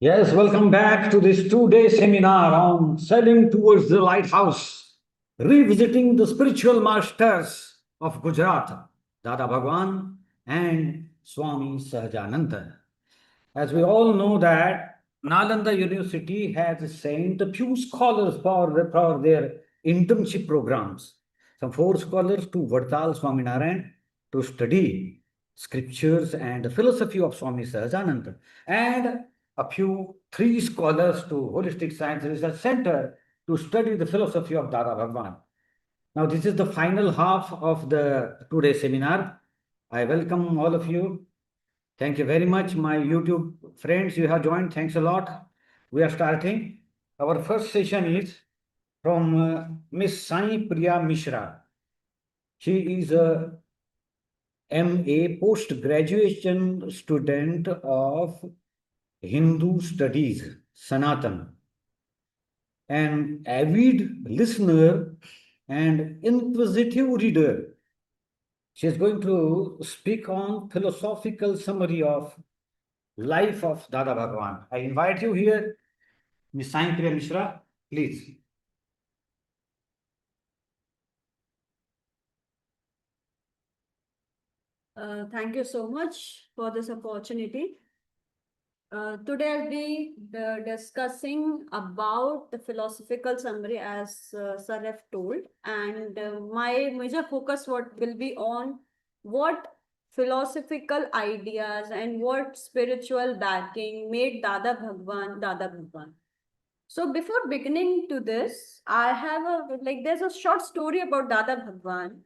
Yes, welcome back to this 2 day seminar on sailing towards the lighthouse, revisiting the spiritual masters of Gujarat, Dada Bhagwan and Swami Sahajananda. As we all know that Nalanda University has sent a few scholars for their internship programs. Some four scholars to Vadtal Swaminarayan to study scriptures and the philosophy of Swami Sahajananda, and a few three scholars to Holistic Science Research Center to study the philosophy of Dada Bhagwan. Now, this is the final half of the 2 day seminar. I welcome all of you. Thank you very much, my YouTube friends. You have joined. Thanks a lot. We are starting. Our first session is from Miss Saipriya Mishra. She is a MA post-graduation student of Hindu Studies, Sanatan, an avid listener and inquisitive reader. She is going to speak on philosophical summary of life of Dada Bhagwan. I invite you here, Ms. Saipriya Mishra, please. Thank you so much for this opportunity. Today I'll be discussing about the philosophical summary as Sir have told, and my major focus what will be on what philosophical ideas and what spiritual backing made Dada Bhagwan Dada Bhagwan. So before beginning to this, I have there's a short story about Dada Bhagwan,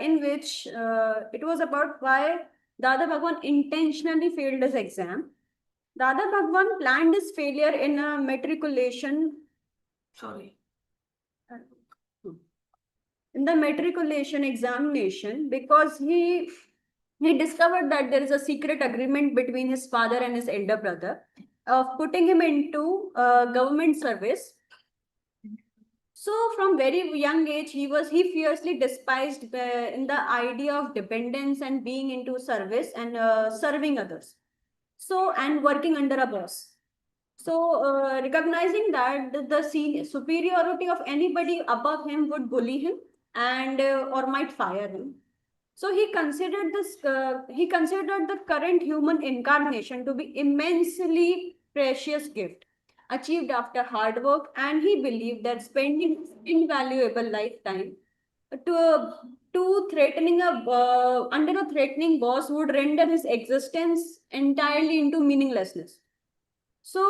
in which it was about why Dada Bhagwan intentionally failed his exam. Dada Bhagwan planned his failure in a matriculation. Sorry. In the matriculation examination because he discovered that there is a secret agreement between his father and his elder brother of putting him into government service. So from very young age, he fiercely despised in the idea of dependence and being into service and serving others. So and working under a boss. So recognizing that the superiority of anybody above him would bully him and or might fire him. So he considered the current human incarnation to be immensely precious gift achieved after hard work, and he believed that spending invaluable lifetime to to threatening a under a threatening boss would render his existence entirely into meaninglessness. So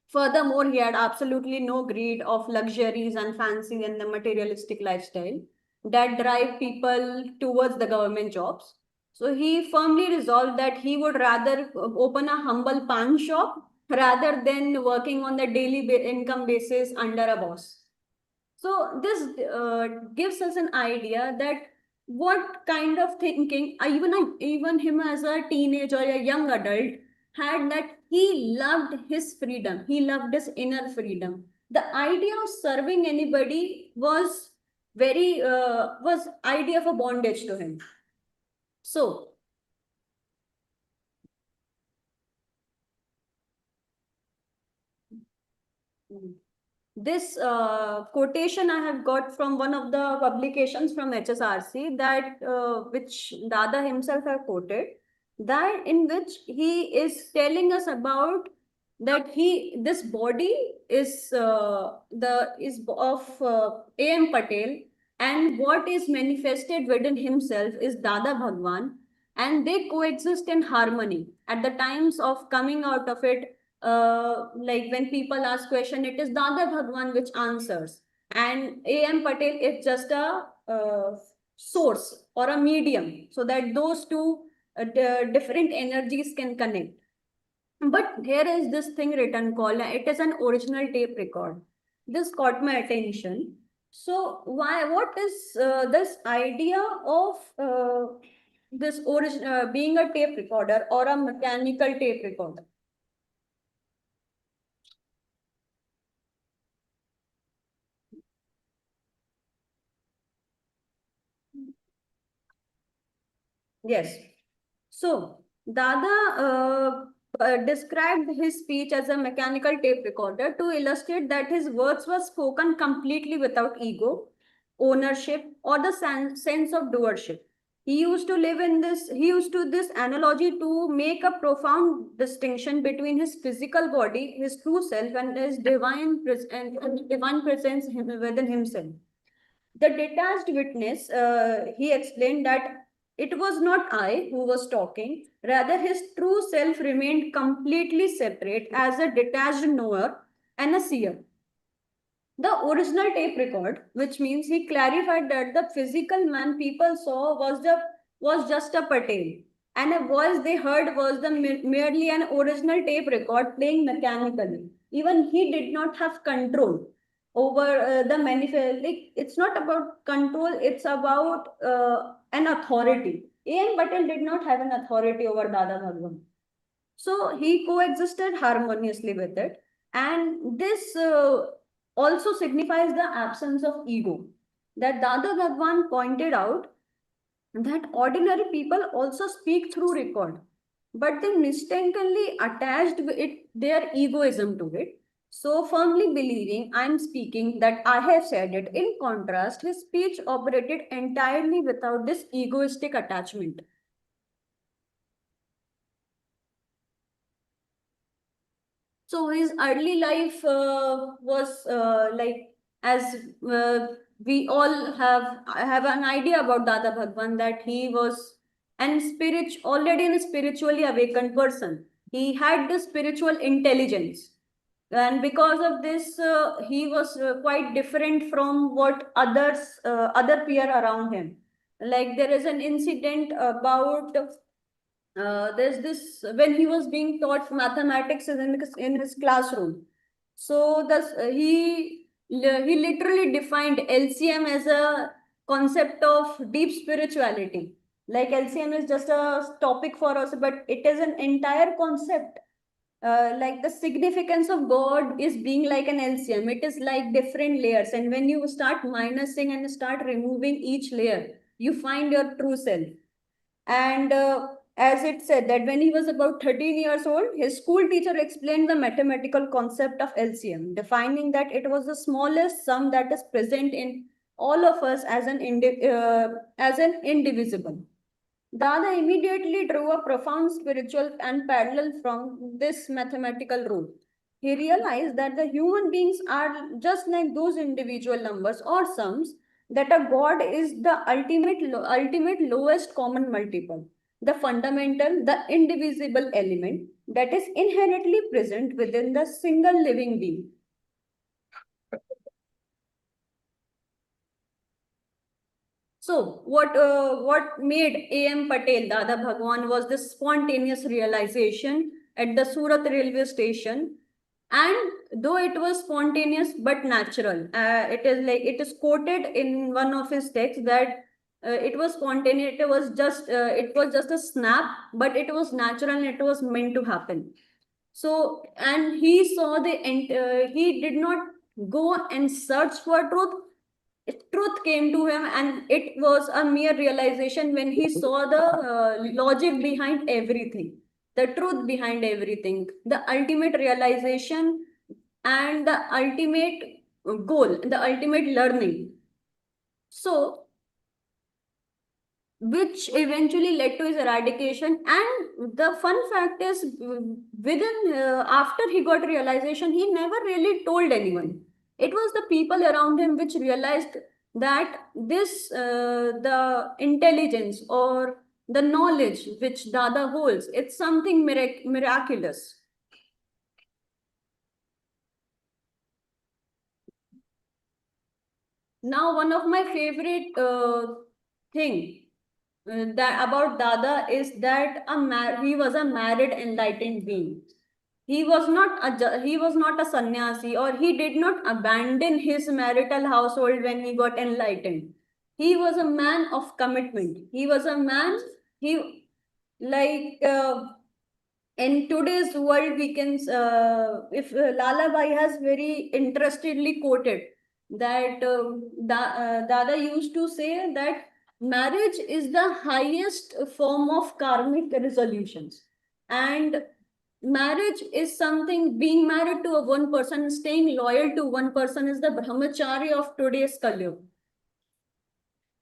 furthermore, he had absolutely no greed of luxuries and fancy and the materialistic lifestyle that drive people towards the government jobs. So he firmly resolved that he would rather open a humble pan shop rather than working on the daily income basis under a boss. So this gives us an idea that what kind of thinking, even him as a teenage or a young adult, had that he loved his freedom. He loved his inner freedom. The idea of serving anybody was idea of a bondage to him. So this quotation I have got from one of the publications from HSRC that which Dada himself have quoted, that in which he is telling us about that this body is of A.M. Patel, and what is manifested within himself is Dada Bhagwan, and they coexist in harmony. At the times of coming out of it, like when people ask question, it is Dada Bhagwan which answers, and A.M. Patel is just a source or a medium, so that those two different energies can connect. But here is this thing written called, it is an original tape record. This caught my attention. So what is this idea of this origin being a tape recorder or a mechanical tape recorder? Yes. So Dada described his speech as a mechanical tape recorder to illustrate that his words were spoken completely without ego, ownership, or the sense of doership. He used to live in this, he used to this analogy to make a profound distinction between his physical body, his true self, and his divine presence within himself. The detached witness, he explained that it was not I who was talking, rather, his true self remained completely separate as a detached knower and a seer. The original tape record, which means he clarified that the physical man people saw was just a Patel, and a voice they heard was merely an original tape record playing mechanically. Even he did not have control over the manifest. Like, it's not about control; it's about an authority. A.M. Patel did not have an authority over Dada Bhagwan. So he coexisted harmoniously with it. And this also signifies the absence of ego. That Dada Bhagwan pointed out that ordinary people also speak through record, but they mistakenly attached their egoism to it. So firmly believing I'm speaking that I have said it. In contrast, his speech operated entirely without this egoistic attachment. So his early life was like, as we all have an idea about Dada Bhagwan, that he was already a spiritually awakened person. He had the spiritual intelligence, and because of this, he was quite different from what other peer around him. Like, there is an incident about there's this when he was being taught mathematics in his classroom. So he literally defined LCM as a concept of deep spirituality. Like, LCM is just a topic for us, but it is an entire concept. Like, the significance of God is being like an LCM. It is like different layers, and when you start minusing and start removing each layer, you find your true self. And as it said that when he was about 13 years old, his school teacher explained the mathematical concept of LCM, defining that it was the smallest sum that is present in all of us as as an indivisible. Dada immediately drew a profound spiritual and parallel from this mathematical rule. He realized that the human beings are just like those individual numbers or sums, that a God is the ultimate lowest common multiple, the fundamental, the indivisible element that is inherently present within the single living being. So what made A.M. Patel, Dada Bhagwan, was the spontaneous realization at the Surat railway station. And though it was spontaneous but natural, it is quoted in one of his texts that it was spontaneous. It was just a snap, but it was natural and it was meant to happen. So, and he saw he did not go and search for truth. Truth came to him, and it was a mere realization when he saw the logic behind everything, the truth behind everything, the ultimate realization, and the ultimate goal, the ultimate learning. So, which eventually led to his eradication. And the fun fact is, within after he got realization, he never really told anyone. It was the people around him which realized that the intelligence or the knowledge which Dada holds, it's something miraculous. Now, one of my favorite thing that about Dada is that he was a married enlightened being. He was not a sannyasi, or he did not abandon his marital household when he got enlightened. He was a man of commitment. He was a man, he like in today's world, we can if Lala Bhai has very interestedly quoted that Dada used to say that marriage is the highest form of karmic resolutions. And marriage is something, being married to a one person, staying loyal to one person is the brahmachari of today's Kali.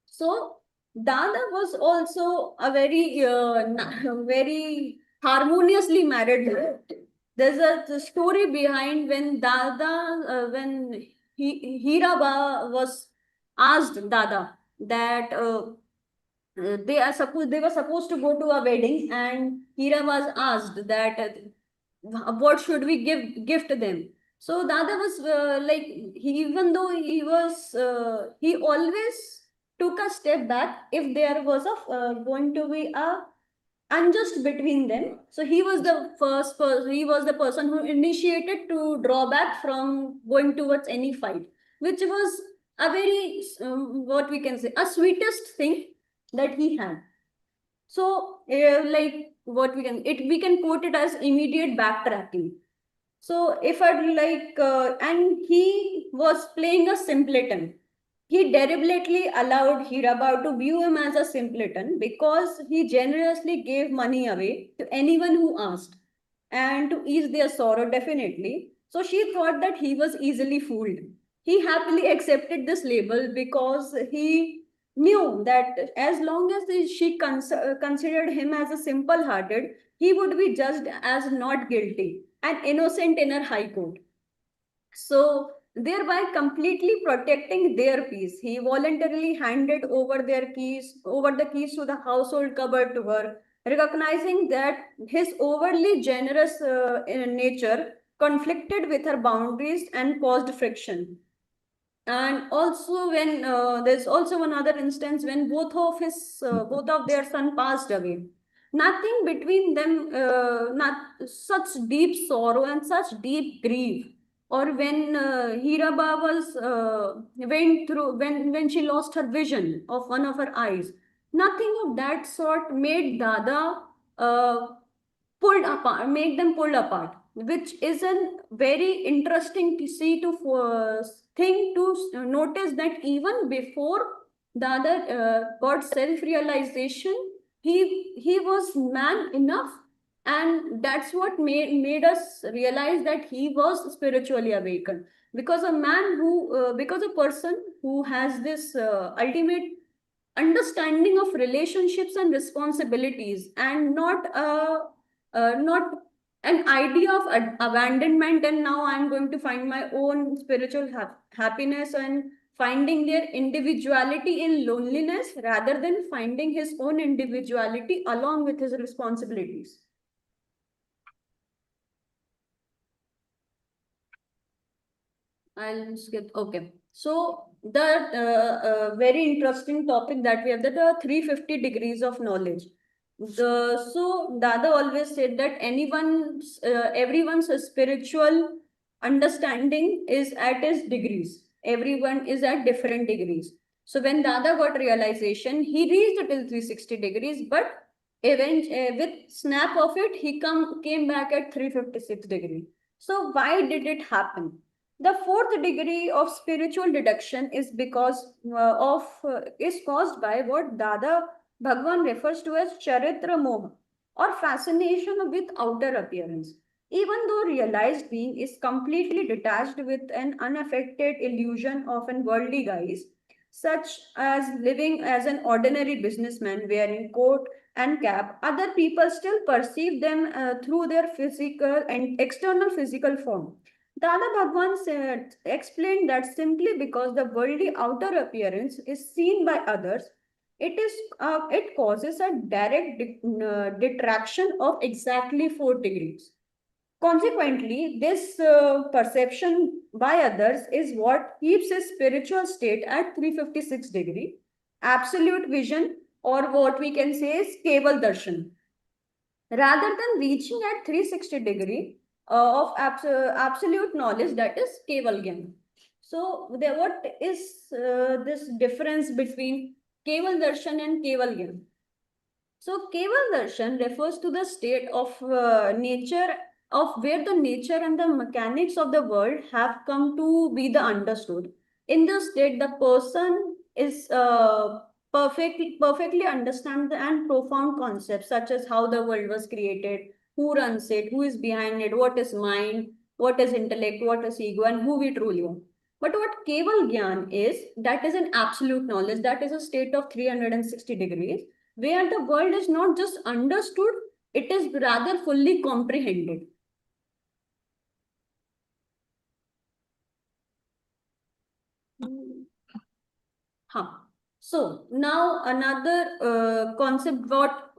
So Dada was also a very, very harmoniously married man. There's the story behind when when Hiraba was asked Dada that they were supposed to go to a wedding, and Hira was asked that what should we gift them. So Dada was like, even though he always took a step back if there was going to be a unjust between them. So he was the first person, he was the person who initiated to draw back from going towards any fight, which was a very, what we can say, a sweetest thing that he had. So, like what we can quote it as immediate backtracking. So, if I'd like, and he was playing a simpleton. He deliberately allowed Hirabao to view him as a simpleton because he generously gave money away to anyone who asked, and to ease their sorrow, definitely. So she thought that he was easily fooled. He happily accepted this label because he knew that as long as she considered him as a simple hearted, he would be judged as not guilty and innocent in her high court. So, thereby completely protecting their peace, he voluntarily handed over the keys to the household cupboard to her, recognizing that his overly generous nature conflicted with her boundaries and caused friction. And also, when there's also another instance when both of their son passed away. Nothing between them, not such deep sorrow and such deep grief. Or when Hiraba was went through when she lost her vision of one of her eyes. Nothing of that sort made Dada uh, pulled apart, make them pulled apart, which is a very interesting to see to thing to notice that even before the other got self-realization, he was man enough, and that's what made us realize that he was spiritually awakened, because a man who because a person who has this ultimate understanding of relationships and responsibilities, and not an idea of abandonment, and now I'm going to find my own spiritual happiness and finding their individuality in loneliness rather than finding his own individuality along with his responsibilities. I'll skip. Okay. So the very interesting topic that we have, that 350 degrees of knowledge. So Dada always said that everyone's spiritual understanding is at his degrees. Everyone is at different degrees. So when Dada got realization, he reached till 360 degrees, but with snap of it, he came back at 356 degree. So why did it happen? The fourth degree of spiritual deduction is is caused by what Dada Bhagwan refers to as charitra moha, or fascination with outer appearance. Even though realized being is completely detached with an unaffected illusion of an worldly guise, such as living as an ordinary businessman wearing coat and cap, other people still perceive them through their physical and external physical form. Dada Bhagwan explained that simply because the worldly outer appearance is seen by others, it causes a direct detraction of exactly 4 degrees. Consequently, this perception by others is what keeps his spiritual state at 356 degree, absolute vision, or what we can say is Keval Darshan. Rather than reaching at 360 degree of absolute knowledge, that is Keval Gyan. So, what is this difference between Keval Darshan and Keval Gyan? So Keval Darshan refers to the state of nature, of where the nature and the mechanics of the world have come to be the understood. In this state, the person is perfectly understand and profound concepts such as how the world was created, who runs it, who is behind it, what is mind, what is intellect, what is ego, and who we truly are. But what Keval Gyan is, that is an absolute knowledge, that is a state of 360 degrees, where the world is not just understood, it is rather fully comprehended. Huh. So now another concept what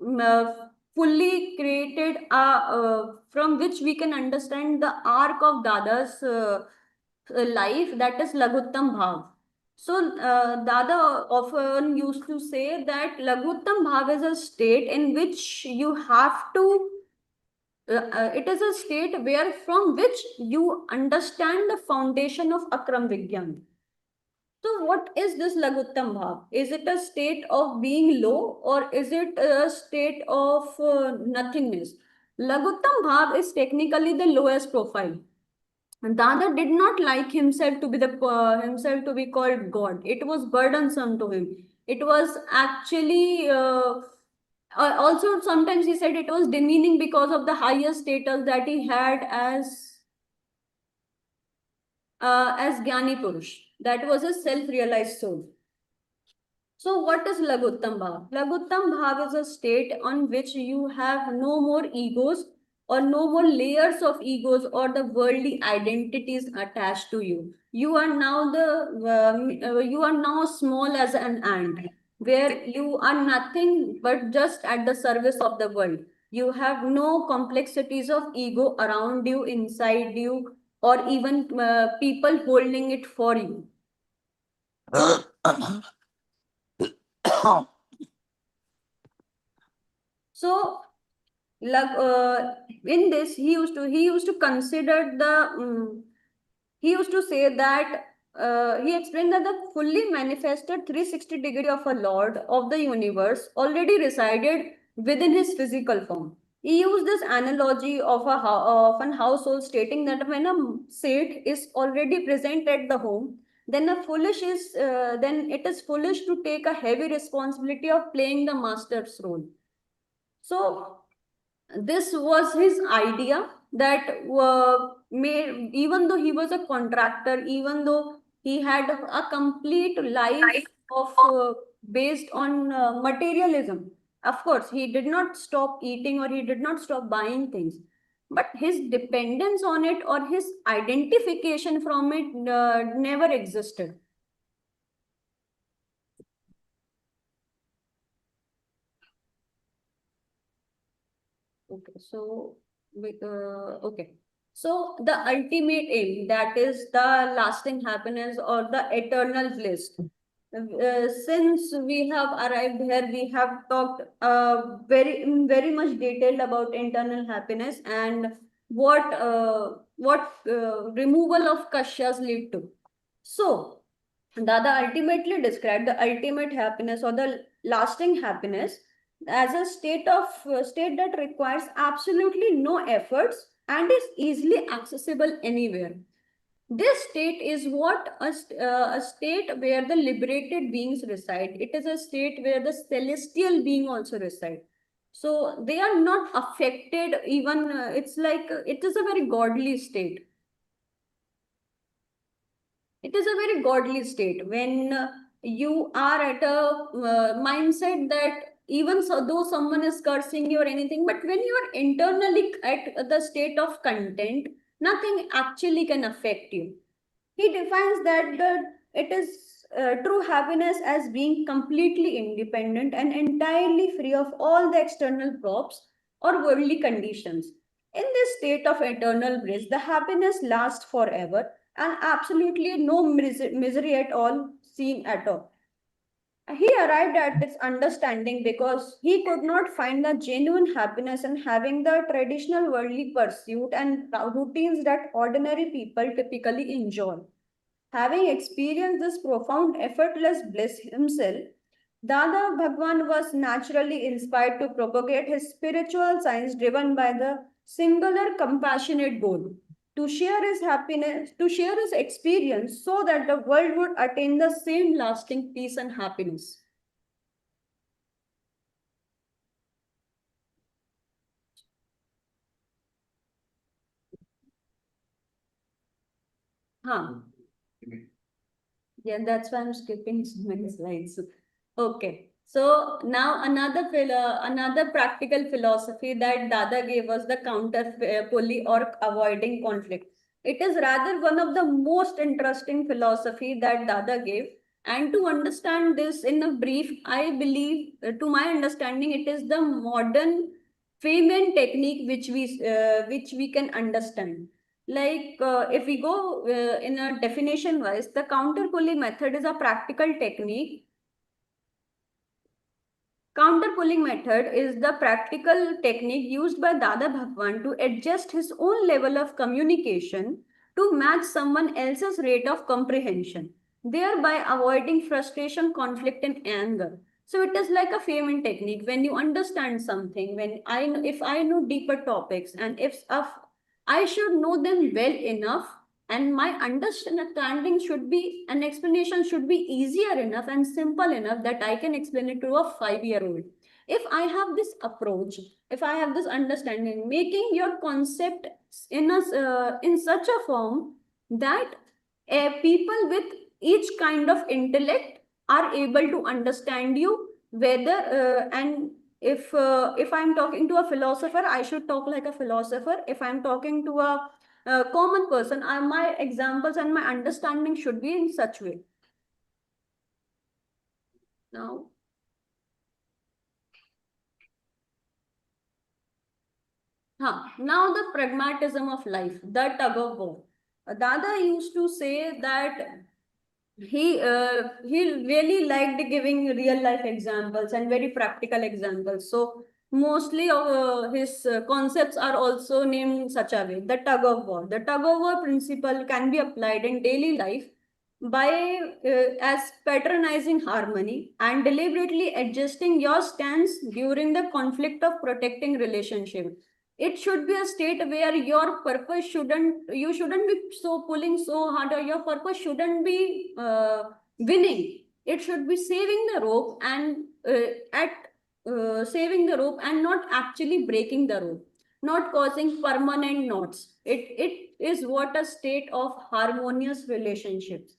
fully created from which we can understand the arc of Dada's life, that is Laghuttam Bhav. So Dada often used to say that Laghuttam Bhav is a state in which you have to it is a state where from which you understand the foundation of Akram Vigyan. So what is this Laghuttam Bhav? Is it a state of being low or is it a state of nothingness? Laghuttam Bhav is technically the lowest profile. And Dada did not like himself to be himself to be called God. It was burdensome to him. It was actually also sometimes he said it was demeaning because of the higher status that he had as Jnani Purush. That was a self-realized soul. So what is Laghuttam Bhav? Laghuttam Bhav is a state on which you have no more egos or no more layers of egos or the worldly identities attached to you. You are now you are now small as an ant, where you are nothing but just at the service of the world. You have no complexities of ego around you, inside you, or even people holding it for you. So, in this, he used to consider he used to say that he explained that the fully manifested 360 degree of a Lord of the universe already resided within his physical form. He used this analogy of an household, stating that when a saint is already present at the home, then it is foolish to take a heavy responsibility of playing the master's role. So this was his idea that even though he was a contractor, even though he had a complete life of based on materialism, of course he did not stop eating or he did not stop buying things, but his dependence on it or his identification from it never existed. Okay, so okay. So the ultimate aim, that is the lasting happiness or the eternal bliss. Since we have arrived here, we have talked very much detailed about internal happiness and what removal of kashyas lead to. So Dada ultimately described the ultimate happiness or the lasting happiness as a state that requires absolutely no efforts and is easily accessible anywhere. This state is a state where the liberated beings reside. It is a state where the celestial being also reside. So they are not affected even. It's like it is a very godly state. It is a very godly state when you are at a mindset that even so, though someone is cursing you or anything, but when you are internally at the state of content, nothing actually can affect you. He defines that it is true happiness as being completely independent and entirely free of all the external props or worldly conditions. In this state of eternal bliss, the happiness lasts forever and absolutely no misery at all seen at all. He arrived at this understanding because he could not find the genuine happiness in having the traditional worldly pursuit and routines that ordinary people typically enjoy. Having experienced this profound, effortless bliss himself, Dada Bhagwan was naturally inspired to propagate his spiritual science driven by the singular compassionate goal to share his happiness, to share his experience so that the world would attain the same lasting peace and happiness. Huh. Yeah, that's why I'm skipping so many slides. Okay. So now another practical philosophy that Dada gave us, the counter pulley or avoiding conflict. It is rather one of the most interesting philosophy that Dada gave. And to understand this in a brief, I believe, to my understanding, it is the modern Feynman technique which we can understand. Like if we go in a definition wise, the counter pulley method is a practical technique. Counter pulling method is the practical technique used by Dada Bhagwan to adjust his own level of communication to match someone else's rate of comprehension, thereby avoiding frustration, conflict, and anger. So it is like a Feynman technique. When you understand something, if I know deeper topics, and if I should know them well enough, and my understanding should be, an explanation should be easier enough and simple enough that I can explain it to a 5-year-old. If I have this approach, if I have this understanding, making your concept in such a form that people with each kind of intellect are able to understand you, whether and if I'm talking to a philosopher, I should talk like a philosopher. If I'm talking to a common person, my examples and my understanding should be in such way. Now, now the pragmatism of life, the tug of war. Dada used to say that he really liked giving real life examples and very practical examples. So mostly his concepts are also named in such a way. The tug of war. The tug of war principle can be applied in daily life by as patronizing harmony and deliberately adjusting your stance during the conflict of protecting relationship. It should be a state where your purpose you shouldn't be so pulling so hard, or your purpose shouldn't be winning. It should be saving the rope and at saving the rope and not actually breaking the rope, not causing permanent knots. It is what a state of harmonious relationships.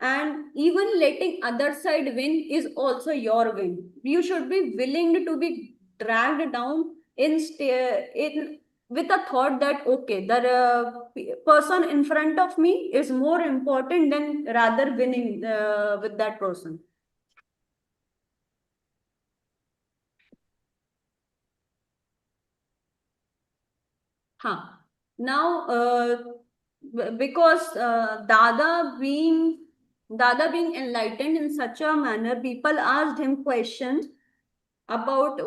And even letting other side win is also your win. You should be willing to be dragged down in with a thought that okay, the person in front of me is more important than rather winning with that person. Huh. Now, because Dada being enlightened in such a manner, people asked him questions about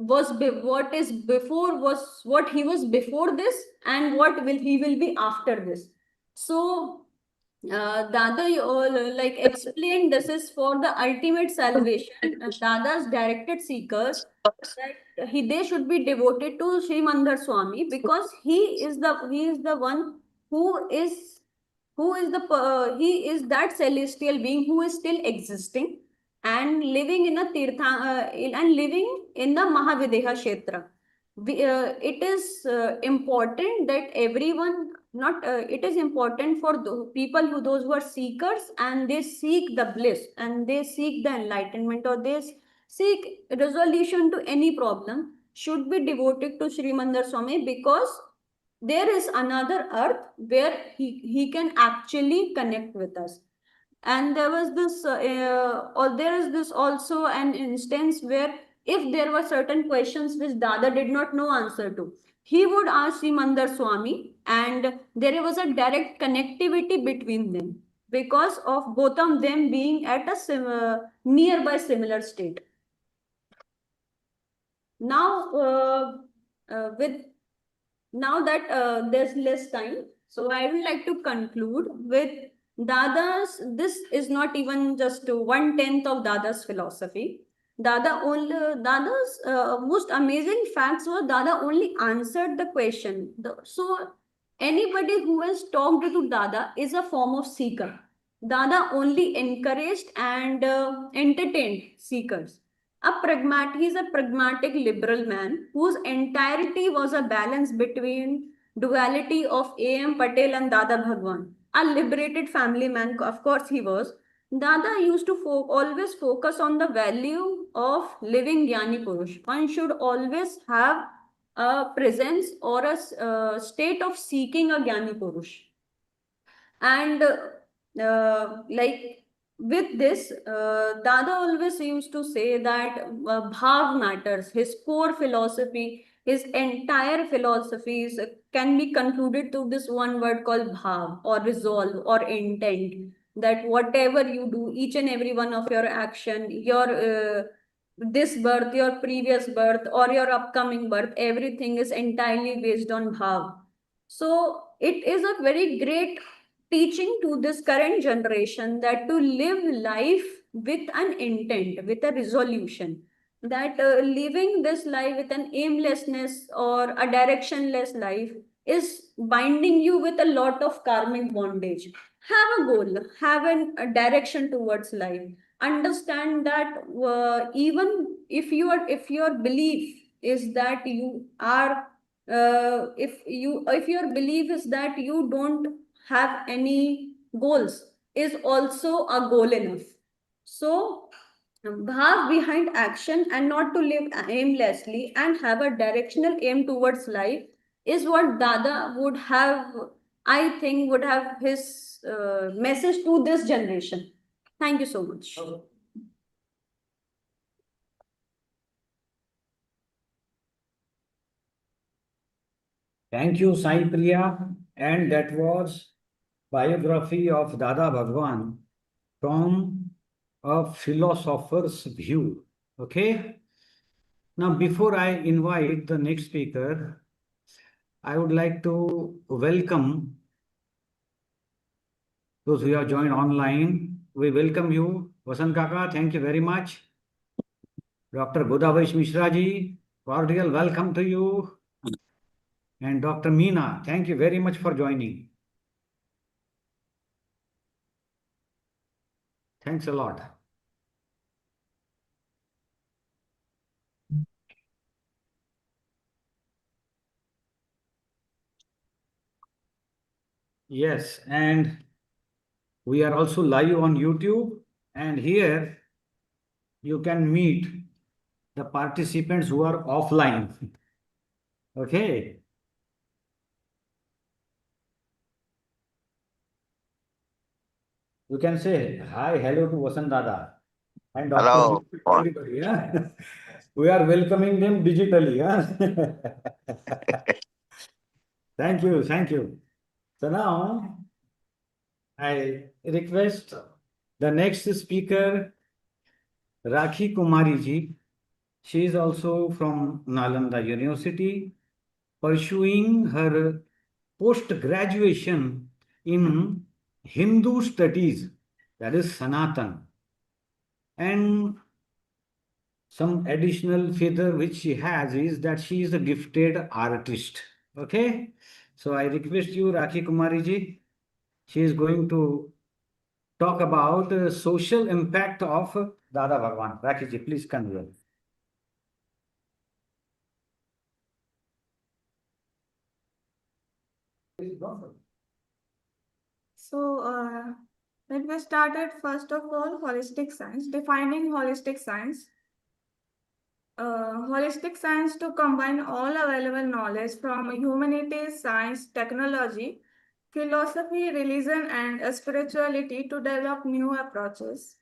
what is before was what he was before this, and what he will be after this. So Dada like explained this is for the ultimate salvation. Dada's directed seekers that they should be devoted to Sri Mandar Swami, because he is the one who is he is that celestial being who is still existing and living in a and living in the Mahavideha Kshetra. It is important that everyone not it is important for the people those who are seekers and they seek the bliss and they seek the enlightenment, or they seek resolution to any problem, should be devoted to Sri Mandar Swami, because there is another earth where he can actually connect with us. And there was this or there is this also an instance where if there were certain questions which Dada did not know answer to, he would ask Sri Mandar Swami, and there was a direct connectivity between them because of both of them being at a nearby similar state. Now with now that there's less time, so I would like to conclude with Dada's. This is not even just 1/10 of Dada's philosophy. Dada's most amazing facts were Dada only answered the question. So anybody who has talked to Dada is a form of seeker. Dada only encouraged and entertained seekers. He's a pragmatic liberal man whose entirety was a balance between duality of A.M. Patel and Dada Bhagwan. A liberated family man, of course he was. Dada used to always focus on the value of living Jnani Purush. One should always have a presence or a state of seeking a Jnani Purush. And like with this, Dada always used to say that bhav matters. His core philosophy, his entire philosophies can be concluded to this one word called bhav, or resolve, or intent. That whatever you do, each and every one of your action, your this birth, your previous birth, or your upcoming birth, everything is entirely based on bhav. So it is a very great teaching to this current generation that to live life with an intent, with a resolution, that living this life with an aimlessness or a directionless life is binding you with a lot of karmic bondage. Have a goal, have a direction towards life. Understand that even if your belief is that you are if your belief is that you don't have any goals, is also a goal enough. So bhav behind action, and not to live aimlessly and have a directional aim towards life, is what Dada would have, I think, would have his message to this generation. Thank you so much. Thank you, Saipriya. And that was biography of Dada Bhagwan from a philosopher's view. Okay. Now, before I invite the next speaker, I would like to welcome those who have joined online. We welcome you. Vasan Kaka, thank you very much. Dr. Godavish Mishra ji, cordial welcome to you. And Dr. Meena, thank you very much for joining. Thanks a lot. Yes, and we are also live on YouTube, and here you can meet the participants who are offline. Okay. You can say hi, hello to Vasan Dada and Dr. Hello. Everybody. Yeah? We are welcoming them digitally. Yeah? Thank you, thank you. So now I request the next speaker, Rakhi Kumari ji. She is also from Nalanda University, pursuing her post-graduation in Hindu studies, that is Sanatan. And some additional feather which she has is that she is a gifted artist. Okay. So I request you, Rakhi Kumari ji. She is going to talk about social impact of Dada Bhagwan. Rakhi ji, please convey. So, let me start at first of all holistic science. Defining holistic science. Holistic science to combine all available knowledge from humanities, science, technology, philosophy, religion, and spirituality to develop new approaches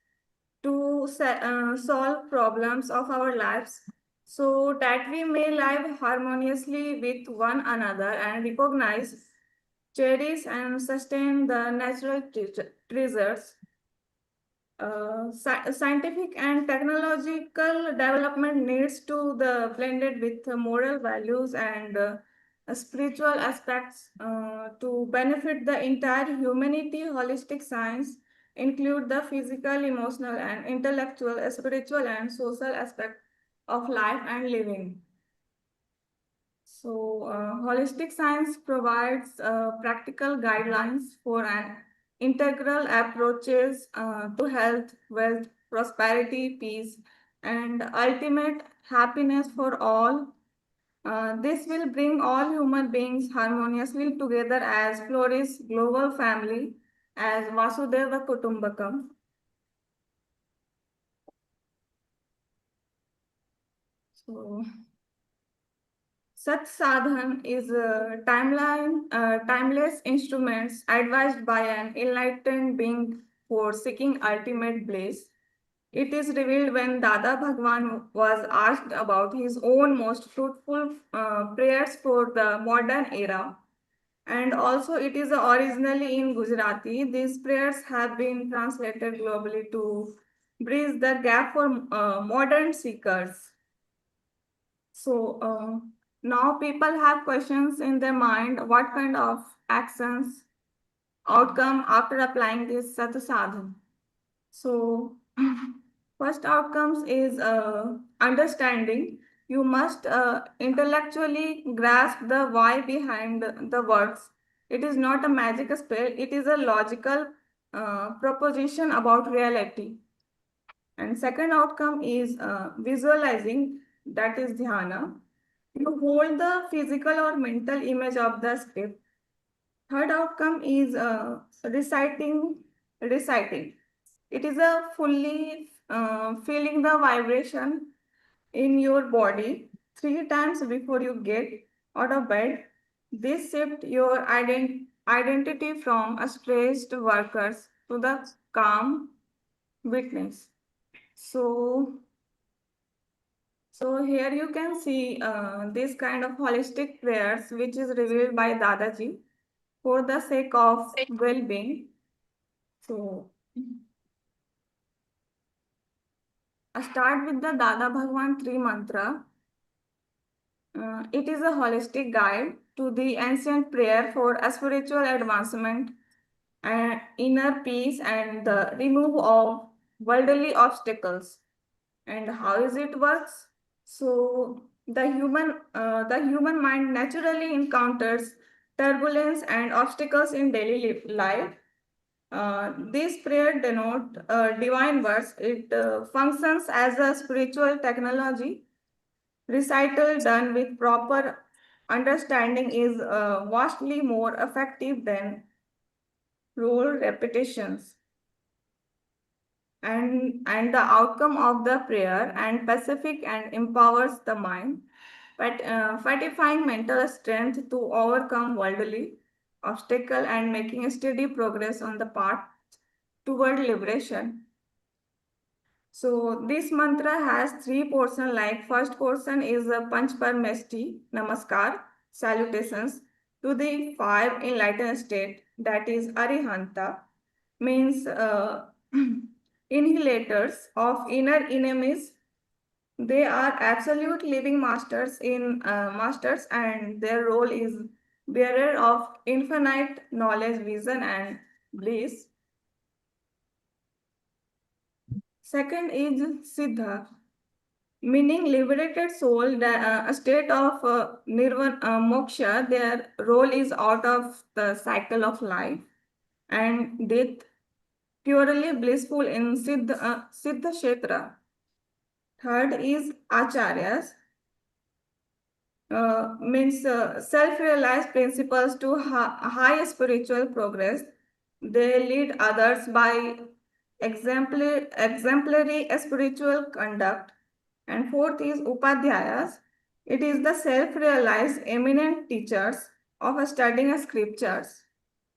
to solve problems of our lives so that we may live harmoniously with one another and recognize, cherish, and sustain the natural treasures. Scientific and technological development needs to the blended with moral values and spiritual aspects to benefit the entire humanity. Holistic science include the physical, emotional, and intellectual, spiritual, and social aspect of life and living. So, holistic science provides practical guidelines for an integral approaches to health, wealth, prosperity, peace, and ultimate happiness for all. This will bring all human beings harmoniously together as flourish global family as Vasudeva Kutumbakam. So, such sadhan is a timeless instruments advised by an enlightened being for seeking ultimate bliss. It is revealed when Dada Bhagwan was asked about his own most fruitful prayers for the modern era. And also, it is originally in Gujarati. These prayers have been translated globally to bridge the gap for modern seekers. So now people have questions in their mind, what kind of actions, outcome after applying this Sat Sadhana. So first outcomes is understanding. You must intellectually grasp the why behind the words. It is not a magic spell, it is a logical proposition about reality. And second outcome is visualizing, that is dhyana. You hold the physical or mental image of the script. Third outcome is reciting. It is a fully feeling the vibration in your body 3 times before you get out of bed. This shift your identity from a stressed workers to the calm witness. So here you can see this kind of holistic prayers which is revealed by Dadaji for the sake of well-being. So I start with the Dada Bhagwan 3 mantra. It is a holistic guide to the ancient prayer for a spiritual advancement and inner peace and the remove of worldly obstacles. And how is it works? So the human mind naturally encounters turbulence and obstacles in daily life. This prayer denote divine words. It functions as a spiritual technology. Recital done with proper understanding is vastly more effective than rule repetitions. And the outcome of the prayer and pacific and empowers the mind, but fortifying mental strength to overcome worldly obstacle and making steady progress on the path toward liberation. So this mantra has 3 portions. Like first portion is a Panch Parmesti, Namaskar, salutations to the 5 enlightened state, that is Arihanta, means inhalators of inner enemies. They are absolute living masters masters, and their role is bearer of infinite knowledge, vision, and bliss. Second is Siddha, meaning liberated soul, a state of nirvana, moksha. Their role is out of the cycle of life and death, purely blissful in Siddha Kshetra. Third is Acharyas, means self-realized principles to high spiritual progress. They lead others by exemplary spiritual conduct. And fourth is Upadhyayas. It is the self-realized eminent teachers of studying scriptures.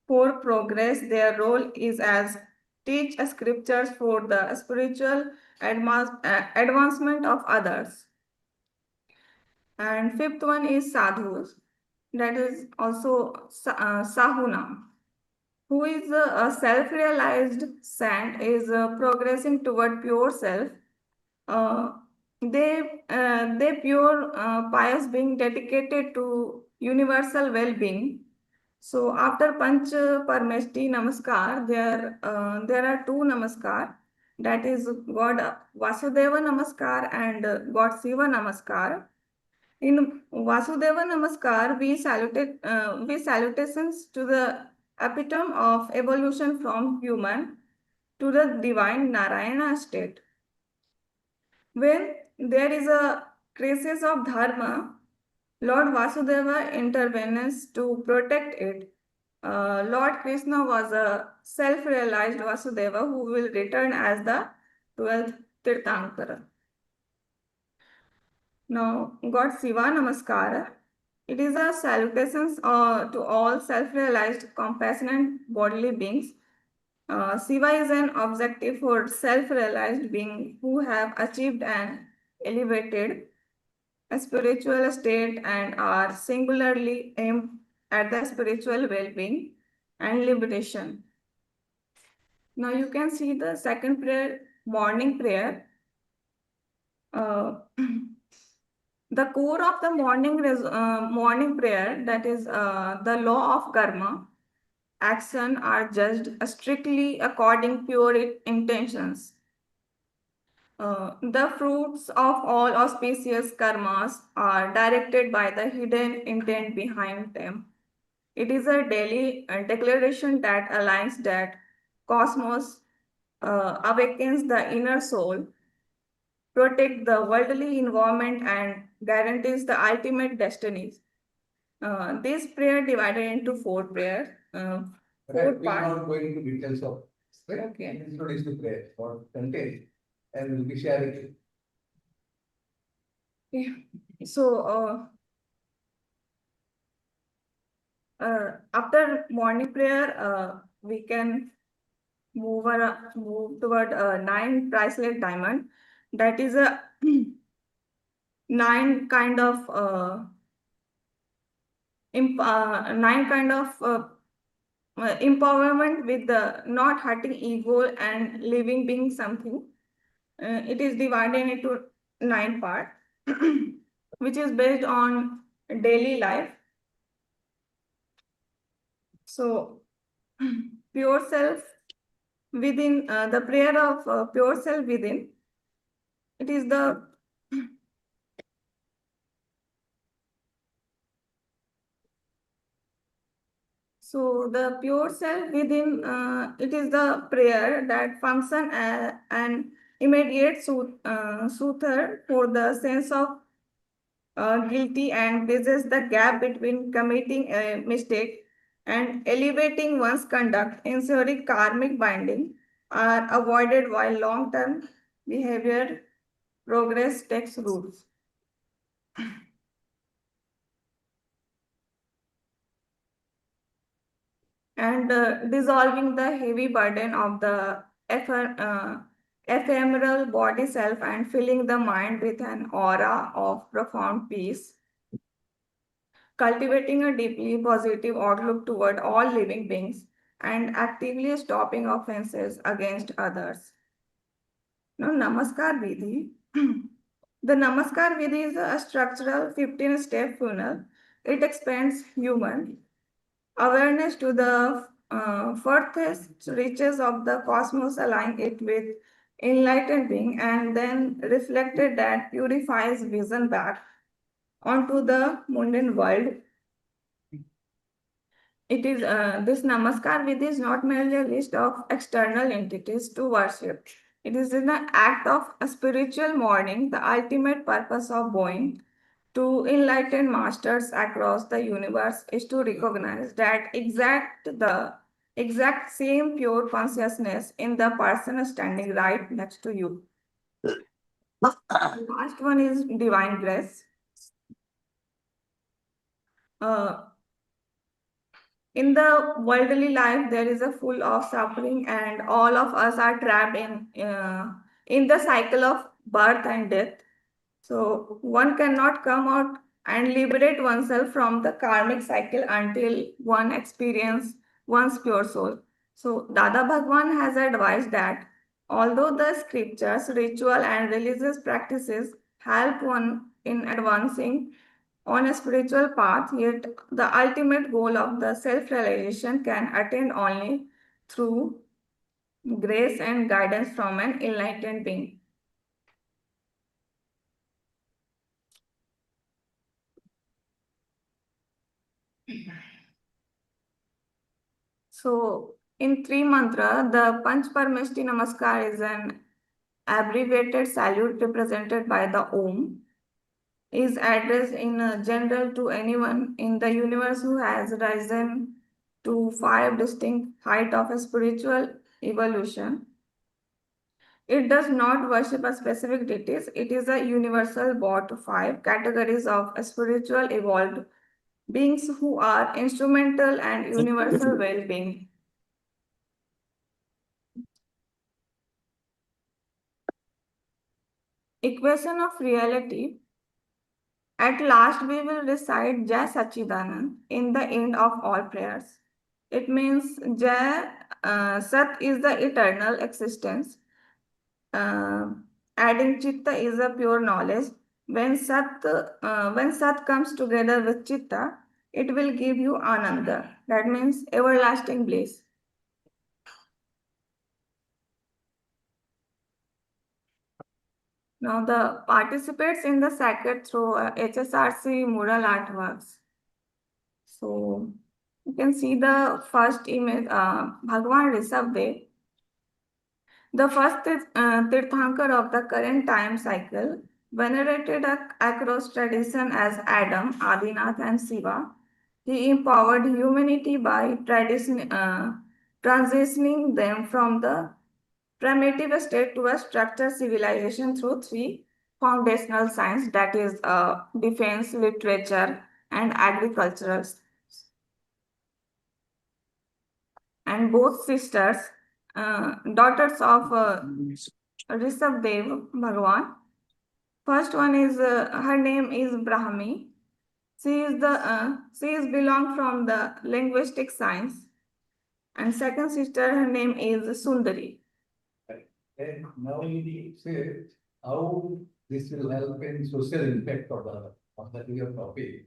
For progress, their role is as teach scriptures for the spiritual advancement of others. And fifth one is sadhus, that is also sahuna, who is a self-realized saint, is progressing toward pure self. Uh, they pure pious being dedicated to universal well-being. So after Panch Parmeshti Namaskar, there are 2 Namaskar, that is God Vasudeva Namaskar and God Shiva Namaskar. In Vasudeva Namaskar, we salutations to the epitome of evolution from human to the divine Narayana state. When there is a crisis of dharma, Lord Vasudeva intervenes to protect it. Lord Krishna was a self-realized Vasudeva who will return as the 12th Tirthankara. Now, God Shiva Namaskara. It is a salutation to all self-realized, compassionate bodily beings. Shiva is an objective for self-realized beings who have achieved an elevated a spiritual state and are singularly aimed at the spiritual well-being and liberation. Now you can see the second prayer, morning prayer. The core of the morning prayer, that is the law of karma, action are judged strictly according pure intentions. The fruits of all auspicious karmas are directed by the hidden intent behind them. It is a daily declaration that aligns that cosmos awakens the inner soul, protect the worldly environment, and guarantees the ultimate destinies. This prayer divided into four prayers. Four We are parts. not going into details of prayer. Okay. Introduce the prayer or content and we'll be sharing it. So, after morning prayer, we can move toward 9 priceless diamond. That is a 9 kind of empowerment with the not hurting ego and living being something. It is divided into 9 parts, which is based on daily life. So, pure self within, the prayer of pure self within, it is the So the pure self within, it is the prayer that function as an immediate soother for the sense of guilty and bridges the gap between committing a mistake and elevating one's conduct, ensuring karmic binding are avoided while long-term behavior progress takes roots. And dissolving the heavy burden of the ephemeral body self and filling the mind with an aura of profound peace, cultivating a deeply positive outlook toward all living beings and actively stopping offenses against others. Now, Namaskar Vidhi. The Namaskar Vidhi is a structural 15-step funnel. It expands human awareness to the furthest reaches of the cosmos, aligning it with enlightened being, and then reflected that purifies vision back onto the mundane world. It is this Namaskar Vidhi is not merely a list of external entities to worship. It is an act of a spiritual mourning, the ultimate purpose of bowing to enlightened masters across the universe is to recognize that the exact same pure consciousness in the person standing right next to you. The last one is divine grace. In the worldly life, there is a full of suffering, and all of us are trapped in the cycle of birth and death. So one cannot come out and liberate oneself from the karmic cycle until one experience one's pure soul. So Dada Bhagwan has advised that although the scriptures, ritual and religious practices help one in advancing on a spiritual path, yet the ultimate goal of the self-realization can attain only through grace and guidance from an enlightened being. So, in three mantra, the Panch Parmeshti Namaskar is an abbreviated salute represented by the Om. is addressed in general to anyone in the universe who has risen to 5 distinct heights of a spiritual evolution. It does not worship a specific deities. It is a universal bought 5 categories of spiritual evolved beings who are instrumental and universal well-being. Equation of reality. At last, we will recite Jai Sachidanand in the end of all prayers. It means Jai Sat is the eternal existence. Adding Chitta is a pure knowledge. When Sat comes together with Chitta, it will give you Ananda. That means everlasting bliss. Now the participants in the sacred through HSRC mural artworks. So you can see the first image, Bhagwan Rishabh. The first Tirthankar of the current time cycle, venerated across tradition as Adam, Adinath, and Shiva. He empowered humanity by transitioning them from the primitive state to a structured civilization through 3 foundational science, that is defense, literature, and agricultural. And both sisters, daughters of Rishabh Bhagwan. First one is her name is Brahmi. She is belong from the linguistic science. And second sister, her name is Sundari. And now we say how this will help in social impact of the real topic.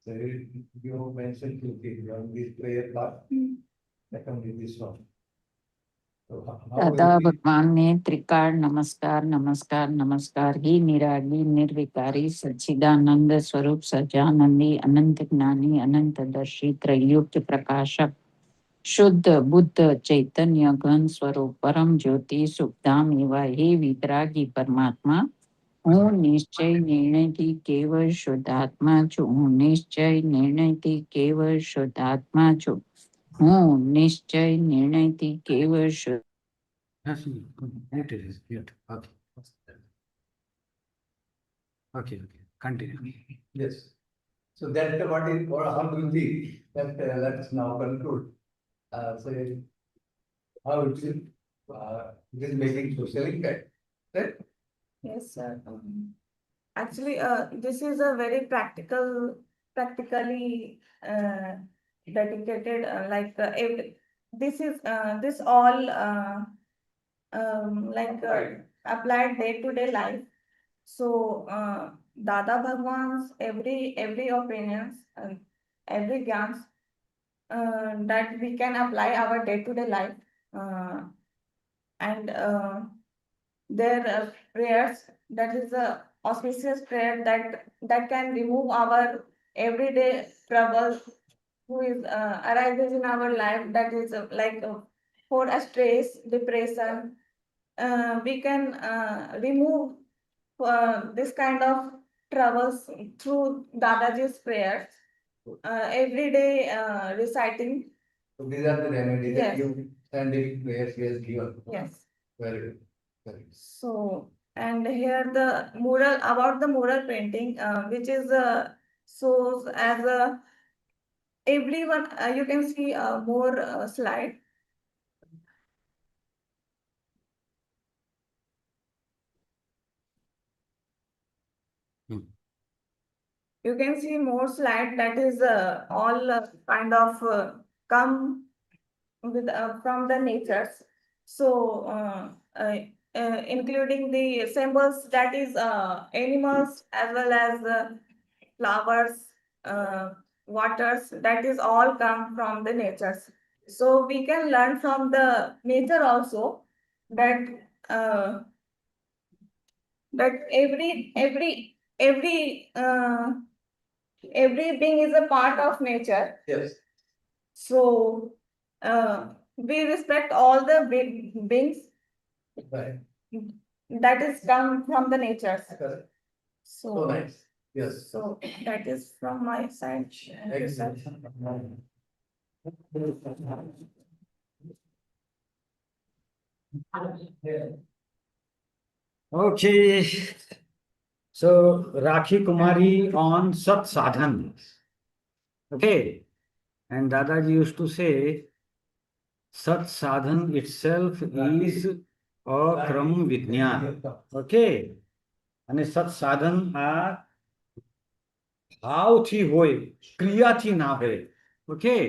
So you mentioned two things, one is prayer part, second is this one. So how दादा will we भगवान ने त्रिकाल नमस्कार नमस्कार नमस्कार ही निरागी निर्विकारी सच्चिदानंद स्वरूप सजानंदी अनंत ज्ञानी अनंत दर्शी त्रयुक्त प्रकाशक शुद्ध बुद्ध चैतन्य घन स्वरूप परम ज्योति सुखधाम एवं हे वितरागी परमात्मा हूँ निश्चय निर्णय थी केवल शुद्धात्मा छु हूँ निश्चय निर्णय थी केवल शुद्धात्मा छु हूँ निश्चय निर्णय थी केवल शुद्ध Yes, it is. Good. Okay. Okay. Continue. Yes. So that what is or how do you think that let's now conclude. Say how it is making social impact, right? Yes, sir. Actually, this is a very practically dedicated, this all applied day-to-day life. So, Dada Bhagwan's every opinions and every gyans that we can apply our day-to-day life, and their prayers, that is a auspicious prayer that can remove our everyday trouble who is arises in our life, that is for a stress, depression. We can remove this kind of troubles through Dadaji's prayers, every day reciting. So these are the remedies that Yes. you scientific prayers he has given. Yes. Very good. Very good. So, and here the mural, about the mural painting, which is shows as a everyone, you can see more slide. You can see more slide, that is all kind of come with from the natures. So including the symbols, that is animals as well as flowers, waters, that is all come from the natures. So we can learn from the nature also that that every being is a part of nature. Yes. So we respect all the beings Right. that is come from the natures. Correct. So So nice. Yes. So that is from my side. Thank you, sir. Okay. So Rakhi Kumari on Sat Sadhan. Okay. And Dadaji used to say, Sat Sadhan itself is a Kram Vijnana. Okay. And Sat Sadhan are ભાવથી હોય ક્રિયાથી ના હોય. Okay.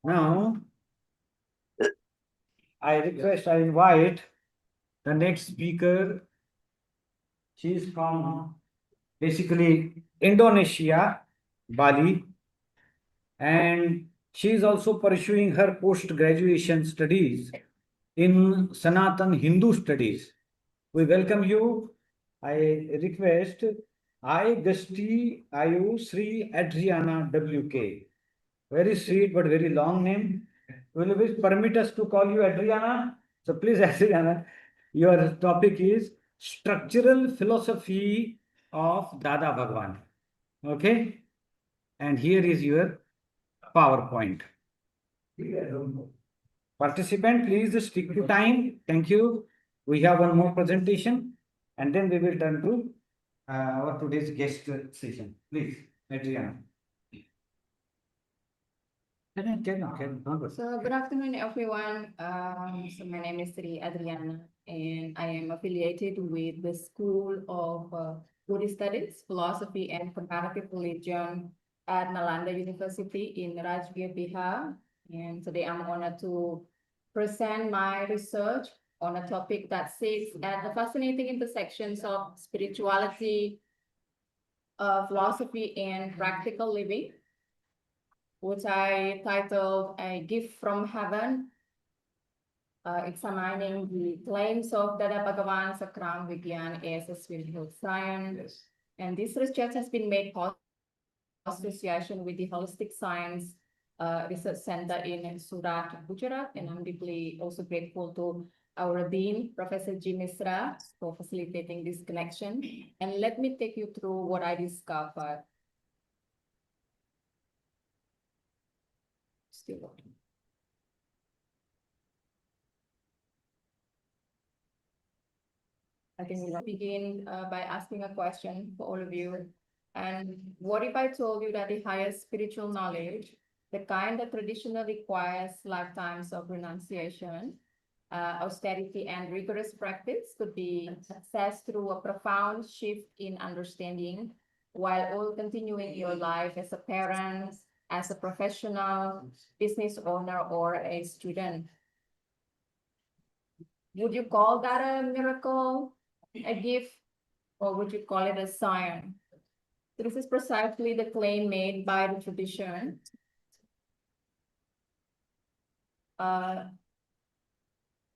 Now I invite the next speaker. She is from basically Indonesia, Bali, and she is also pursuing her post-graduation studies in Sanatan Hindu studies. We welcome you. I request Gusti Ayu Sri Adriana WK. Very sweet but very long name. Will you please permit us to call you Adriana? So please, Adriana, your topic is structural philosophy of Dada Bhagwan. Okay? And here is your PowerPoint. Participant, please stick to time. Thank you. We have one more presentation and then we will turn to our today's guest session. Please, Adriana. So good afternoon, everyone. So my name is Sri Adriana, and I am affiliated with the School of Buddhist Studies, Philosophy, and Comparative Religion at Nalanda University in Rajgir, Bihar. And today I'm honored to present my research on a topic that sits at the fascinating intersections of spirituality, philosophy, and practical living, which I titled A Gift from Heaven, examining the claims of Dada Bhagwan Sakram Vigyan as a spiritual science. Yes. And this research has been made possible in association with the Holistic Science Research Center in Surat, Gujarat. And I'm deeply also grateful to our Dean, Professor Saipriya Mishra, for facilitating this connection. And let me take you through what I discovered. Still working. I think we'll begin by asking a question for all of you. And what if I told you that the highest spiritual knowledge, the kind that traditionally requires lifetimes of renunciation, austerity, and rigorous practice, could be accessed through a profound shift in understanding while all continuing your life as a parent, as a professional, business owner, or a student? Would you call that a miracle, a gift, or would you call it a sign? This is precisely the claim made by the tradition.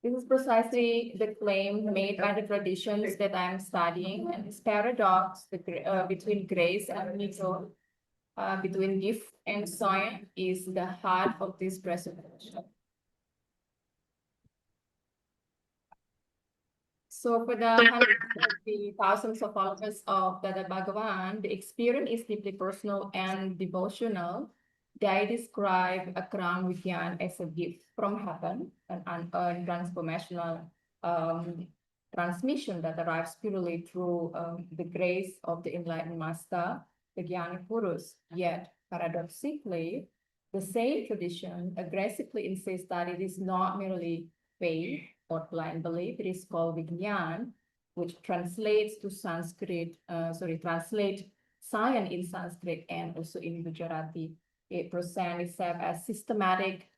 This is precisely the claim made by the traditions that I'm studying, and this paradox between grace and miracle, between gift and sign, is the heart of this presupposition. So for the thousands of followers of Dada Bhagwan, the experience is deeply personal and devotional. They describe a crown Vigyan as a gift from heaven, an unearned transformational transmission that arrives purely through the grace of the enlightened master, the Jani Purus. Yet, paradoxically, the same tradition aggressively insists that it is not merely faith or blind belief. It is called Vigyan, which translates to Sanskrit, translate science in Sanskrit and also in Gujarati. It presents itself as systematic,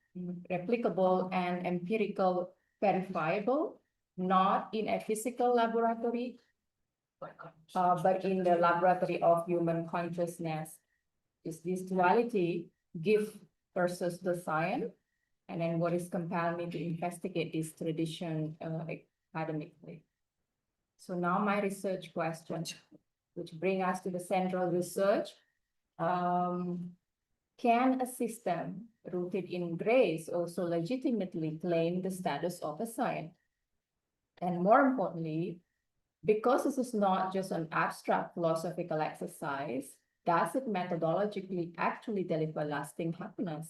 replicable, and empirical, verifiable, not in a physical laboratory, but in the laboratory of human consciousness. Is this duality, gift versus the science? And then what is compelled me to investigate this tradition academically? So now my research question, which bring us to the central research. Can a system rooted in grace also legitimately claim the status of a science? And more importantly, Because this is not just an abstract philosophical exercise, does it methodologically actually deliver lasting happiness?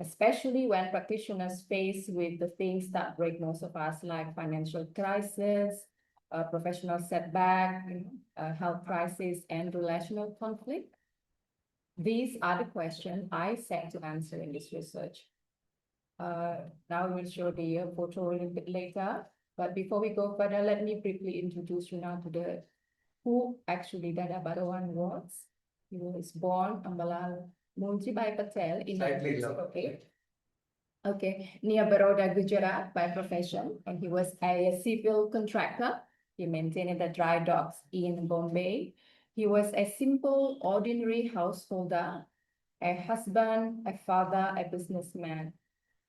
Especially when practitioners face with the things that break most of us, like financial crisis, professional setback, health crisis, and relational conflict. These are the questions I set to answer in this research. Now we will show the photo a little bit later. But before we go further, let me briefly introduce you now to who actually Dada Bhagwan was. He was born Ambalal Munjibai Patel in near Baroda, Gujarat by profession, and he was a civil contractor. He maintained the dry docks in Bombay. He was a simple, ordinary householder, a husband, a father, a businessman.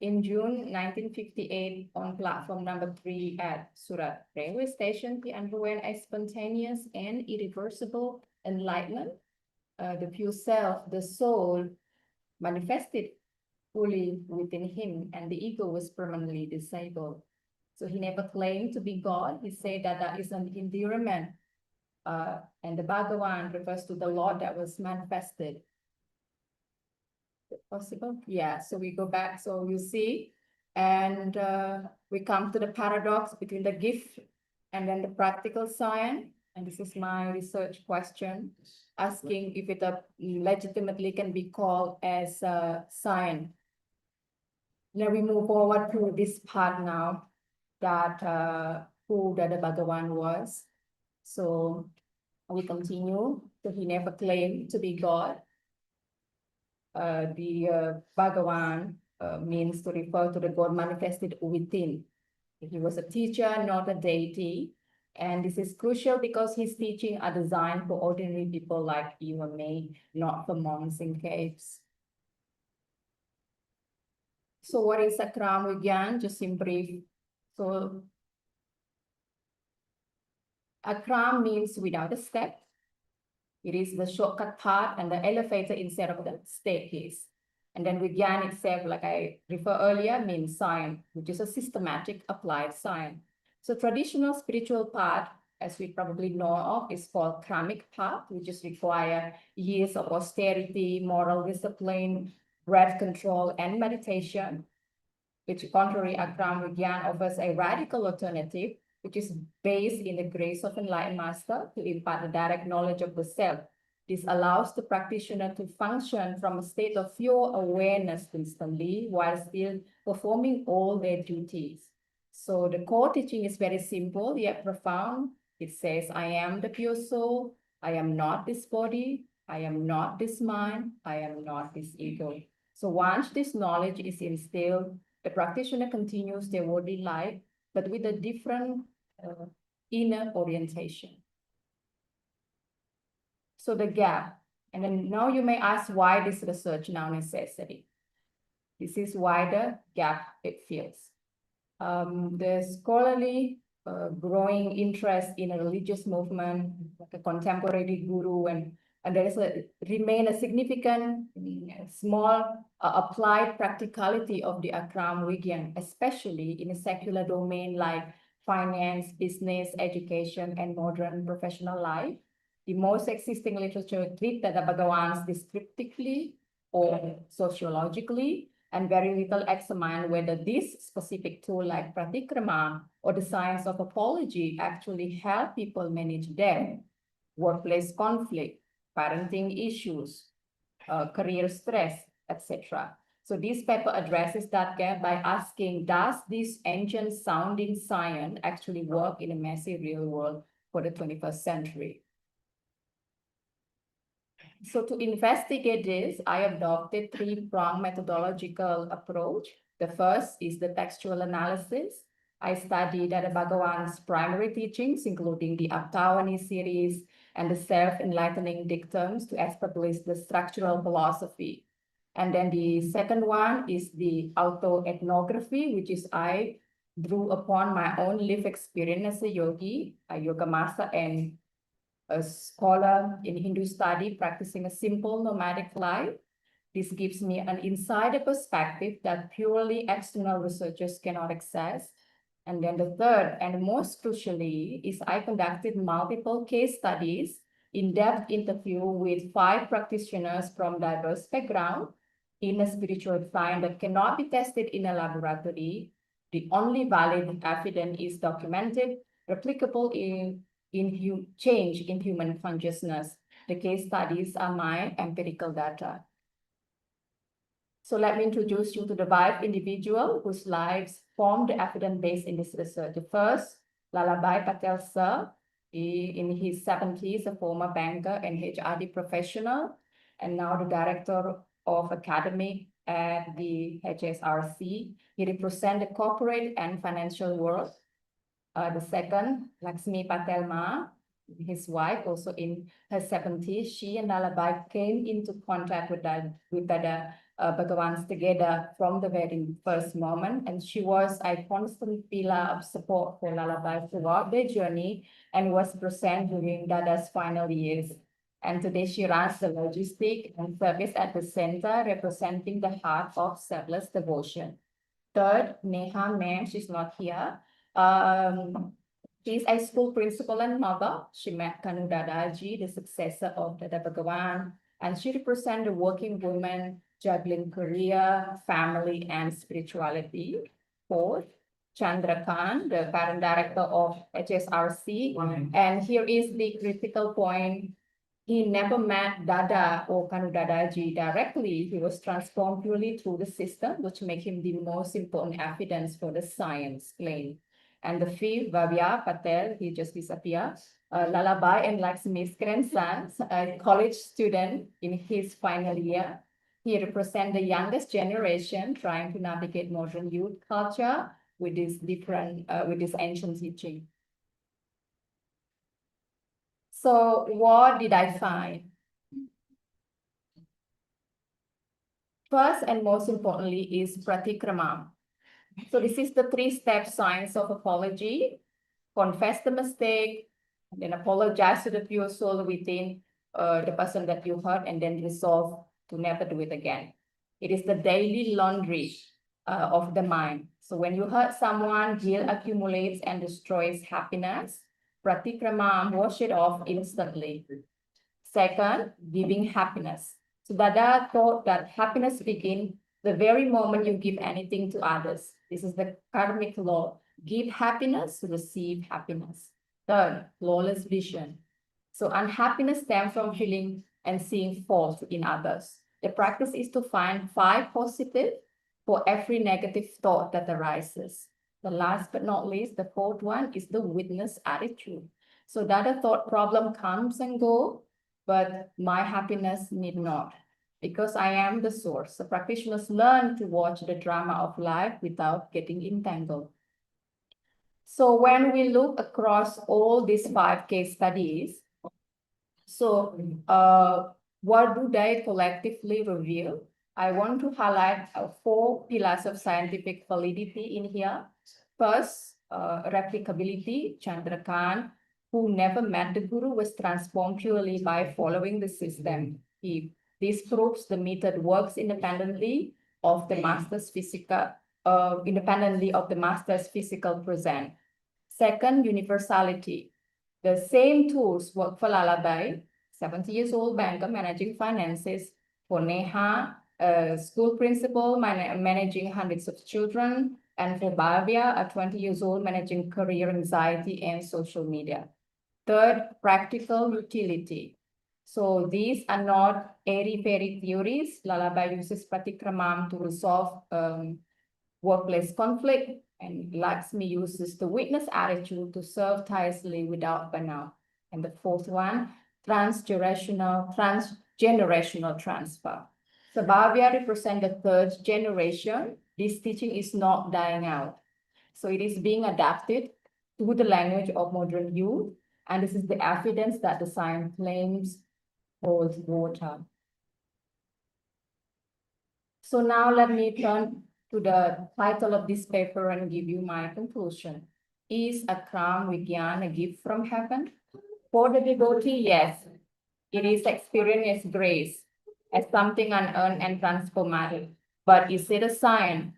In June 1958, on platform number 3 at Surat railway station, he underwent a spontaneous and irreversible enlightenment. The pure self, the soul, manifested fully within him, and the ego was permanently disabled. So he never claimed to be God. He said that that is an endearment. And the Bhagawan refers to the Lord that was manifested. Possible? Yeah, so we go back, so you see, and we come to the paradox between the gift and then the practical science. And this is my research question, asking if it legitimately can be called as science. Now we move forward to this part now, that who Dada Bhagwan was. So we continue. So he never claimed to be God. The Bhagawan means to refer to the God manifested within. He was a teacher, not a deity. And this is crucial because his teachings are designed for ordinary people like you and me, not for monks in caves. So what is Akram Vigyan? Just in brief. So Akram means without a step. It is the shortcut path and the elevator instead of the staircase. And then Vigyan itself, like I referred earlier, means science, which is a systematic applied science. So traditional spiritual path, as we probably know of, is called Kramic path, which is require years of austerity, moral discipline, breath control, and meditation. Which, contrary, Akram Vigyan offers a radical alternative, which is based in the grace of enlightened master to impart the direct knowledge of the self. This allows the practitioner to function from a state of pure awareness instantly while still performing all their duties. So the core teaching is very simple yet profound. It says, I am the pure soul. I am not this body. I am not this mind. I am not this ego. So once this knowledge is instilled, the practitioner continues their worldly life, but with a different inner orientation. So the gap, and then now you may ask why this research now necessary. This is why the gap it feels. There's scholarly growing interest in a religious movement, like a contemporary guru, and there is remain a significant small applied practicality of the Akram Vigyan, especially in a secular domain like finance, business, education, and modern professional life. The most existing literature treats Dada Bhagwan descriptively or sociologically, and very little examine whether this specific tool like pratikrama or the science of apology actually help people manage debt, workplace conflict, parenting issues, career stress, etc. So this paper addresses that gap by asking, does this ancient sounding science actually work in a messy real world for the 21st century? So to investigate this, I adopted three-pronged methodological approach. The first is the textual analysis. I studied Dada Bhagwan's primary teachings, including the Aptawani series and the self-enlightening dictums to establish the structural philosophy. And then the second one is the autoethnography, which is I drew upon my own lived experience as a yogi, a yoga master, and a scholar in Hindu study practicing a simple nomadic life. This gives me an insider perspective that purely external researchers cannot access. And then the third and most crucially is I conducted multiple case studies, in-depth interview with 5 practitioners from diverse backgrounds in a spiritual science that cannot be tested in a laboratory. The only valid evidence is documented, replicable in change in human consciousness. The case studies are my empirical data. So let me introduce you to the 5 individuals whose lives form the evidence base in this research. The first, Lalabhai Patel Sir, in his 70s, a former banker and HRD professional, and now the director of academic at the HSRC. He represents the corporate and financial world. The second, Lakshmi Patel Ma, his wife, also in her 70s. She and Lalabhai came into contact with Dada Bhagwan together from the very first moment, and she was a constant pillar of support for Lalabhai throughout their journey and was present during Dada's final years. And today she runs the logistics and service at the center, representing the heart of selfless devotion. Third, Neha Ma'am, she's not here. She's a school principal and mother. She met Kanu Dadaji, the successor of Dada Bhagwan, and she represents the working woman juggling career, family, and spirituality. Fourth, Chandra Khan, the current director of HSRC. And here is the critical point. He never met Dada or Kanu Dadaji directly. He was transformed purely through the system, which makes him the most important evidence for the science claim. And the fifth, Bhavya Patel, he just disappeared. Lalabhai and Lakshmi's grandson, a college student in his final year. He represents the youngest generation trying to navigate modern youth culture with this ancient teaching. So what did I find? First and most importantly is pratikrama. So this is the 3-step science of apology. Confess the mistake, and then apologize to the pure soul within the person that you hurt, and then resolve to never do it again. It is the daily laundry of the mind. So when you hurt someone, guilt accumulates and destroys happiness. Pratikrama, wash it off instantly. Second, giving happiness. So Dada thought that happiness begins the very moment you give anything to others. This is the karmic law. Give happiness, receive happiness. Third, flawless vision. So unhappiness stems from feeling and seeing fault in others. The practice is to find 5 positive for every negative thought that arises. The last but not least, the 4th one is the witness attitude. So that a thought problem comes and goes, but my happiness need not, because I am the source. So practitioners learn to watch the drama of life without getting entangled. So when we look across all these 5 case studies, so what do they collectively reveal? I want to highlight 4 pillars of scientific validity in here. First, replicability. Chandra Khan, who never met the guru, was transformed purely by following the system. This proves the method works independently of the master's physical present. Second, universality. The same tools work for Lalabhai, 70 years old banker managing finances, for Neha, school principal managing hundreds of children, and for Bhavya, a 20 years old managing career anxiety and social media. Third, practical utility. So these are not airy-fairy theories. Lalabhai uses pratikramam to resolve workplace conflict, and Lakshmi uses the witness attitude to serve tirelessly without burnout. And the 4th one, transgenerational transfer. So Bhavya represents the 3rd generation. This teaching is not dying out. So it is being adapted to the language of modern youth. And this is the evidence that the science claims holds water. So now let me turn to the title of this paper and give you my conclusion. Is a crown Vigyan a gift from heaven? For the devotee, yes. It is experienced as grace, as something unearned and transformative. But is it a sign?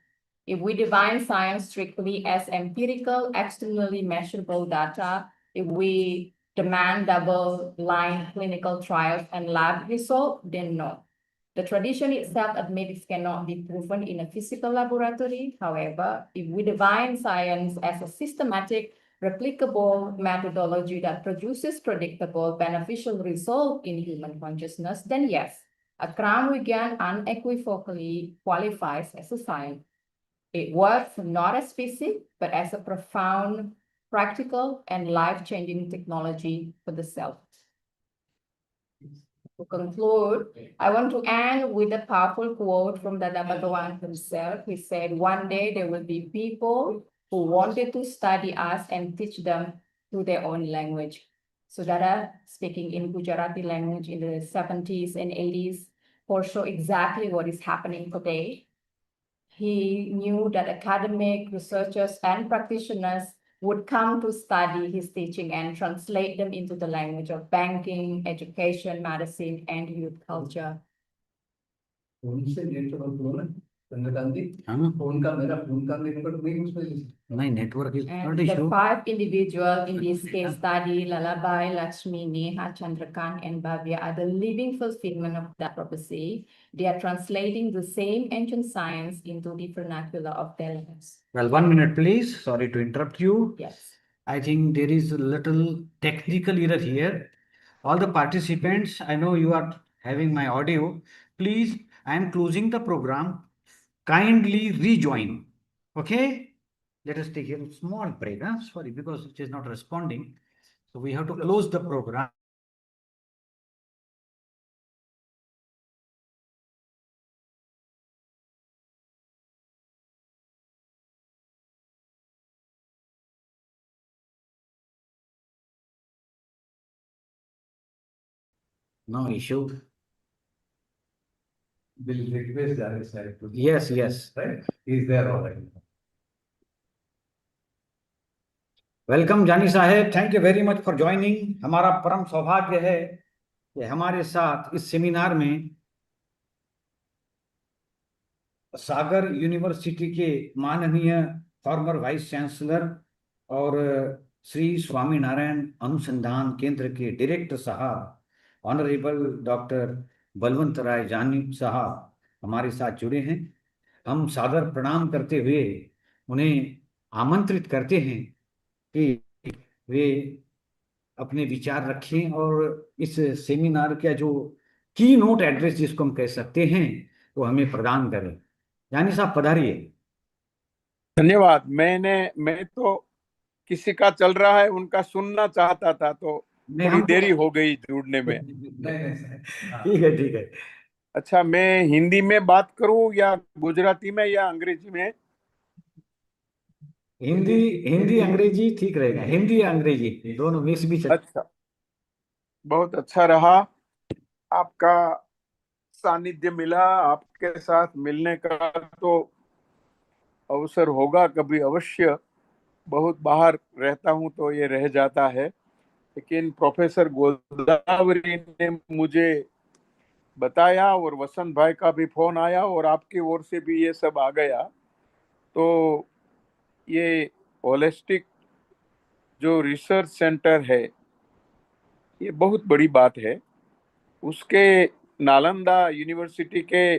If we define science strictly as empirical, externally measurable data, if we demand double-blind clinical trials and lab results, then no. The tradition itself admits it cannot be proven in a physical laboratory. However, if we define science as a systematic, replicable methodology that produces predictable, beneficial results in human consciousness, then yes, a Kram Vigyan unequivocally qualifies as a science. It works not as physics, but as a profound, practical, and life-changing technology for the self. To conclude, I want to end with a powerful quote from Dada Bhagwan himself. He said, "One day there will be people who wanted to study us and teach them through their own language." So Dada, speaking in Gujarati language in the 70s and 80s, foresaw exactly what is happening today. He knew that academic researchers and practitioners would come to study his teaching and translate them into the language of banking, education, medicine, and youth culture. उनसे network हुआ ना संगतांती हाँ phone का मेरा phone का network नहीं उसमें नहीं network is And not the issue 5 individuals in this case study, Lalabai, Lakshmi, Neha, Chandrakant, and Bhavya, are the living fulfillment of that prophecy. They are translating the same ancient science into the vernacular of their lives. Well, 1 minute, please. Sorry to interrupt you. Yes. I think there is a little technical error here. All the participants, I know you are having my audio. Please, I am closing the program. Kindly rejoin. Okay? Let us take a small break. Huh? Sorry, because it is not responding. So we have to close the program. No issue. will request Jani sir to. Yes, yes. Right? Is there already? Welcome Jani Saheb, thank you very much for joining. हमारा परम सौभाग्य है कि हमारे साथ इस seminar में सागर university के माननीय फॉर्मर वाइस चांसलर और श्री स्वामी नारायण अनुसंधान केंद्र के डायरेक्टर साहब ऑनरेबल डॉक्टर बलवंतराय जानी साहब हमारे साथ जुड़े हैं। हम सादर प्रणाम करते हुए उन्हें आमंत्रित करते हैं कि वे अपने विचार रखें और इस सेमिनार का जो की नोट एड्रेस जिसको हम कह सकते हैं वो हमें प्रदान करें। यानी साहब पधारिए। धन्यवाद। मैं तो किसी का चल रहा है उनका सुनना चाहता था तो थोड़ी देरी हो गई जुड़ने में। ठीक है ठीक है। अच्छा, मैं हिंदी में बात करूं या गुजराती में या अंग्रेजी में? हिंदी हिंदी अंग्रेजी ठीक रहेगा। हिंदी या अंग्रेजी दोनों मिक्स भी चल। अच्छा, बहुत अच्छा रहा आपका सानिध्य मिला। आपके साथ मिलने का तो अवसर होगा कभी अवश्य। बहुत बाहर रहता हूं तो ये रह जाता है, लेकिन प्रोफेसर गोदावरी ने मुझे बताया और वसंत भाई का भी फोन आया और आपकी ओर से भी ये सब आ गया। तो ये होलिस्टिक जो रिसर्च सेंटर है ये बहुत बड़ी बात है। उसके नालंदा यूनिवर्सिटी के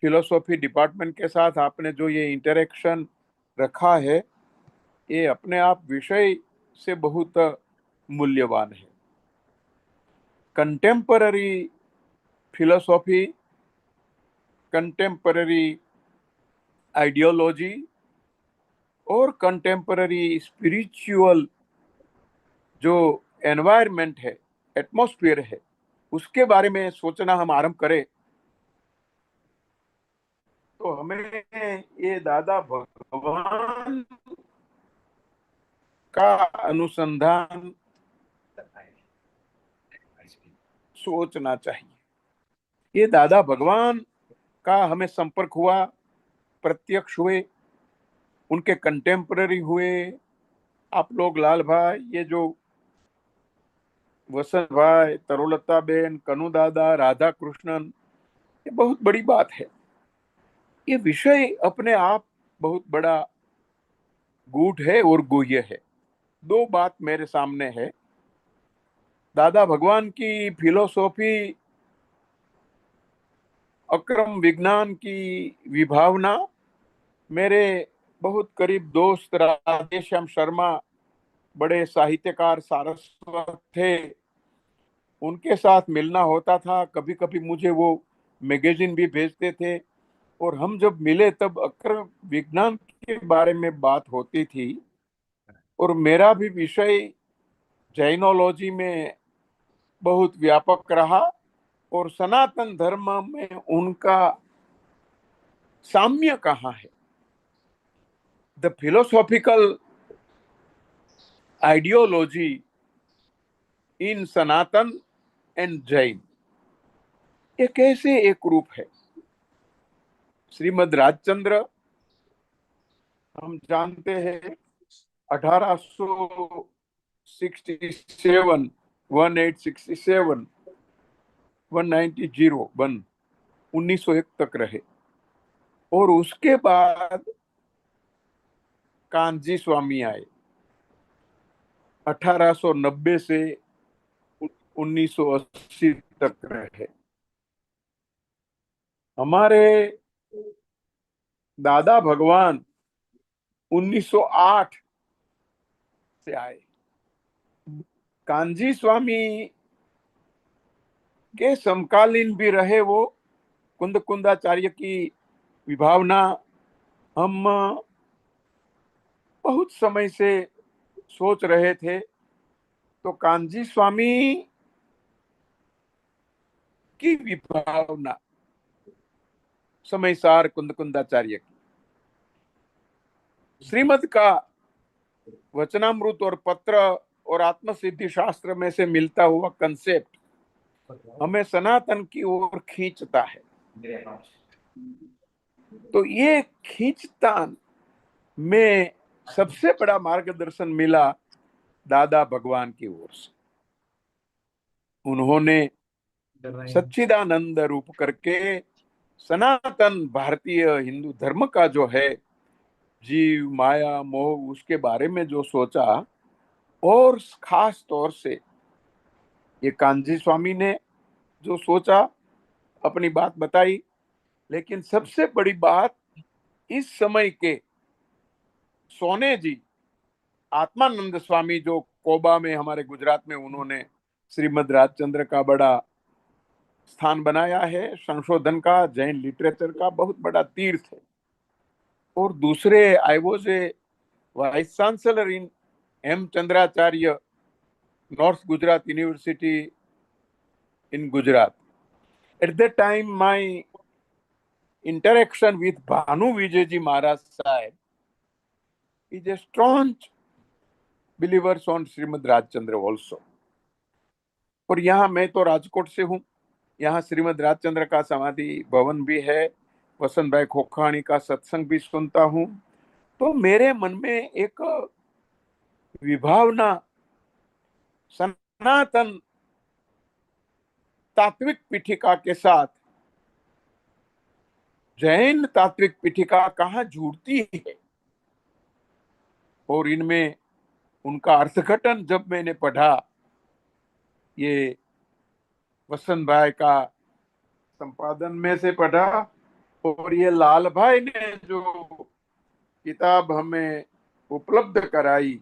फिलोसॉफी डिपार्टमेंट के साथ आपने जो ये इंटरेक्शन रखा है ये अपने आप विषय से बहुत मूल्यवान है। कंटेम्पररी फिलोसॉफी, कंटेम्पररी आइडियोलॉजी और कंटेम्पररी स्पिरिचुअल जो एनवायरनमेंट है, एटमॉस्फेयर है, उसके बारे में सोचना हम आरंभ करें तो हमें ये दादा भगवान का अनुसंधान सोचना चाहिए। ये दादा भगवान का हमें संपर्क हुआ, प्रत्यक्ष हुए, उनके कंटेम्पररी हुए। आप लोग लाल भाई, ये जो वसंत भाई, तरुलता बेन, कनु दादा, राधा कृष्णन, ये बहुत बड़ी बात है। ये विषय अपने आप बहुत बड़ा गूढ़ है और गुह्य है। दो बात मेरे सामने है। दादा भगवान की फिलोसॉफी, अक्रम विज्ञान की विभावना, मेरे बहुत करीब दोस्त राधेश्याम शर्मा, बड़े साहित्यकार सारस्वत थे, उनके साथ मिलना होता था। कभी कभी मुझे वो मैगजीन भी भेजते थे, और हम जब मिले तब अक्रम विज्ञान के बारे में बात होती थी। और मेरा भी विषय जैनोलॉजी में बहुत व्यापक रहा, और सनातन धर्म में उनका साम्य कहाँ है, the philosophical ideology in Sanatan and Jain, ये कैसे एक रूप है। श्रीमद राजचंद्र हम जानते हैं 1867, 1867, 1901 तक रहे। और उसके बाद कांजी स्वामी आए, 1890 से 1980 तक रहे। हमारे दादा भगवान 1908 से आए। कांजी स्वामी के समकालीन भी रहे वो। कुंद कुंदाचार्य की विभावना हम बहुत समय से सोच रहे थे, तो कांजी स्वामी की विभावना समय सार कुंद कुंदाचार्य की, श्रीमद का वचनामृत और पत्र और आत्मसिद्धि शास्त्र में से मिलता हुआ कंसेप्ट हमें सनातन की ओर खींचता है। तो ये खींचतान में सबसे बड़ा मार्गदर्शन मिला दादा भगवान की ओर से। उन्होंने सच्चिदानंद रूप करके सनातन भारतीय हिंदू धर्म का जो है जीव माया मोह, उसके बारे में जो सोचा, और खास तौर से ये कांजी स्वामी ने जो सोचा, अपनी बात बताई। लेकिन सबसे बड़ी बात, इस समय के सोने जी आत्मानंद स्वामी, जो कोबा में हमारे गुजरात में उन्होंने श्रीमद राजचंद्र का बड़ा स्थान बनाया है, संशोधन का, जैन लिटरेचर का बहुत बड़ा तीर्थ है। और दूसरे, I was a vice chancellor in Hemchandracharya north Gujarat university in Gujarat. At that time, my interaction with Bhanu Vijayji Maharaj Sahib is a staunch believer on Srimad Rajchandra also. और यहाँ मैं तो राजकोट से हूँ, यहाँ श्रीमद राजचंद्र का समाधि भवन भी है, वसंत भाई खोखानी का सत्संग भी सुनता हूँ। तो मेरे मन में एक विभावना सनातन तात्विक पीठिका के साथ जैन तात्विक पीठिका कहाँ जुड़ती है, और इनमें उनका अर्थघटन जब मैंने पढ़ा, ये वसंत भाई का संपादन में से पढ़ा, और ये लाल भाई ने जो किताब हमें उपलब्ध कराई,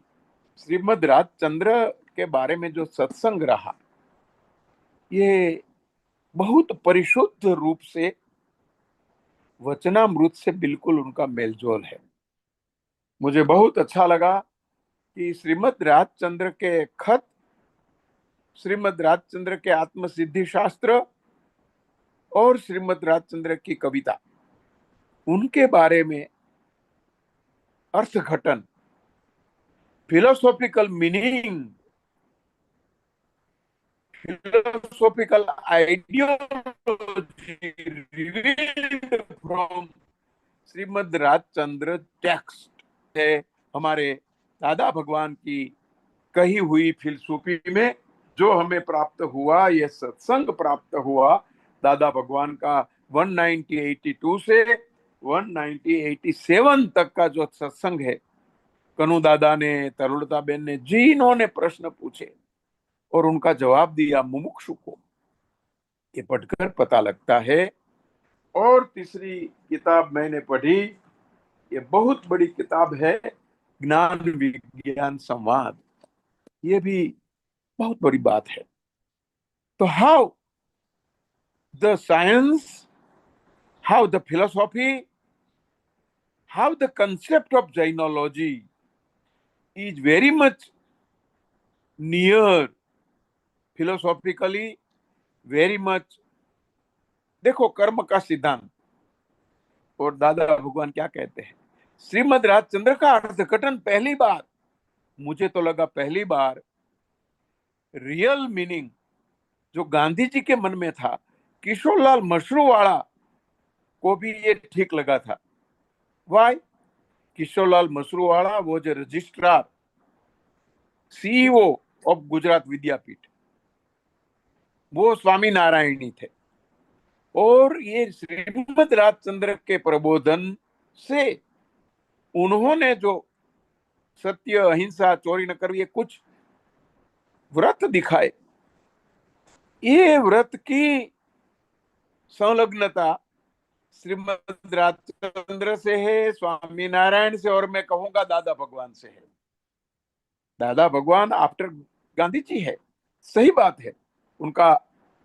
श्रीमद राजचंद्र के बारे में जो सत्संग रहा, ये बहुत परिशुद्ध रूप से वचनामृत से बिल्कुल उनका मेलजोल है। मुझे बहुत अच्छा लगा कि श्रीमद राजचंद्र के खत, श्रीमद राजचंद्र के आत्मसिद्धि शास्त्र और श्रीमद राजचंद्र की कविता, उनके बारे में अर्थघटन, philosophical meaning, philosophical ideology revealed from Shrimad Rajchandra text है। हमारे दादा भगवान की कही हुई फिलसूफी में जो हमें प्राप्त हुआ, यह सत्संग प्राप्त हुआ दादा भगवान का 1982 से 1987 तक का जो सत्संग है, कनु दादा ने, तरुणता बेन ने, जिन्होंने प्रश्न पूछे और उनका जवाब दिया मुमुक्षु को, ये पढ़कर पता लगता है। और तीसरी किताब मैंने पढ़ी, ये बहुत बड़ी किताब है, ज्ञान विज्ञान संवाद। ये भी बहुत बड़ी बात है। तो how the science, how the philosophy, how the concept of Jainology is very much near philosophically, very much। देखो कर्म का सिद्धांत, और दादा भगवान क्या कहते हैं, श्रीमद राजचंद्र का अर्थघटन पहली बार, मुझे तो लगा पहली बार रियल मीनिंग जो गांधी जी के मन में था, किशोरलाल मशरूवाला को भी ये ठीक लगा था। वाई? किशोरलाल मशरूवाला वो जो registrar, CEO of Gujarat Vidyapith, वो स्वामी नारायणी थे। और ये श्रीमद राजचंद्र के प्रबोधन से उन्होंने जो सत्य, अहिंसा, चोरी न करवी, ये कुछ व्रत दिखाए, ये व्रत की संलग्नता श्रीमद राजचंद्र से है, स्वामी नारायण से, और मैं कहूंगा दादा भगवान से है। दादा भगवान आफ्टर गांधी जी है, सही बात है। उनका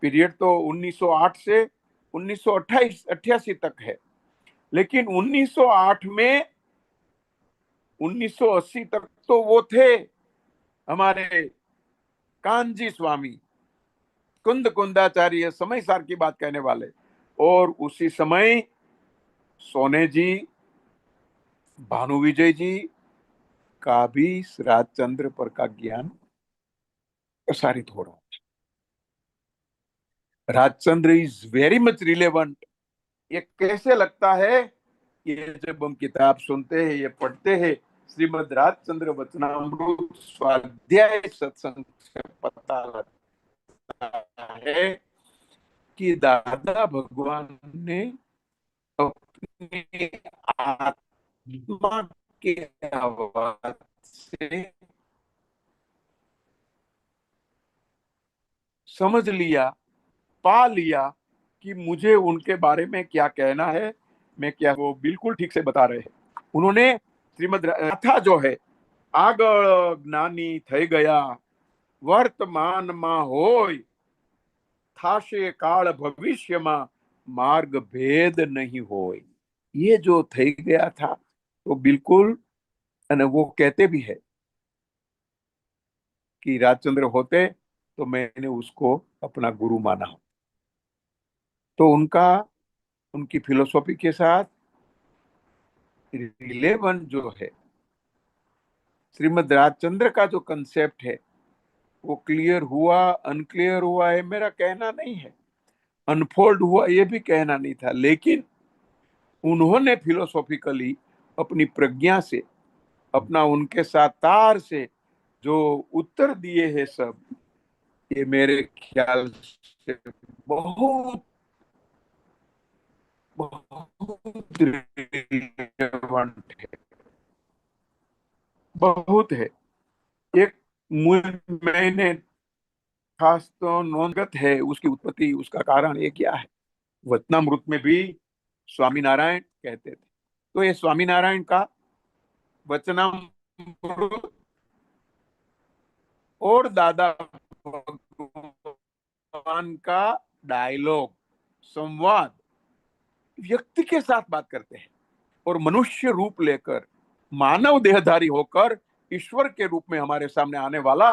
पीरियड तो 1908 से 1988 तक है, लेकिन 1908 में 1980 तक तो वो थे हमारे कांजी स्वामी, कुंद कुंदाचार्य, समय सार की बात कहने वाले। और उसी समय सोने जी, भानु विजय जी का भी राजचंद्र पर का ज्ञान प्रसारित हो रहा है। Rajchandra is very much relevant. ये कैसे लगता है, ये जब हम किताब सुनते हैं, ये पढ़ते हैं, श्रीमद राजचंद्र वचनामृत स्वाध्याय सत्संग से पता लगता है कि दादा भगवान ने अपनी आत्मा के आवाज से समझ लिया, पा लिया कि मुझे उनके बारे में क्या कहना है, मैं क्या, वो बिल्कुल ठीक से बता रहे हैं। उन्होंने श्रीमद गाथा जो है, આગળ જ્ઞાની થઈ ગયા, વર્તમાનમાં હોય, થાશે કાળ ભવિષ્યમાં, માર્ગ ભેદ નહીં હોય। ये जो થઈ गया था, तो बिल्कुल, અને वो कहते भी है कि राजचंद्र होते तो मैंने उसको अपना गुरु माना। तो उनका, उनकी फिलोसॉफी के साथ रिलेवेंट जो है, श्रीमद राजचंद्र का जो कंसेप्ट है, वो क्लियर हुआ, अनक्लियर हुआ है मेरा कहना नहीं है, अनफोल्ड हुआ ये भी कहना नहीं था, लेकिन उन्होंने फिलोसॉफिकली अपनी प्रज्ञा से, अपना उनके साथ तार से जो उत्तर दिए हैं सब, ये मेरे ख्याल से बहुत बहुत रिलेवेंट है, बहुत है। एक मैंने खास तो नोंदगत है उसकी उत्पत्ति, उसका कारण ये क्या है। वचनामृत में भी स्वामी नारायण कहते थे, तो ये स्वामी नारायण का वचनामृत और दादा भगवान का डायलॉग, संवाद, व्यक्ति के साथ बात करते हैं, और मनुष्य रूप लेकर, मानव देहधारी होकर ईश्वर के रूप में हमारे सामने आने वाला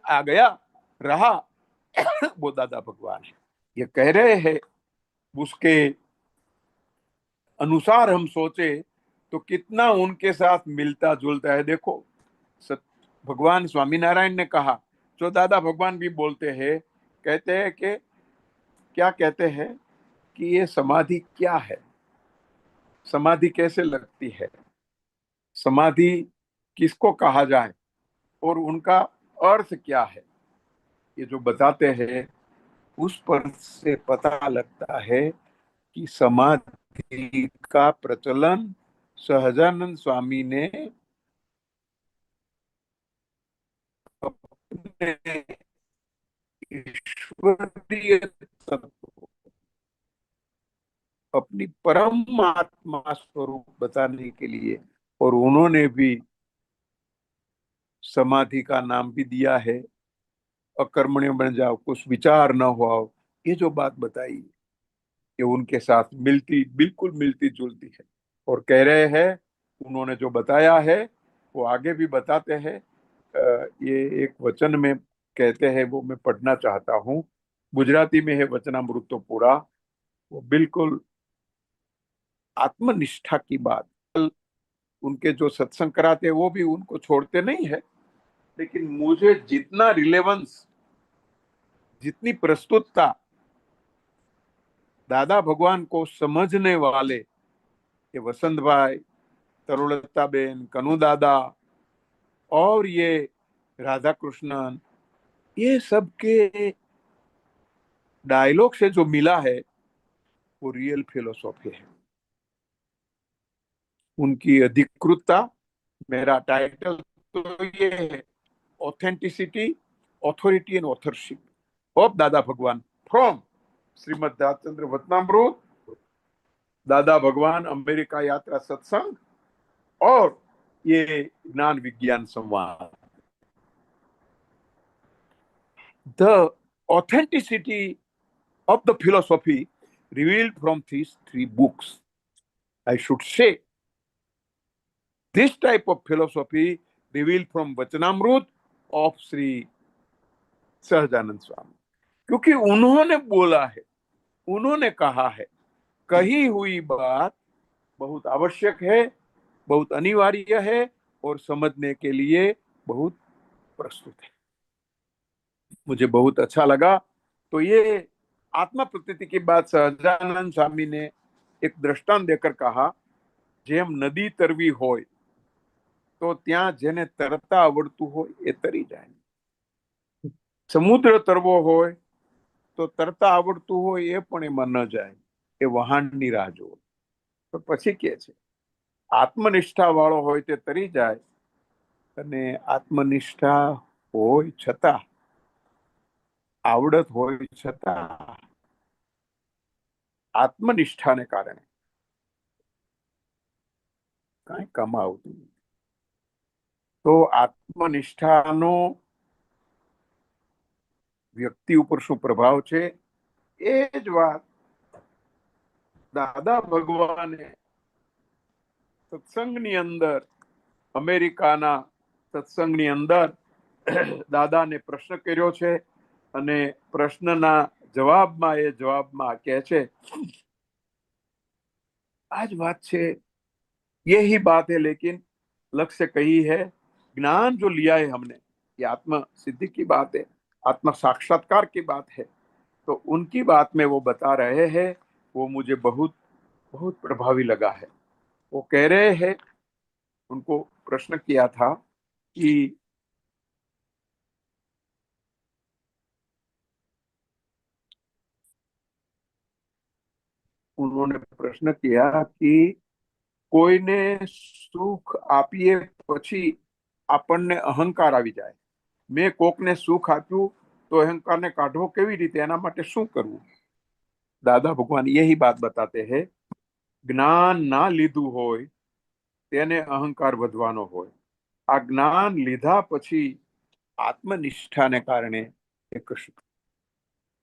आ गया, रहा, वो दादा भगवान है। ये कह रहे हैं, उसके अनुसार हम सोचे तो कितना उनके साथ मिलता जुलता है। देखो, भगवान स्वामी नारायण ने कहा, जो दादा भगवान भी बोलते हैं, कहते हैं कि क्या कहते हैं कि ये समाधि क्या है, समाधि कैसे लगती है, समाधि किसको कहा जाए, और उनका अर्थ क्या है, ये जो बताते हैं, उस पर से पता लगता है कि समाधि समाधि का प्रचलन सहजानंद स्वामी ने अपने ईश्वरीय तत्व, अपनी परमात्मा स्वरूप बताने के लिए, और उन्होंने भी समाधि का नाम भी दिया है, अकर्मण्य बन जाओ, कुछ विचार न हो, ये जो बात बताई ये उनके साथ मिलती, बिल्कुल मिलती जुलती है। और कह रहे हैं उन्होंने जो बताया है वो आगे भी बताते हैं। ये एक वचन में कहते हैं, वो मैं पढ़ना चाहता हूँ। गुजराती में है वचनामृत तो पूरा, वो बिल्कुल आत्मनिष्ठा की बात। उनके जो सत्संग कराते हैं वो भी उनको छोड़ते नहीं है, लेकिन मुझे जितना रिलेवेंस, जितनी प्रस्तुतता दादा भगवान को समझने वाले ये वसंत भाई, तरुलता बेन, कनु दादा और ये राधा कृष्णन, ये सब के डायलॉग से जो मिला है वो रियल फिलोसॉफी है। उनकी अधिकृतता, मेरा टाइटल तो ये है, authenticity, authority and authorship of दादा भगवान फ्रॉम श्रीमद राजचंद्र वचनामृत, दादा भगवान अमेरिका यात्रा सत्संग और ये ज्ञान विज्ञान संवाद। The authenticity of the philosophy revealed from these three books. I should say, this type of philosophy revealed from Vachanamrut of Sri Sahajanand Swami. क्योंकि उन्होंने बोला है, उन्होंने कहा है, कही हुई बात बहुत आवश्यक है, बहुत अनिवार्य है और समझने के लिए बहुत प्रस्तुत है। मुझे बहुत अच्छा लगा। तो ये आत्मा प्रतीति की बात सहजानंद स्वामी ने एक दृष्टांत देकर कहा, जेम नदी तरवी होय तो ત્યાં જેને તરતા આવડતું હોય એ તરી જાય, સમુદ્ર તરવો હોય તો તરતા આવડતું હોય એ પણ એમાં ન જાય, એ વહાણની રાહ જોવે. તો પછી કે છે આત્મનિષ્ઠા વાળો હોય તે તરી જાય, અને આત્મનિષ્ઠા હોય છતાં, આવડત હોય છતાં આત્મનિષ્ઠાને કારણે કઈ કમાવતું નથી. તો આત્મનિષ્ઠાનો વ્યક્તિ ઉપર શું પ્રભાવ છે એ જ વાત દાદા ભગવાને સત્સંગની અંદર, અમેરિકાના સત્સંગની અંદર દાદાને પ્રશ્ન કર્યો છે, અને પ્રશ્નના જવાબમાં એ જવાબમાં કહે છે આ જ વાત છે, यही बात है, लेकिन लक्ष्य कही है, ज्ञान जो लिया है हमने, ये आत्म सिद्धि की बात है, आत्म साक्षात्कार की बात है। तो उनकी बात में वो बता रहे हैं, वो मुझे बहुत बहुत प्रभावी लगा है। वो कह रहे हैं, उनको प्रश्न किया था कि उन्होंने प्रश्न किया कि કોઈને સુખ આપીએ પછી આપણને અહંકાર આવી જાય, મેં કોકને સુખ આપ્યું તો અહંકારને કાઢવો કેવી રીતે, એના માટે શું કરવું? દાદા ભગવાન यही बात बताते हैं, જ્ઞાન ના લીધું હોય તેને અહંકાર વધવાનો હોય, આ જ્ઞાન લીધા પછી આત્મનિષ્ઠાને કારણે એક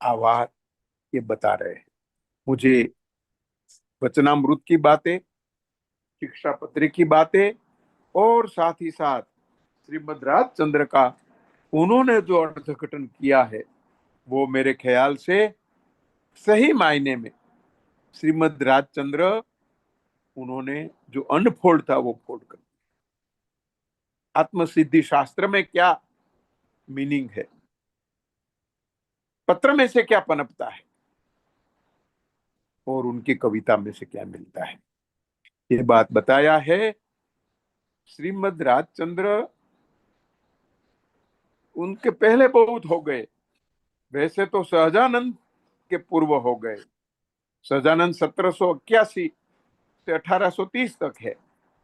આ વાત ये बता रहे हैं। मुझे वचनामृत की बातें, शिक्षा पत्र की बातें और साथ ही साथ श्रीमद राजचंद्र का उन्होंने जो अर्थघटन किया है वो मेरे ख्याल से सही मायने में श्रीमद राजचंद्र, उन्होंने जो अनफोल्ड था वो फोल्ड कर दिया। आत्मसिद्धि शास्त्र में क्या मीनिंग है, पत्र में से क्या पनपता है और उनकी कविता में से क्या मिलता है, ये बात बताया है। श्रीमद राजचंद्र उनके पहले बहुत हो गए, वैसे तो सहजानंद के पूर्व हो गए। सहजानंद 1781 से 1830 तक है,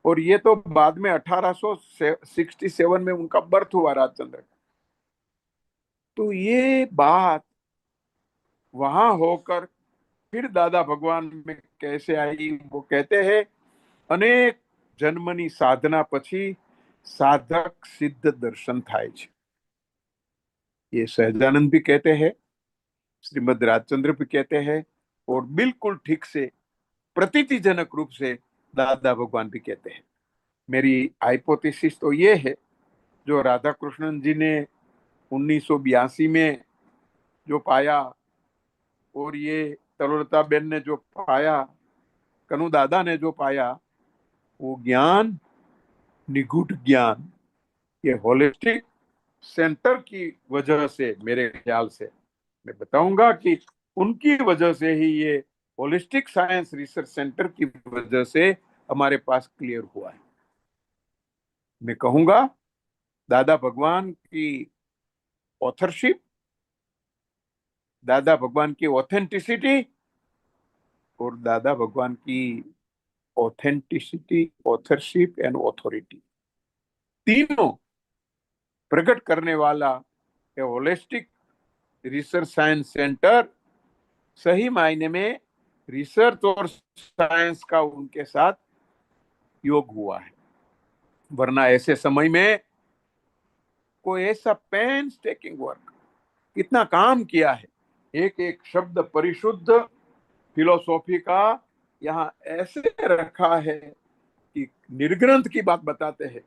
और ये तो बाद में 1867 में उनका बर्थ हुआ राजचंद्र। तो ये बात वहां होकर फिर दादा भगवान में कैसे आई, वो कहते हैं अनेक जन्मनी साधना પછી साधक सिद्ध दर्शन થાય છે। ये सहजानंद भी कहते हैं, श्रीमद राजचंद्र भी कहते हैं, और बिल्कुल ठीक से प्रतीतिजनक रूप से दादा भगवान भी कहते हैं। मेरी हाइपोथेसिस तो ये है, जो राधा कृष्णन जी ने 1982 में जो पाया, और ये तरुलता बेन ने जो पाया, कनु दादा ने जो पाया, वो ज्ञान, निगूढ़ ज्ञान, ये होलिस्टिक सेंटर की वजह से, मेरे ख्याल से मैं बताऊंगा कि उनकी वजह से ही ये होलिस्टिक साइंस रिसर्च सेंटर की वजह से हमारे पास क्लियर हुआ है। मैं कहूंगा दादा भगवान की ऑथरशिप, दादा भगवान की ऑथेंटिसिटी, और दादा भगवान की ऑथेंटिसिटी, ऑथरशिप एंड ऑथोरिटी, तीनों प्रकट करने वाला ये होलिस्टिक रिसर्च साइंस सेंटर सही मायने में रिसर्च और साइंस का उनके साथ योग हुआ है। वरना ऐसे समय में कोई ऐसा पेन्स टेकिंग वर्क, कितना काम किया है, एक एक शब्द परिशुद्ध फिलोसॉफी का यहाँ ऐसे रखा है कि निर्ग्रंथ की बात बताते हैं।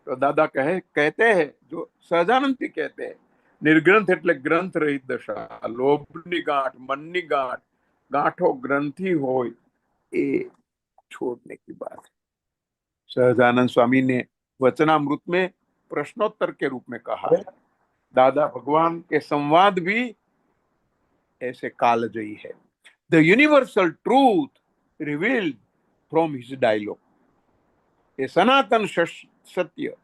तो दादा कहते हैं, जो सहजानंद भी कहते हैं, निर्ग्रंथ એટલે ગ્રંથ રહિત દશા, લોભની ગાંઠ, મનની ગાંઠ, ગાંઠો ગ્રંથि હોય એ छोड़ने की बात है। सहजानंद स्वामी ने वचनामृत में प्रश्नोत्तर के रूप में कहा है। दादा भगवान के संवाद भी ऐसे कालजयी है। The universal truth revealed from his dialogue, ये सनातन सत्य,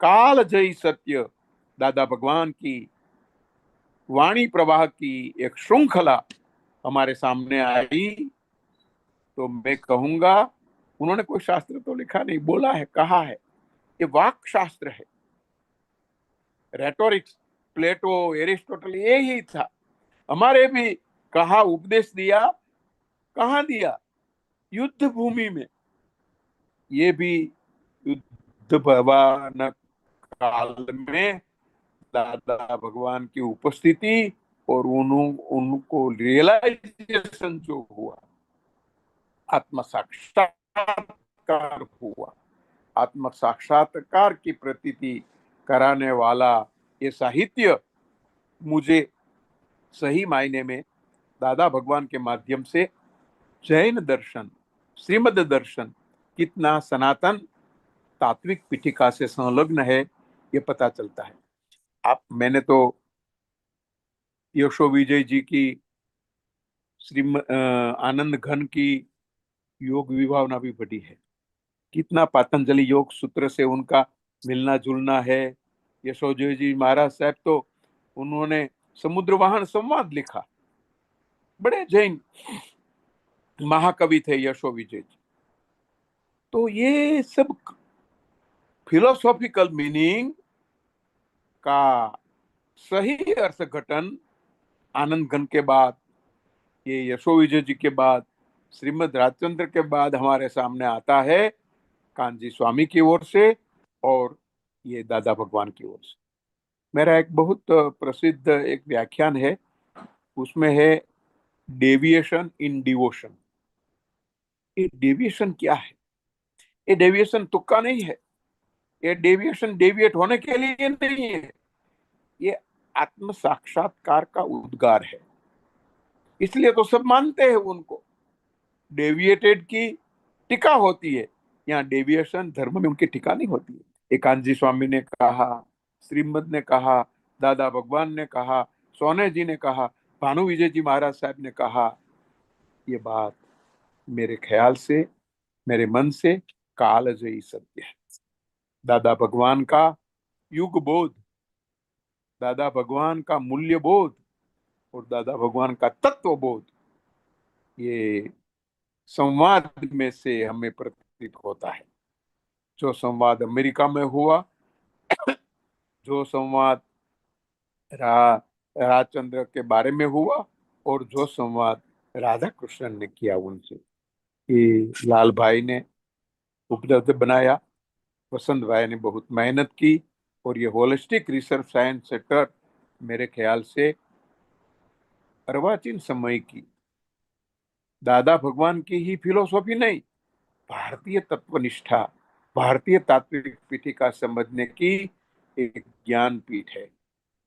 कालजयी सत्य, दादा भगवान की वाणी प्रवाह की एक श्रृंखला हमारे सामने आई। तो मैं कहूंगा, उन्होंने कोई शास्त्र तो लिखा नहीं, बोला है, कहा है, ये वाक शास्त्र है। रेटोरिक्स, प्लेटो, एरिस्टोटल यही था। हमारे भी कहा, उपदेश दिया, कहाँ दिया? युद्ध भूमि में। ये भी युद्ध भवन काल में दादा भगवान की उपस्थिति और उनको रियलाइजेशन जो हुआ, आत्म साक्षात्कार हुआ, आत्म साक्षात्कार की प्रतीति कराने वाला ये साहित्य मुझे सही मायने में दादा भगवान के माध्यम से जैन दर्शन, श्रीमद दर्शन कितना सनातन तात्विक पीठिका से संलग्न है, ये पता चलता है। मैंने तो यशो विजय जी की आनंद घन की योग विभावना भी पढ़ी है। कितना पतंजलि योग सूत्र से उनका मिलना जुलना है। यशो विजय जी महाराज साहब तो उन्होंने समुद्र वाहन संवाद लिखा, बड़े जैन महाकवि थे यशो विजय जी। तो ये सब फिलोसॉफिकल मीनिंग का सही अर्थघटन आनंद घन के बाद, ये यशो विजय जी के बाद, श्रीमद राजचंद्र के बाद हमारे सामने आता है, कांजी स्वामी की ओर से और ये दादा भगवान की ओर से। मेरा एक बहुत प्रसिद्ध एक व्याख्यान है, उसमें है डेविएशन इन डिवोशन। ये डेविएशन क्या है? ये डेविएशन तुक्का नहीं है, ये डेविएशन डेविएट होने के लिए नहीं है, ये आत्म साक्षात्कार का उद्गार है। इसलिए तो सब मानते हैं उनको। डेविएटेड की टीका होती है, यहाँ डेविएशन धर्म में उनकी टीका नहीं होती है। एकांजी स्वामी ने कहा, श्रीमद ने कहा, दादा भगवान ने कहा, सोने जी ने कहा, भानु विजय जी महाराज साहब ने कहा, ये बात मेरे ख्याल से, मेरे मन से कालजयी सत्य है। दादा भगवान का युग बोध, दादा भगवान का मूल्य बोध और दादा भगवान का तत्व बोध, ये संवाद में से हमें प्रतीत होता है। जो संवाद अमेरिका में हुआ, जो संवाद राजचंद्र के बारे में हुआ, और जो संवाद राधा कृष्ण ने किया उनसे, कि लाल भाई ने उपलब्ध बनाया, वसंत भाई ने बहुत मेहनत की, और ये होलिस्टिक रिसर्च साइंस सेक्टर मेरे ख्याल से अर्वाचीन समय की दादा भगवान की ही फिलोसॉफी नहीं, भारतीय तत्वनिष्ठा, भारतीय तात्विक पीठिका समझने की एक ज्ञान पीठ है।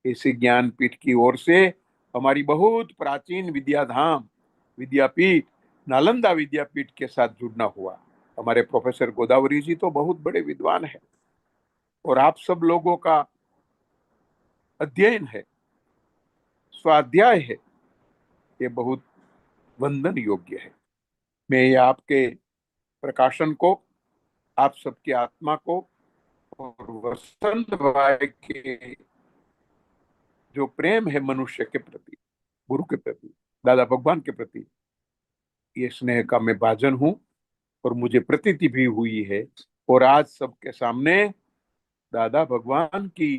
इसी ज्ञान पीठ की ओर से हमारी बहुत प्राचीन विद्याधाम विद्यापीठ नालंदा विद्यापीठ के साथ जुड़ना हुआ। हमारे प्रोफेसर गोदावरी जी तो बहुत बड़े विद्वान हैं, और आप सब लोगों का अध्ययन है, स्वाध्याय है, ये बहुत वंदन योग्य है। मैं ये आपके प्रकाशन को, आप सबकी आत्मा को, और वसंत भाई के जो प्रेम है मनुष्य के प्रति, गुरु के प्रति, दादा भगवान के प्रति, ये स्नेह का मैं भाजन हूं, और मुझे प्रतीति भी हुई है। और आज सबके सामने दादा भगवान की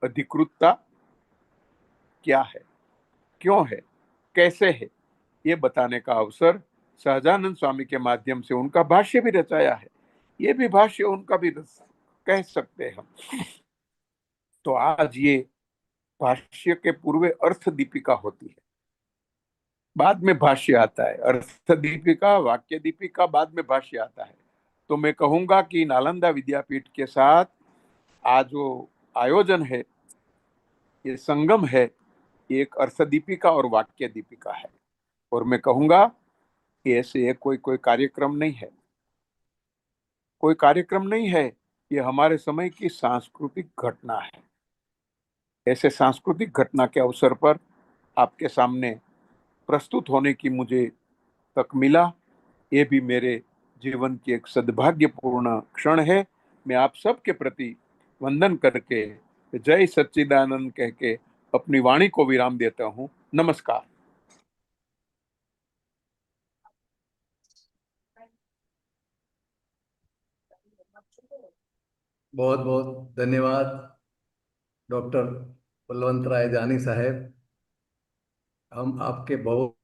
अधिकृतता क्या है, क्यों है, कैसे है, ये बताने का अवसर सहजानंद स्वामी के माध्यम से, उनका भाष्य भी रचाया है, ये भी भाष्य उनका भी कह सकते हैं हम। तो आज ये भाष्य के पूर्व अर्थ दीपिका होती है, बाद में भाष्य आता है। अर्थ दीपिका, वाक्य दीपिका, बाद में भाष्य आता है। तो मैं कहूंगा कि नालंदा विद्यापीठ के साथ आज जो आयोजन है, ये संगम है, एक अर्थ दीपिका और वाक्य दीपिका है। और मैं कहूंगा कि ऐसे कोई कार्यक्रम नहीं है, कोई कार्यक्रम नहीं है, ये हमारे समय की सांस्कृतिक घटना है। ऐसे सांस्कृतिक घटना के अवसर पर आपके सामने प्रस्तुत होने की मुझे तक मिला, ये भी मेरे जीवन की एक सद्भाग्यपूर्ण क्षण है। मैं आप सबके प्रति वंदन करके, जय सच्चिदानंद कह के अपनी वाणी को विराम देता हूं। नमस्कार। बहुत बहुत धन्यवाद डॉक्टर बलवंतराय जानी साहेब। हम आपके बहुत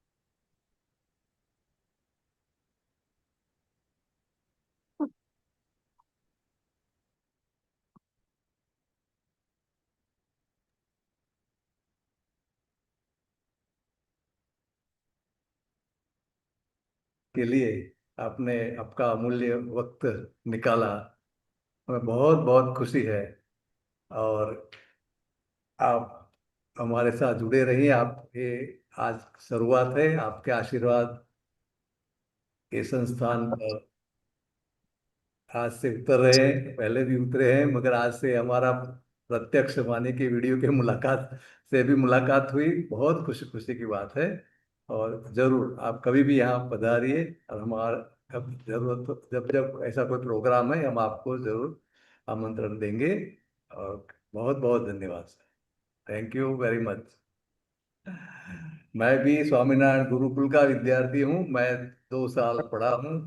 के लिए आपने आपका अमूल्य वक्त निकाला, हमें बहुत बहुत खुशी है। और आप हमारे साथ जुड़े रहिए। आप ये आज शुरुआत है, आपके आशीर्वाद के संस्थान पर आज से उतर रहे हैं, पहले भी उतरे हैं, मगर आज से हमारा प्रत्यक्ष माने की वीडियो के मुलाकात से भी मुलाकात हुई। बहुत खुशी खुशी की बात है। और जरूर आप कभी भी यहाँ पधारिए, और हमारा कब जरूरत जब जब ऐसा कोई प्रोग्राम है, हम आपको जरूर आमंत्रण देंगे। और बहुत बहुत धन्यवाद sir, thank you very much. मैं भी स्वामीनारायण गुरुकुल का विद्यार्थी हूँ, मैं 2 साल पढ़ा हूँ।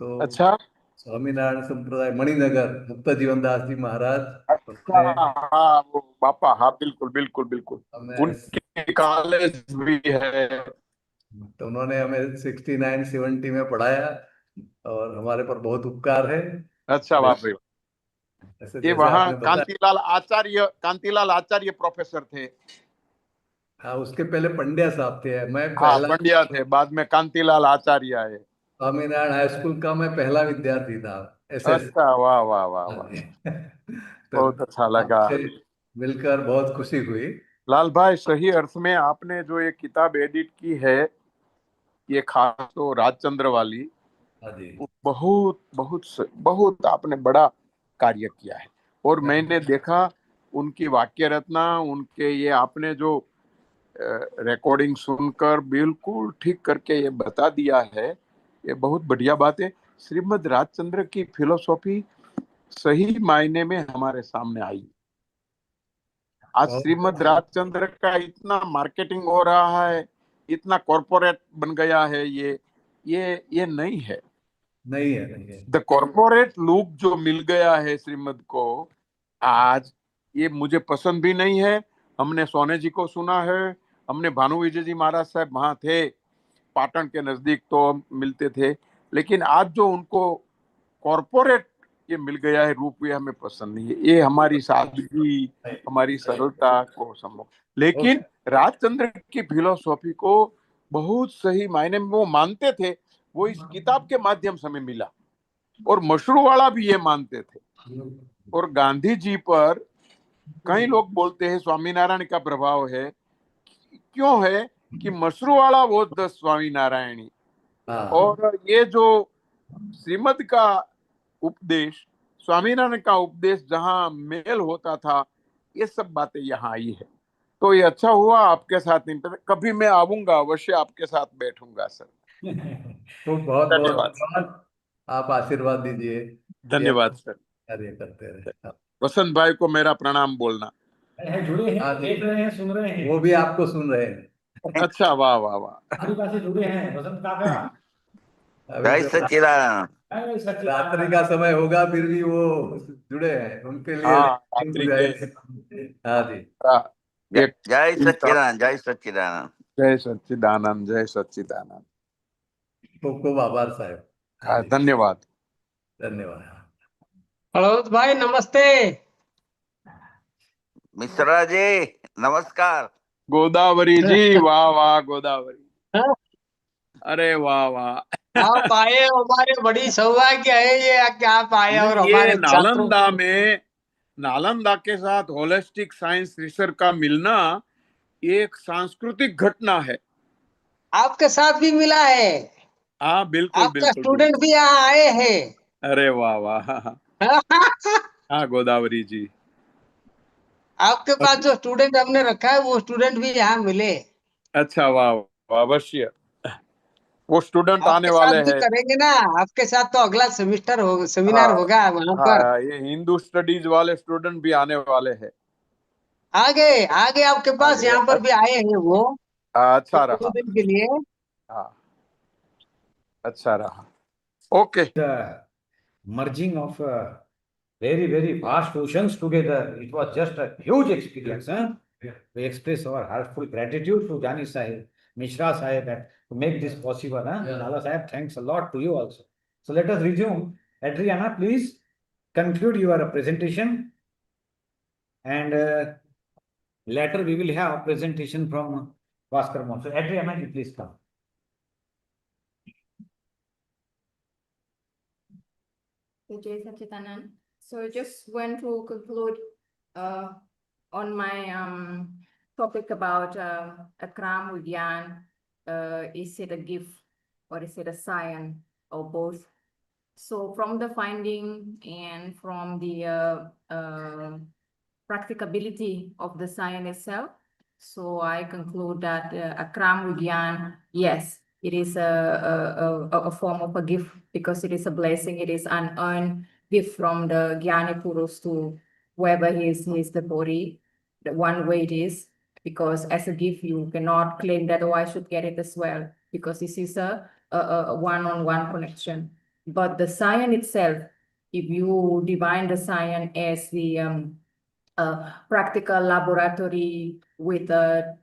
तो अच्छा स्वामीनारायण संप्रदाय मणिनगर, मुक्त जीवन दास जी महाराज, अच्छा, उन्होंने हाँ वो बापा, हाँ बिल्कुल बिल्कुल बिल्कुल, हमें उनके कॉलेज भी है। तो उन्होंने हमें 69-70 में पढ़ाया, और हमारे पर बहुत उपकार है। अच्छा बाप रे, ऐसे ये जैसे वहाँ आपने बताया। कांतिलाल आचार्य प्रोफेसर थे। हाँ, उसके पहले पंड्या साहब थे। मैं हाँ पहला पंड्या थे, बाद में कांतिलाल आचार्य आए। स्वामीनारायण हाई स्कूल का मैं पहला विद्यार्थी था, SS। अच्छा, वाह वाह वाह हाँ वाह, जी। तो बहुत अच्छा लगा। आपसे मिलकर बहुत खुशी हुई। लाल भाई, सही अर्थ में आपने जो ये किताब एडिट की है, ये खास तो राजचंद्र वाली, हाँ जी। बहुत बहुत बहुत आपने बड़ा कार्य किया है। और मैंने देखा उनकी वाक्य रचना, उनके ये आपने जो रिकॉर्डिंग सुनकर बिल्कुल ठीक करके ये बता दिया है, ये बहुत बढ़िया बात है। श्रीमद् राजचंद्र की फिलोसॉफी सही मायने में हमारे सामने आई। आज श्रीमद् राजचंद्र का इतना मार्केटिंग हो रहा है, इतना कॉरपोरेट बन गया है ये, ये नहीं है। नहीं है, नहीं है। द कॉर्पोरेट लुक जो मिल गया है श्रीमद को आज, ये मुझे पसंद भी नहीं है। हमने सोने जी को सुना है, हमने भानु विजय जी महाराज साहब वहां थे पाटन के नजदीक तो मिलते थे, लेकिन आज जो उनको कॉर्पोरेट ये मिल गया है रूप, ये हमें पसंद नहीं है। ये हमारी सादगी, हमारी सरलता को संभव, लेकिन राजचंद्र की फिलोसॉफी को बहुत सही मायने में वो मानते थे, वो इस किताब के माध्यम से हमें मिला। और मशरू वाला भी ये मानते थे। और गांधी जी पर कई लोग बोलते हैं स्वामीनारायण का प्रभाव है, क्यों है कि मशरू वाला वो 10 स्वामी नारायणी, और ये जो श्रीमद का उपदेश, स्वामीनारायण का उपदेश जहां मेल होता था, ये सब बातें यहाँ आई है। तो ये अच्छा हुआ आपके साथ, कभी मैं आऊंगा, अवश्य आपके साथ बैठूंगा सर। तो बहुत बहुत धन्यवाद। धन्यवाद। आप आशीर्वाद दीजिए। धन्यवाद सर। कार्य करते रहे। वसंत भाई को मेरा प्रणाम बोलना। जुड़े हैं, देख रहे हैं, सुन रहे हैं। वो भी आपको सुन रहे हैं। अच्छा, वाह वाह वाह। हमारी बात से जुड़े हैं वसंत काका। अभी जय तो सच्चिदानंद। रात्रि का समय होगा, फिर भी वो जुड़े हैं, उनके लिए हाँ, रात्रि के हाँ जी। एक जय सच्चिदानंद, जय सच्चिदानंद। जय सच्चिदानंद, जय सच्चिदानंद। खूब खूब आभार साहब। हाँ जी, धन्यवाद। धन्यवाद। हेलो भाई, नमस्ते। मिश्रा जी नमस्कार। गोदावरी जी, वाह वाह गोदावरी, हाँ, अरे वाह वाह। आप आए, हमारे बड़ी सौभाग्य है ये कि आप आए और ये हमारे छात्रों। नालंदा में, नालंदा के साथ होलिस्टिक साइंस रिसर्च का मिलना एक सांस्कृतिक घटना है। आपके साथ भी मिला है। हाँ बिल्कुल आपका बिल्कुल स्टूडेंट बिल्कुल। भी यहाँ आए हैं। अरे वाह वाह। हाँ गोदावरी जी, आपके पास जो स्टूडेंट हमने रखा है वो स्टूडेंट भी यहाँ मिले। अच्छा, वाह वाह, अवश्य वो स्टूडेंट आने आपके साथ वाले भी हैं। करेंगे ना, आपके साथ तो अगला सेमिस्टर हो, सेमिनार हाँ होगा वहाँ पर। हाँ, ये हिंदू स्टडीज वाले स्टूडेंट भी आने वाले हैं। आगे आगे आपके पास आगे यहाँ पर भी आए हैं वो अच्छा 2 रहा। दिन के लिए। हाँ, अच्छा रहा। Okay. The merging of very vast oceans together. It was just a huge experience. Huh? We express our heartful gratitude to Jani Sahib, Mishra Sahib, to make this possible. Huh? Lala Sahib, thanks a lot to you also. So let us resume. Adriana, please conclude your presentation, and later we will have a presentation from Vaskar. So Adriana, you please come. Jai Sachidanand. So I just want to conclude on my topic about Akram Vigyan. Is it a gift or is it a science or both? So from the finding and from the practicability of the science itself, so I conclude that Akram Vigyan, yes, it is a form of a gift because it is a blessing. It is an unearned gift from the Jnani Purus to whoever he is the body. The one way it is, because as a gift you cannot claim that, oh, I should get it as well, because this is a one-on-one connection. But the science itself, if you define the science as the practical laboratory with a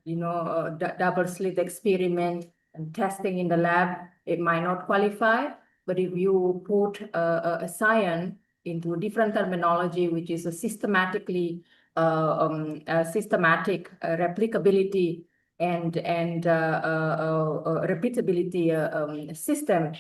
double slit experiment and testing in the lab, it might not qualify. But if you put a science into a different terminology, which is a systematically systematic replicability and repeatability system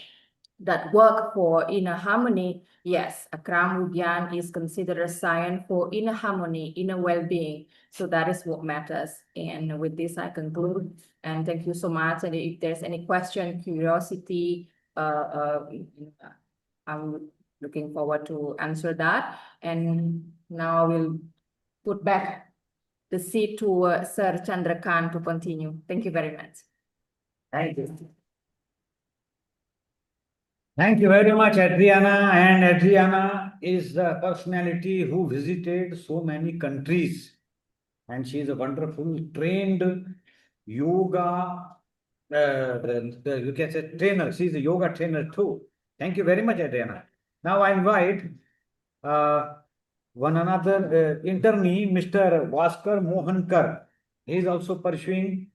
that work for inner harmony, yes, Akram Vigyan is considered a science for inner harmony, inner well-being. So that is what matters. And with this, I conclude. And thank you so much. And if there's any question, curiosity, I'm looking forward to answer that. And now I will put back the seat to Sir Chandrakant to continue. Thank you very much. Thank you. Thank you very much, Adriana. And Adriana is the personality who visited so many countries. And she is a wonderful trained yoga you can say trainer. She's a yoga trainer too. Thank you very much, Adriana. Now I invite one another internee, Mr. Vaskar Mohankar. He is also pursuing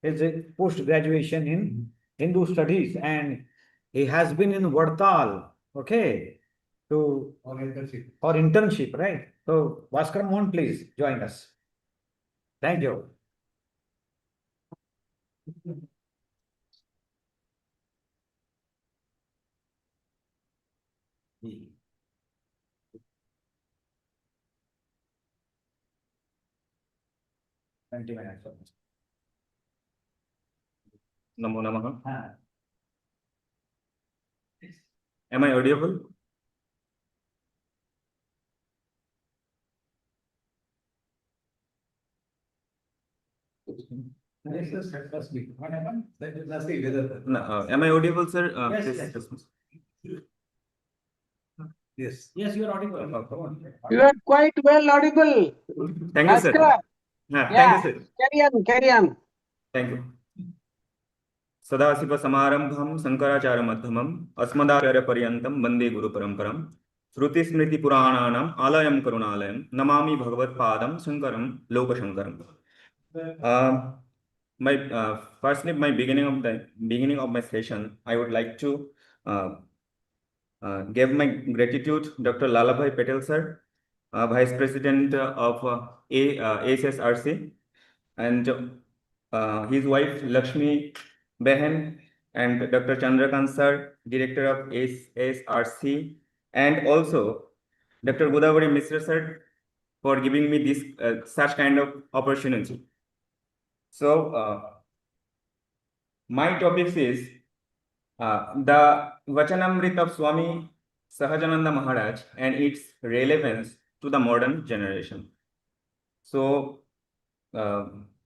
his post-graduation in Hindu studies, and he has been in Vadtal, okay, Or internship. for internship, right? So Vaskar Mohan, please join us. Thank you. Namo Namaha. Ah. Am I audible? Yes, yes, that's me. What happened? That's the weather. No, am I audible, sir? Yes, Please- yes. Yes. Yes, you are audible. You are quite well audible. Thank you, sir. Bhaskar. Thank Yeah, you, sir. carry on. Thank you. सदाशिवसमारम्भं शङ्कराचार्यमध्यमम् अस्मदाचार्यपर्यन्तं वन्दे गुरुपरम्परं श्रुतिस्मृतिपुराणानाम् आलयं करुणालयं नमामि भगवत्पादं शङ्करं लोकशङ्करम्. My firstly, beginning of my session, I would like to give my gratitude Dr. Lalabhai Patel sir, Vice President of ASSRC, and his wife Lakshmi Behan, and Dr. Chandrakant sir, Director of ASSRC, and also Dr. Godavari Mishra sir for giving me this such kind of opportunity. So my topic is the Vachanamrut of Swami Sahajananda Maharaj and its relevance to the modern generation. So,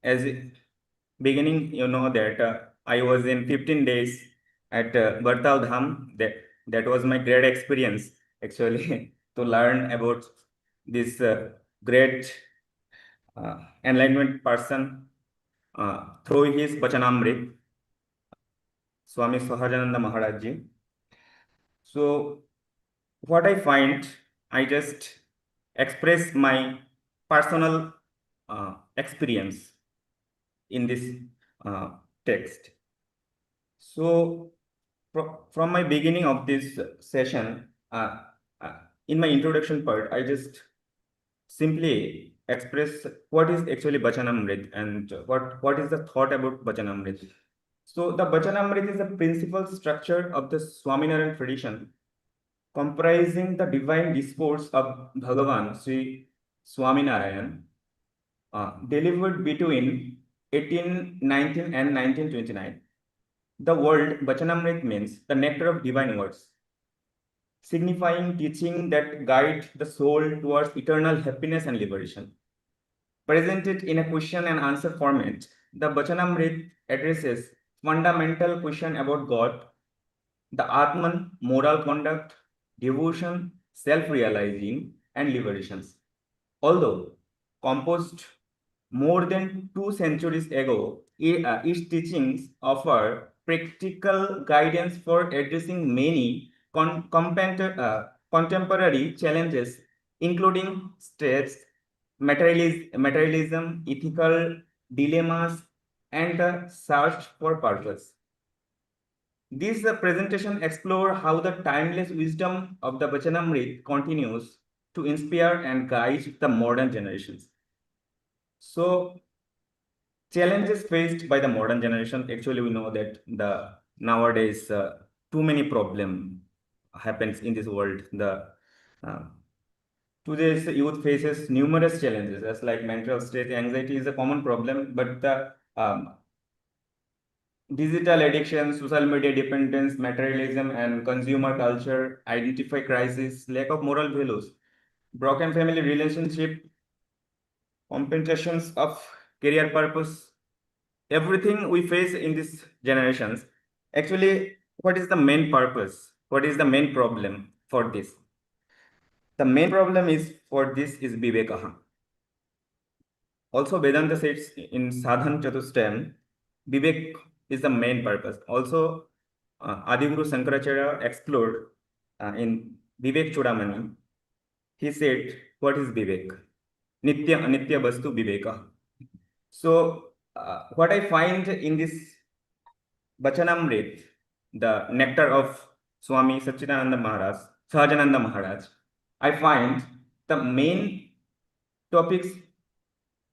as beginning, you know that I was in 15 days at Bartal Dham. That was my great experience actually to learn about this great enlightenment person through his Vachanamrut, Swami Sahajananda Maharaj ji. So what I find, I just express my personal experience in this text. So from my beginning of this session, in my introduction part, I just simply express what is actually Vachanamrut and what is the thought about Vachanamrut. So the Vachanamrut is a principal structure of the Swaminarayan tradition, comprising the divine discourse of Bhagavan Sri Swaminarayan, delivered between 1819 and 1929. The word Vachanamrit means the nectar of divine words, signifying teaching that guide the soul towards eternal happiness and liberation. Presented in a question and answer format, the Vachanamrit addresses fundamental question about God, the Atman, moral conduct, devotion, self-realizing, and liberations. Although composed more than 2 centuries ago, its teachings offer practical guidance for addressing many contemporary challenges, including stress, materialism, ethical dilemmas, and the search for purpose. This presentation explores how the timeless wisdom of the Vachanamrit continues to inspire and guide the modern generations. So, challenges faced by the modern generation, actually we know that the nowadays too many problem happens in this world. The today's youth faces numerous challenges, as like mental state, anxiety is a common problem, but the digital addiction, social media dependence, materialism, and consumer culture identify crisis, lack of moral values, broken family relationship, compensations of career purpose, everything we face in these generations. Actually, what is the main purpose? What is the main problem for this? The main problem is for this is Vivekaha. Also, Vedanta says in Sadhan Chatushtayam, Vivek is the main purpose. Also, Adiguru Shankaracharya explored in Vivek Chudamani. He said, what is Vivek? Nitya Anitya Vastu Viveka. So, what I find in this Vachanamrut, the nectar of Swami Satchidananda Maharaj, Sahajananda Maharaj, I find the main topics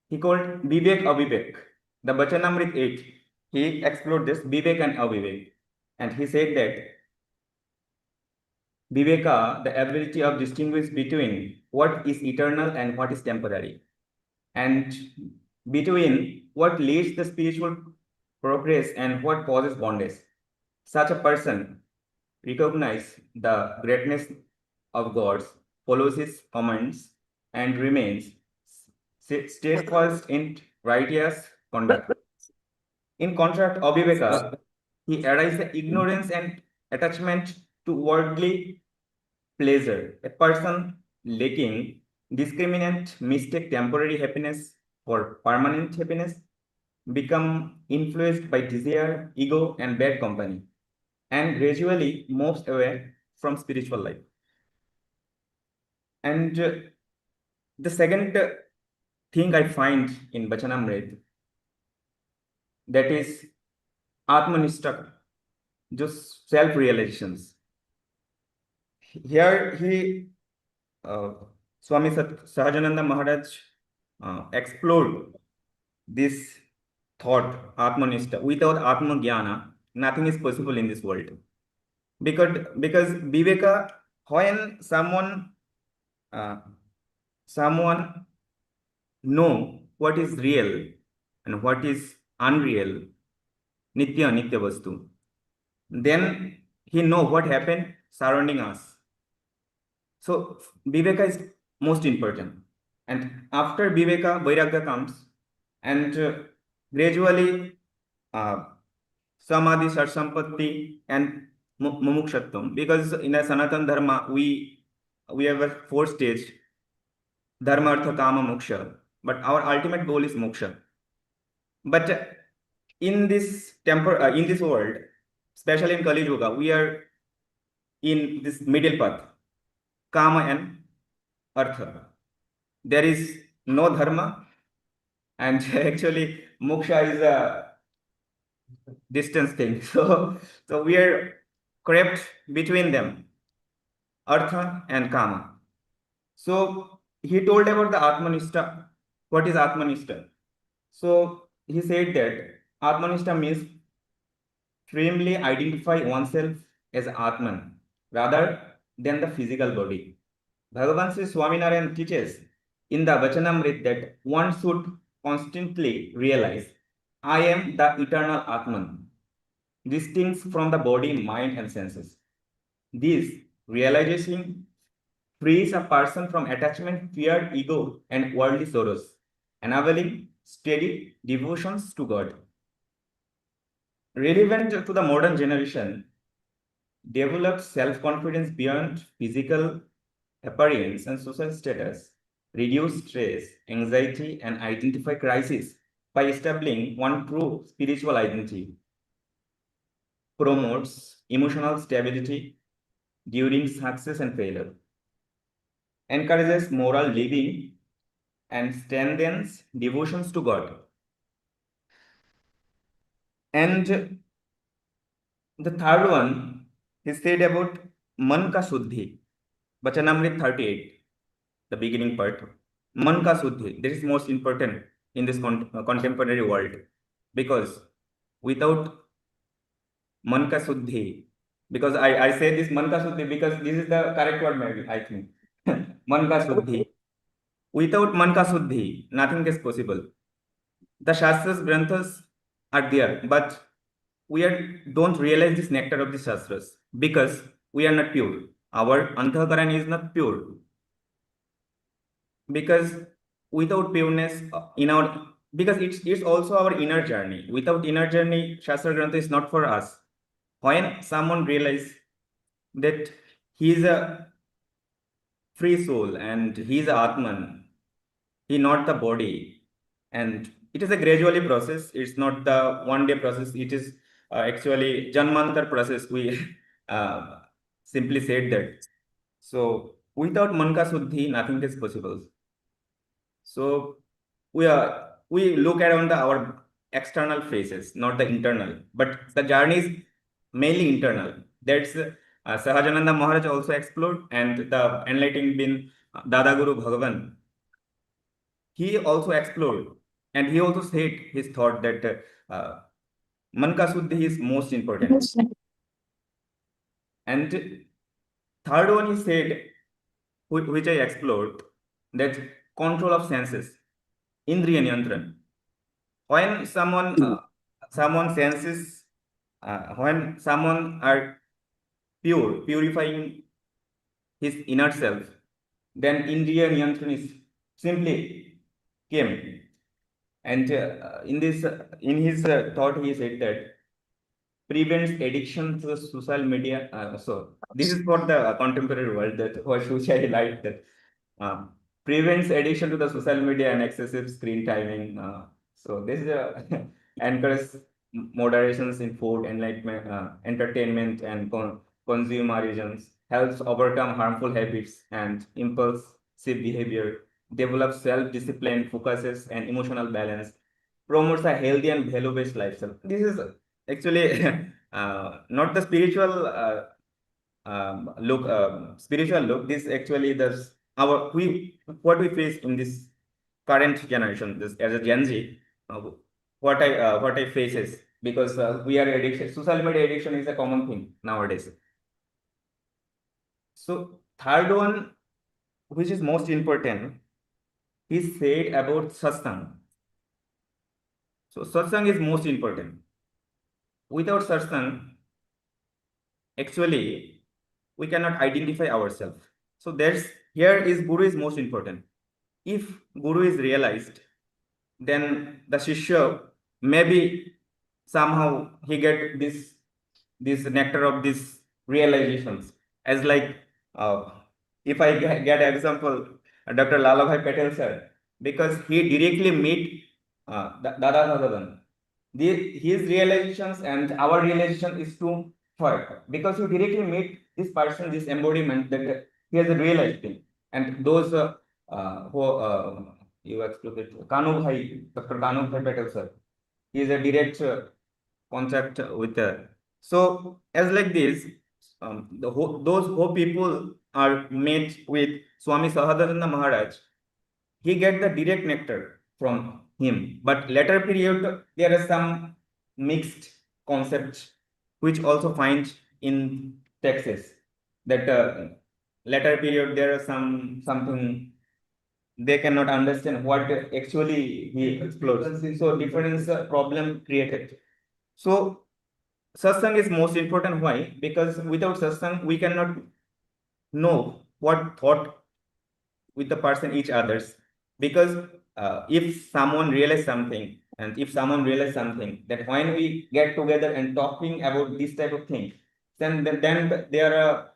he called Vivek Avivek. The Vachanamrut 8, he explored this Vivek and Avivek. And he said that Viveka, the ability of distinguish between what is eternal and what is temporary, and between what leads the spiritual progress and what causes bondage. Such a person recognizes the greatness of God, follows his commands, and remains steadfast in righteous conduct. In contrast, Aviveka, he arises the ignorance and attachment to worldly pleasure. A person lacking discriminant mistake temporary happiness for permanent happiness, become influenced by desire, ego, and bad company, and gradually moves away from spiritual life. And the second thing I find in Vachanamrut, that is Atmanishta, just self-realizations. Here he, Swami Sahajananda Maharaj explored this thought, Atmanishta. Without Atma Jnana, nothing is possible in this world. Because Viveka, when someone know what is real and what is unreal, Nitya Nitya Vastu, then he know what happened surrounding us. So Viveka is most important. And after Viveka, Vairagya comes, and gradually Samadhi, Sarsampatti, and Mumukshatvam. Because in a Sanatan Dharma, we have a 4 stage, Dharma, Artha, Kama, Moksha. But our ultimate goal is Moksha. But in this in this world, especially in Kali Yuga, we are in this middle path, Kama and Artha. There is no Dharma, and actually Moksha is a distance thing. So we are crept between them, Artha and Kama. So he told about the Atmanishta. What is Atmanishta? So he said that Atmanishta means firmly identify oneself as Atman rather than the physical body. Bhagavan Sri Swaminarayan teaches in the Vachanamrut that one should constantly realize, I am the eternal Atman, distinct from the body, mind, and senses. This realization frees a person from attachment, fear, ego, and worldly sorrows, enabling steady devotions to God. Relevant to the modern generation, develop self-confidence beyond physical appearance and social status, reduce stress, anxiety, and identify crisis by establishing one true spiritual identity, promotes emotional stability during success and failure, encourages moral living, and strengthens devotions to God. And the third one, he said about Man ka Shuddhi, Vachanamrut 38, the beginning part. Man ka Shuddhi, this is most important in this contemporary world, because without Man ka Shuddhi, because I say this Man ka Shuddhi because this is the correct word maybe, I think. Man ka Shuddhi. Without Man ka Shuddhi, nothing is possible. The Shastras, Granthas are there, but we don't realize this nectar of the Shastras because we are not pure. Our Antahakaran is not pure. Because without pureness in our, because it's also our inner journey. Without inner journey, Shastra Grantha is not for us. When someone realizes that he is a free soul and he is a Atman, he not the body, and it is a gradually process. It's not the one day process. It is actually Janmantar process, we simply said that. So without Manka Suddhi, nothing is possible. So we look around our external faces, not the internal, but the journey is mainly internal. That's Sahajananda Maharaj also explored, and the enlightened being Dada Guru Bhagwan, he also explored, and he also said his thought that Manka Suddhi is most important. And third one he said, which I explored, that control of senses, Indriya Niyantran. When someone senses, when someone are purifying his inner self, then Indriya Niyantran is simply came. And in his thought, he said that prevents addiction to the social media. So this is for the contemporary world, that which I like, that prevents addiction to the social media and excessive screen timing. So this is encourage moderations in food, enlightenment, entertainment, and consumerism, helps overcome harmful habits and impulsive behavior, develops self-discipline, focuses and emotional balance, promotes a healthy and value-based lifestyle. This is actually not the spiritual spiritual look. This actually does what we face in this current generation, this as a Gen Z, what I face is, because we are addiction. Social media addiction is a common thing nowadays. So third one, which is most important, he said about satsang. So satsang is most important. Without satsang, actually, we cannot identify ourselves. So here is Guru is most important. If Guru is realized, then the Shishya, maybe somehow he get this nectar of these realizations. As like, if I get example, Dr. Lalabhai Patel sir, because he directly meet Dada Bhagwan. His realizations and our realization is too far, because you directly meet this person, this embodiment, that he has a realized thing. And those who you excluded, Kanu Bhai, Dr. Kanu Bhai Patel sir, he is a direct contact with so as like this, those who people are met with Swami Sahajananda Maharaj, he get the direct nectar from him. But later period, there are some mixed concepts which also find in texts, that later period there are something they cannot understand what actually he explores. So difference problem created. So satsang is most important. Why? Because without satsang, we cannot know what thought with the person each others. Because if someone realizes something, and if someone realizes something, that when we get together and talking about this type of thing, then there are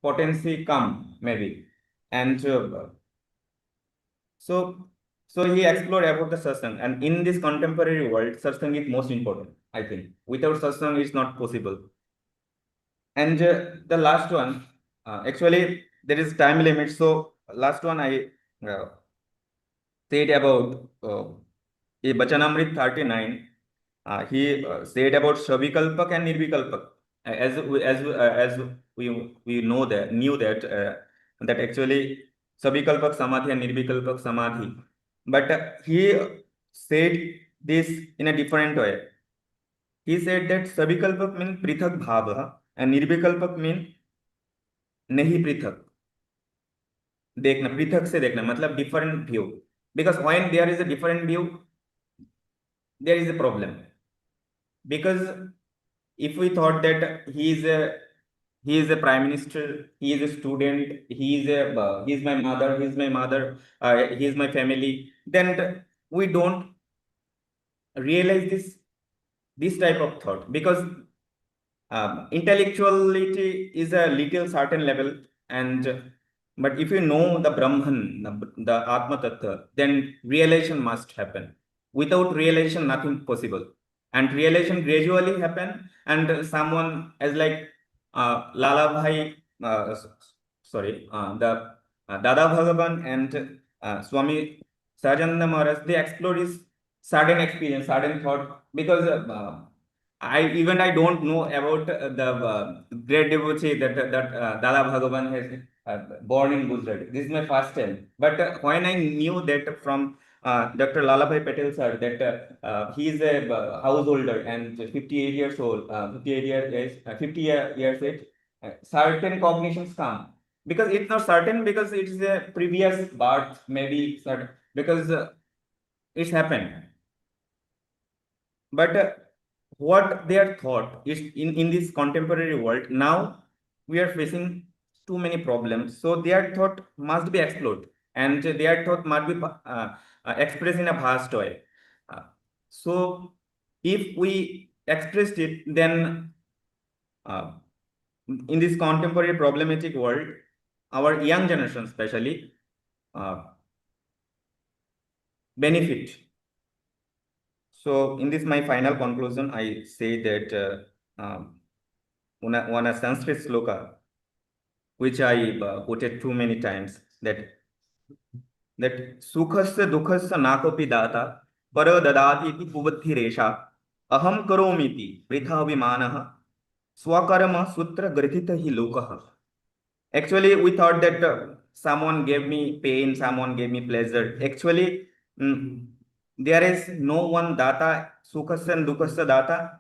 potency come maybe. And so he explored about the satsang, and in this contemporary world, satsang is most important. I think without satsang, it's not possible. And the last one, actually there is time limit. So last one I said about Vachanamrut 39. He said about Shavikalpak and Nirvikalpak. As we know that that actually Shavikalpak Samadhi and Nirvikalpak Samadhi. But he said this in a different way. He said that Shavikalpak means Prithak Bhava and Nirvikalpak means Nahi Prithak. देखना, पृथक से देखना मतलब different view. Because when there is a different view, there is a problem. Because if we thought that he is a prime minister, he is a student, he is my mother, he is my family, then we don't realize this type of thought. Because intellectuality is a little certain level, and but if you know the Brahman, the Atma Tattva, then realization must happen. Without realization, nothing possible. and realization gradually happen, and someone as like Lala Bhai, the Dada Bhagwan and Swami Sahajananda Maharaj, they explore his sudden experience, sudden thought, because I don't know about the great devotee that Dada Bhagwan has born in Gujarat. This is my first time. But when I knew that from Dr. Lalabhai Patel sir, that he is a householder and 58 years old, 50 years age, certain cognitions come. Because it's not certain, because it's a previous birth, maybe certain, because it's happened. But what they are thought is in this contemporary world, now we are facing too many problems. So their thought must be explored, and their thought must be expressed in a vast way. So if we expressed it, then in this contemporary problematic world, our young generation especially benefit. So in this my final conclusion, I say that one a Sanskrit sloka, which I quoted too many times, that sukhasya dukhasya nakopi data para dadati iti buddhi resha aham karomiti vritha vimanah swakarma sutra grithita hi lokah. Actually, we thought that someone gave me pain, someone gave me pleasure. Actually, there is no one data, sukhasya and dukhasya data.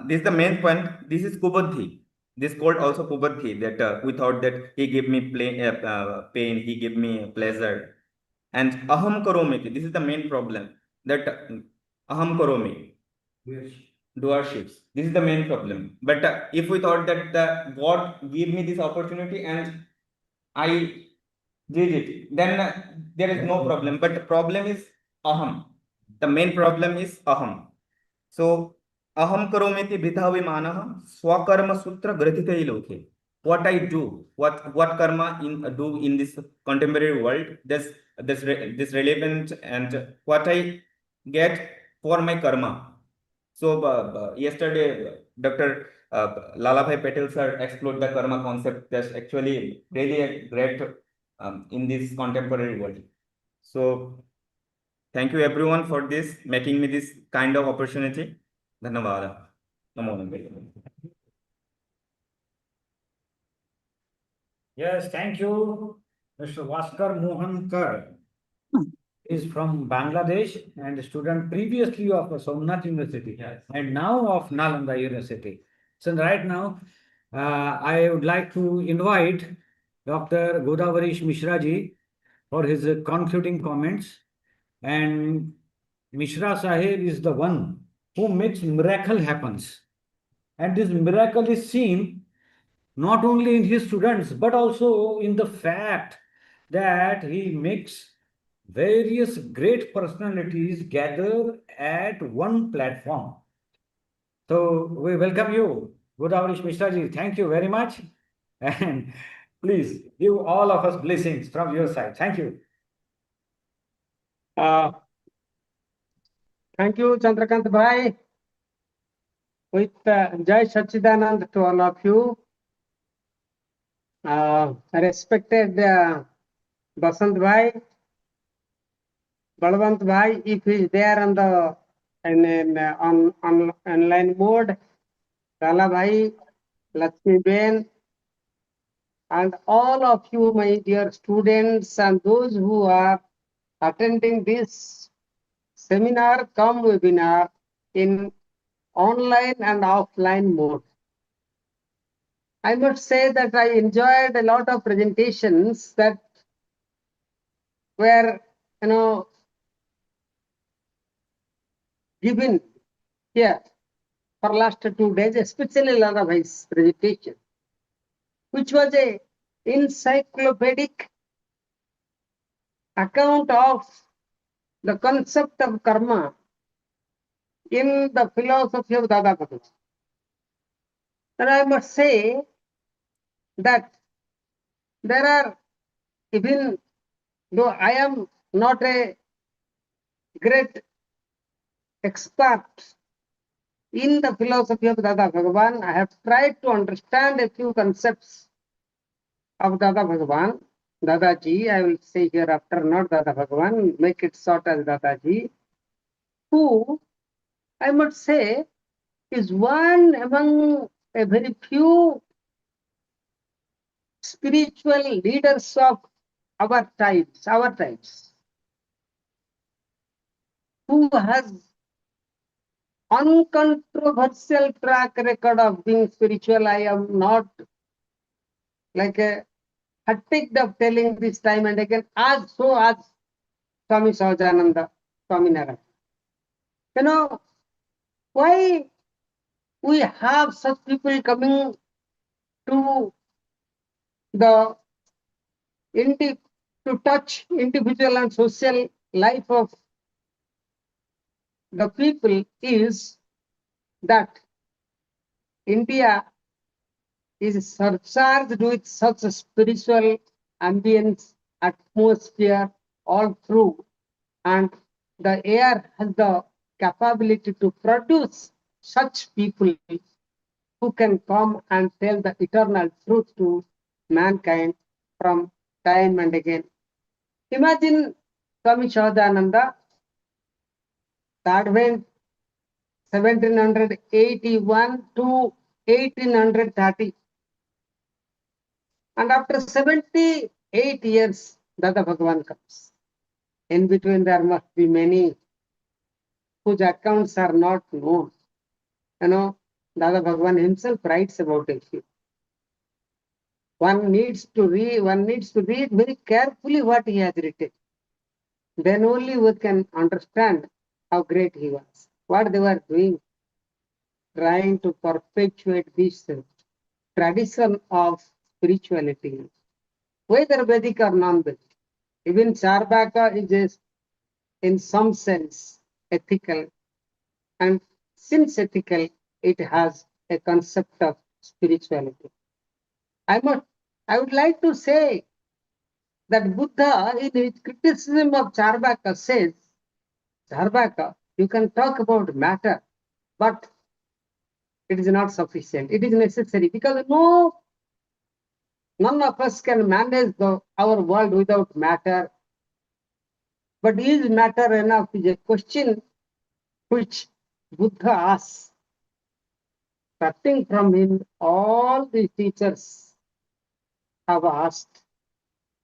This is the main point. This is kubuddhi. This called also kubuddhi, that we thought that he gave me pain, he gave me pleasure. And aham karomi, this is the main problem, that aham karomi, doerships. This is the main problem. But if we thought that the God gave me this opportunity and I did it, then there is no problem. But the problem is aham. The main problem is aham. So aham karomiti bhitha vimanah swakarma sutra grathite loke. What I do, what karma do in this contemporary world, this relevant, and what I get for my karma. So yesterday, Dr. Lalabhai Patel sir explored the karma concept. That's actually really a great in this contemporary world. So thank you everyone for this, making me this kind of opportunity. Dhanyawad. Namo Namah. Yes, thank you, Mr. Vaskar Mohan Kar. Is from Bangladesh and a student previously of Somnath University, yes, and now of Nalanda University. So right now, I would like to invite Dr. Godavari Mishra ji for his concluding comments. And Mishra Sahib is the one who makes miracle happens. And this miracle is seen not only in his students, but also in the fact that he makes various great personalities gather at one platform. So we welcome you, Godavari Mishra ji. Thank you very much. And please give all of us blessings from your side. Thank you. Thank you, Chandrakant Bhai. With Jai Sachidanand to all of you. Respected Basant Bhai, Balvant Bhai, if he is there on the on online mode, Lala Bhai, Lakshmi Ben, and all of you, my dear students, and those who are attending this seminar, come webinar in online and offline mode. I must say that I enjoyed a lot of presentations that were, given here for last 2 days, especially Lala Bhai's presentation, which was a encyclopedic account of the concept of karma in the philosophy of Dada Bhagwan. And I must say that there are, even though I am not a great expert in the philosophy of Dada Bhagwan, I have tried to understand a few concepts of Dada Bhagwan. Dadaji, I will say hereafter, not Dada Bhagwan, make it short as Dadaji, who I must say is one among a very few spiritual leaders of our times, who has uncontroversial track record of being spiritual. I am not like a hectic of telling this time and again, as Swami Sahajananda, Swami Narayan. You know, why we have such people coming to the to touch individual and social life of the people is that India is surcharged with such a spiritual ambience, atmosphere all through, and the air has the capability to produce such people who can come and tell the eternal truth to mankind from time and again. Imagine Swami Sahajananda, that went 1781 to 1830. And after 78 years, Dada Bhagwan comes. In between, there must be many whose accounts are not known. You know, Dada Bhagwan himself writes about a few. One needs to read very carefully what he has written. Then only we can understand how great he was, what they were doing, trying to perpetuate this tradition of spirituality, whether Vedic or non-Vedic. Even Charvaka is in some sense ethical, and since ethical, it has a concept of spirituality. I would like to say that Buddha, in his criticism of Charvaka, says, Charvaka, you can talk about matter, but it is not sufficient. It is necessary because none of us can manage our world without matter. But is matter enough is a question which Buddha asks. Starting from him, all the teachers have asked,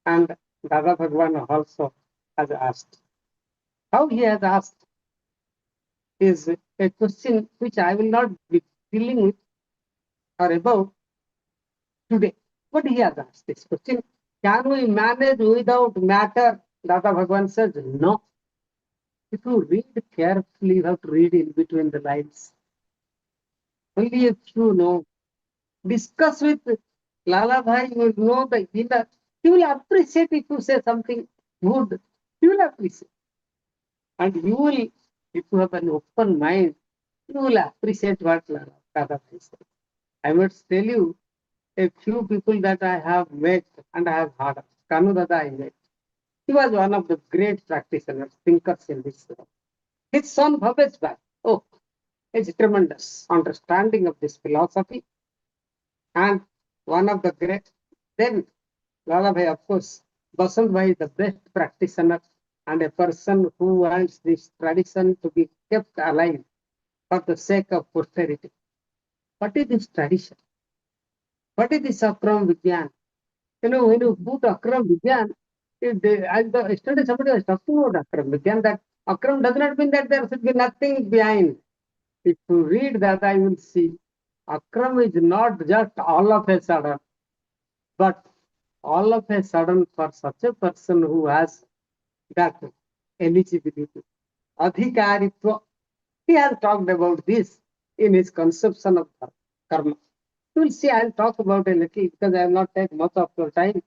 and Dada Bhagwan also has asked. How he has asked is a question which I will not be dealing with or about today. But he has asked this question: can we manage without matter? Dada Bhagwan says no. If you read carefully, you have to read in between the lines. Only if you know, discuss with Lala Bhai, you will know the inner. He will appreciate if you say something good. He will appreciate. And you will, if you have an open mind, you will appreciate what Lala Bhai said. I must tell you a few people that I have met and I have heard. Kanu Dada I met. He was one of the great practitioners, thinkers in this world. His son Bhavesh Bhai, it's tremendous understanding of this philosophy. And one of the great, then Lala Bhai, of course, Basant Bhai is the best practitioner and a person who wants this tradition to be kept alive for the sake of posterity. What is this tradition? What is this Akram Vigyan? You know, when you put Akram Vigyan, yesterday somebody was talking about Akram Vigyan, that Akram does not mean that there should be nothing behind. If you read that, I will see Akram is not just all of a sudden, but all of a sudden for such a person who has that eligibility, adhikaritva. He has talked about this in his conception of karma. You will see, I'll talk about a little because I will not take much of your time.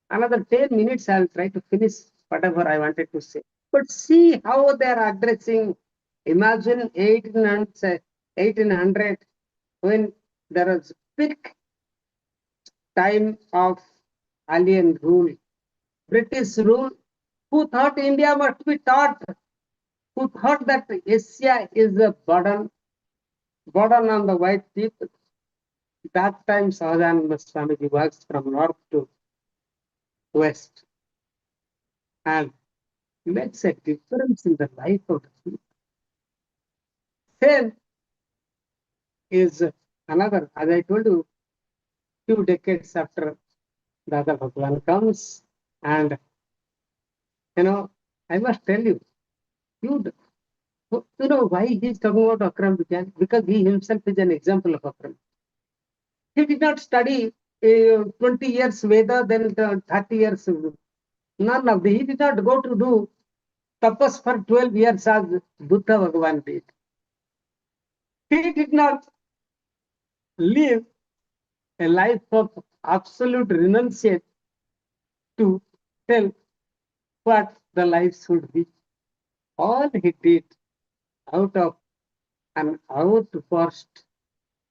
Another 10 minutes, I'll try to finish whatever I wanted to say. But see how they are addressing. Imagine 1800 when there was peak time of alien rule, British rule, who thought India must be taught, who thought that Asia is a burden on the white people. That time Sahajananda Swamiji works from north to west and makes a difference in the life of the people. Same is another, as I told you, few decades after Dada Bhagwan comes, and I must tell you, you know why he is talking about Akram Vijay? Because he himself is an example of Akram. He did not study 20 years Veda, then 30 years. None of the. He did not go to do tapas for 12 years as Buddha Bhagwan did. He did not live a life of absolute renunciation to tell what the life should be. All he did out of an outburst,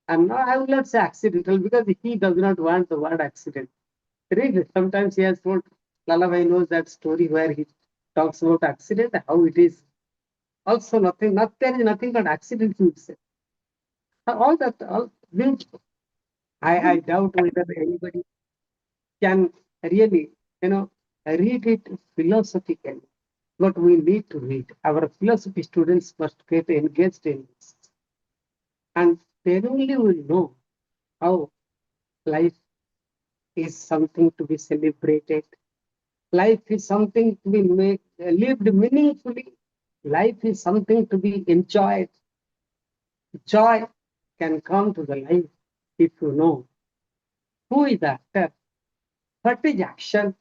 and I will not say accidental because he does not want the word accident. Read it. Sometimes he has told, Lalabhai knows that story where he talks about accident, how it is. Also nothing, there is nothing but accident he would say. All beautiful. I doubt whether anybody can really, read it philosophically. But we need to read. Our philosophy students must get engaged in this. And then only will know how life is something to be celebrated. Life is something to be lived meaningfully. Life is something to be enjoyed. Joy can come to the life if you know who is the actor, what is action,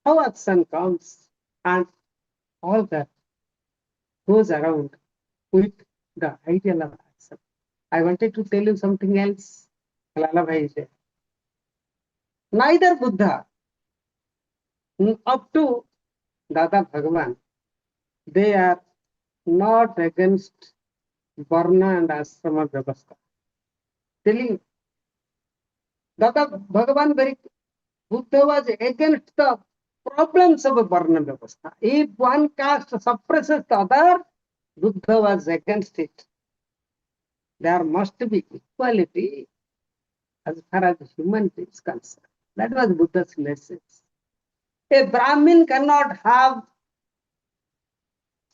how action comes, and all that goes around with the ideal of action. I wanted to tell you something else. Lalabhai is there. Neither Buddha up to Dada Bhagwan, they are not against Varna and Ashrama Vyavastha. Telling Dada Bhagwan, Buddha was against the problems of Varna Vyavastha. If one caste suppresses the other, Buddha was against it. There must be equality as far as humanity is concerned. That was Buddha's message. A Brahmin cannot have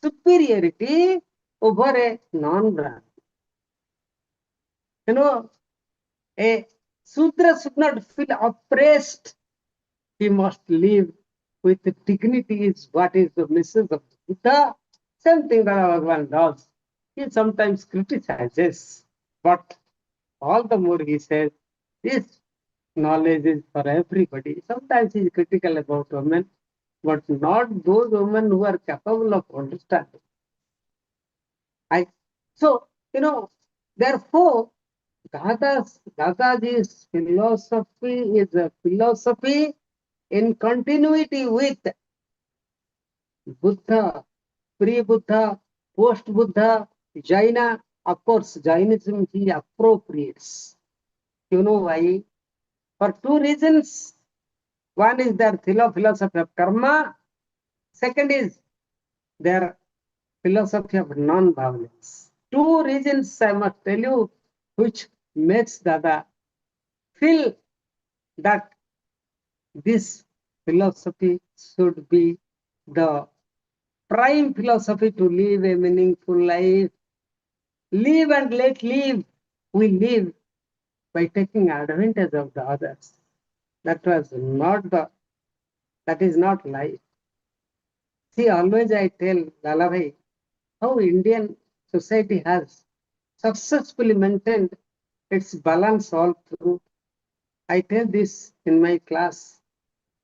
superiority over a non-Brahmin. A Sudra should not feel oppressed. He must live with dignity, is what is the message of Buddha. Same thing that Bhagwan does. He sometimes criticizes, but all the more he says, this knowledge is for everybody. Sometimes he is critical about women, but not those women who are capable of understanding. Therefore, Dadaji's philosophy is a philosophy in continuity with Buddha, pre-Buddha, post-Buddha, Jaina. Of course, Jainism he appropriates. You know why? For two reasons. One is their philosophy of karma. Second is their philosophy of non-violence. Two reasons I must tell you which makes Dada feel that this philosophy should be the prime philosophy to live a meaningful life. Live and let live. We live by taking advantage of the others. That is not life. See, always I tell Lalabhai how Indian society has successfully maintained its balance all through. I tell this in my class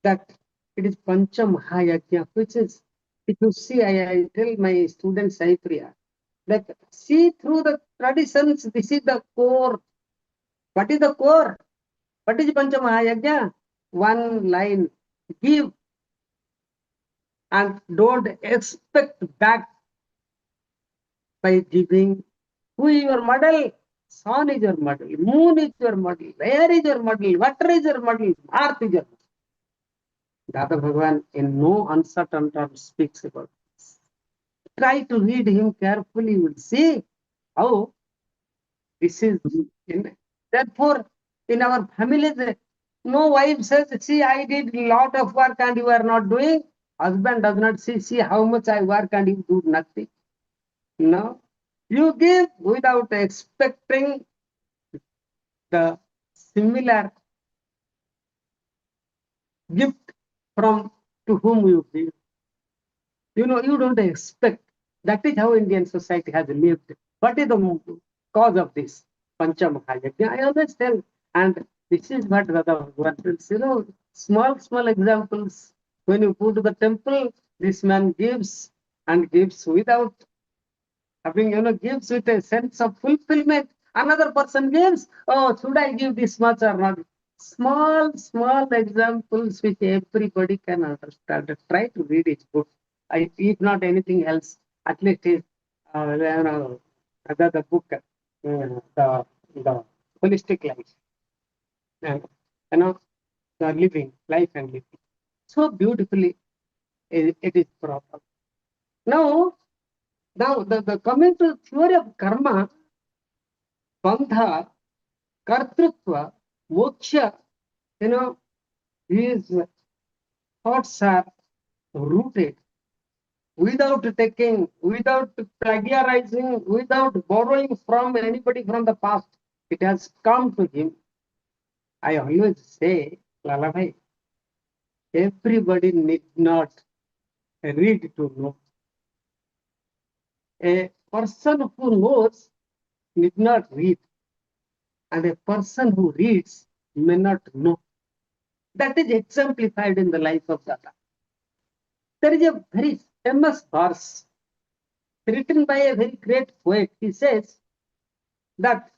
that it is Pancha Mahayajna, which is, if you see, I tell my students Saipriya, that see through the traditions, this is the core. What is the core? What is Pancha Mahayajna? One line, give and don't expect back by giving. Who is your model? Sun is your model, moon is your model, air is your model, water is your model, earth is your model. Dada Bhagwan in no uncertain terms speaks about this. Try to read him carefully, you will see how this is. Therefore, in our families, no wife says, see, I did a lot of work and you are not doing. Husband does not say, see how much I work and you do nothing. No. You give without expecting the similar gift from to whom you give. You know, you don't expect. That is how Indian society has lived. What is the cause of this? Panchamukha yajna. I always tell, and this is what Dada Bhagwan tells, you know, small examples. When you go to the temple, this man gives and gives without having, you know, gives with a sense of fulfillment. Another person gives, oh, should I give this much or not? Small examples which everybody can understand. Try to read his book. If not anything else, at least his, you know, the book, the holistic life, and you know, the living life and living. So beautifully, it is proper. Now the coming to theory of karma, bandha, kartrutva, moksha, you know, these thoughts are rooted without taking, without plagiarizing, without borrowing from anybody from the past. It has come to him. I always say, Lalabhai, everybody need not read to know. A person who knows need not read, and a person who reads may not know. That is exemplified in the life of Dada. There is a very famous verse written by a very great poet. He says that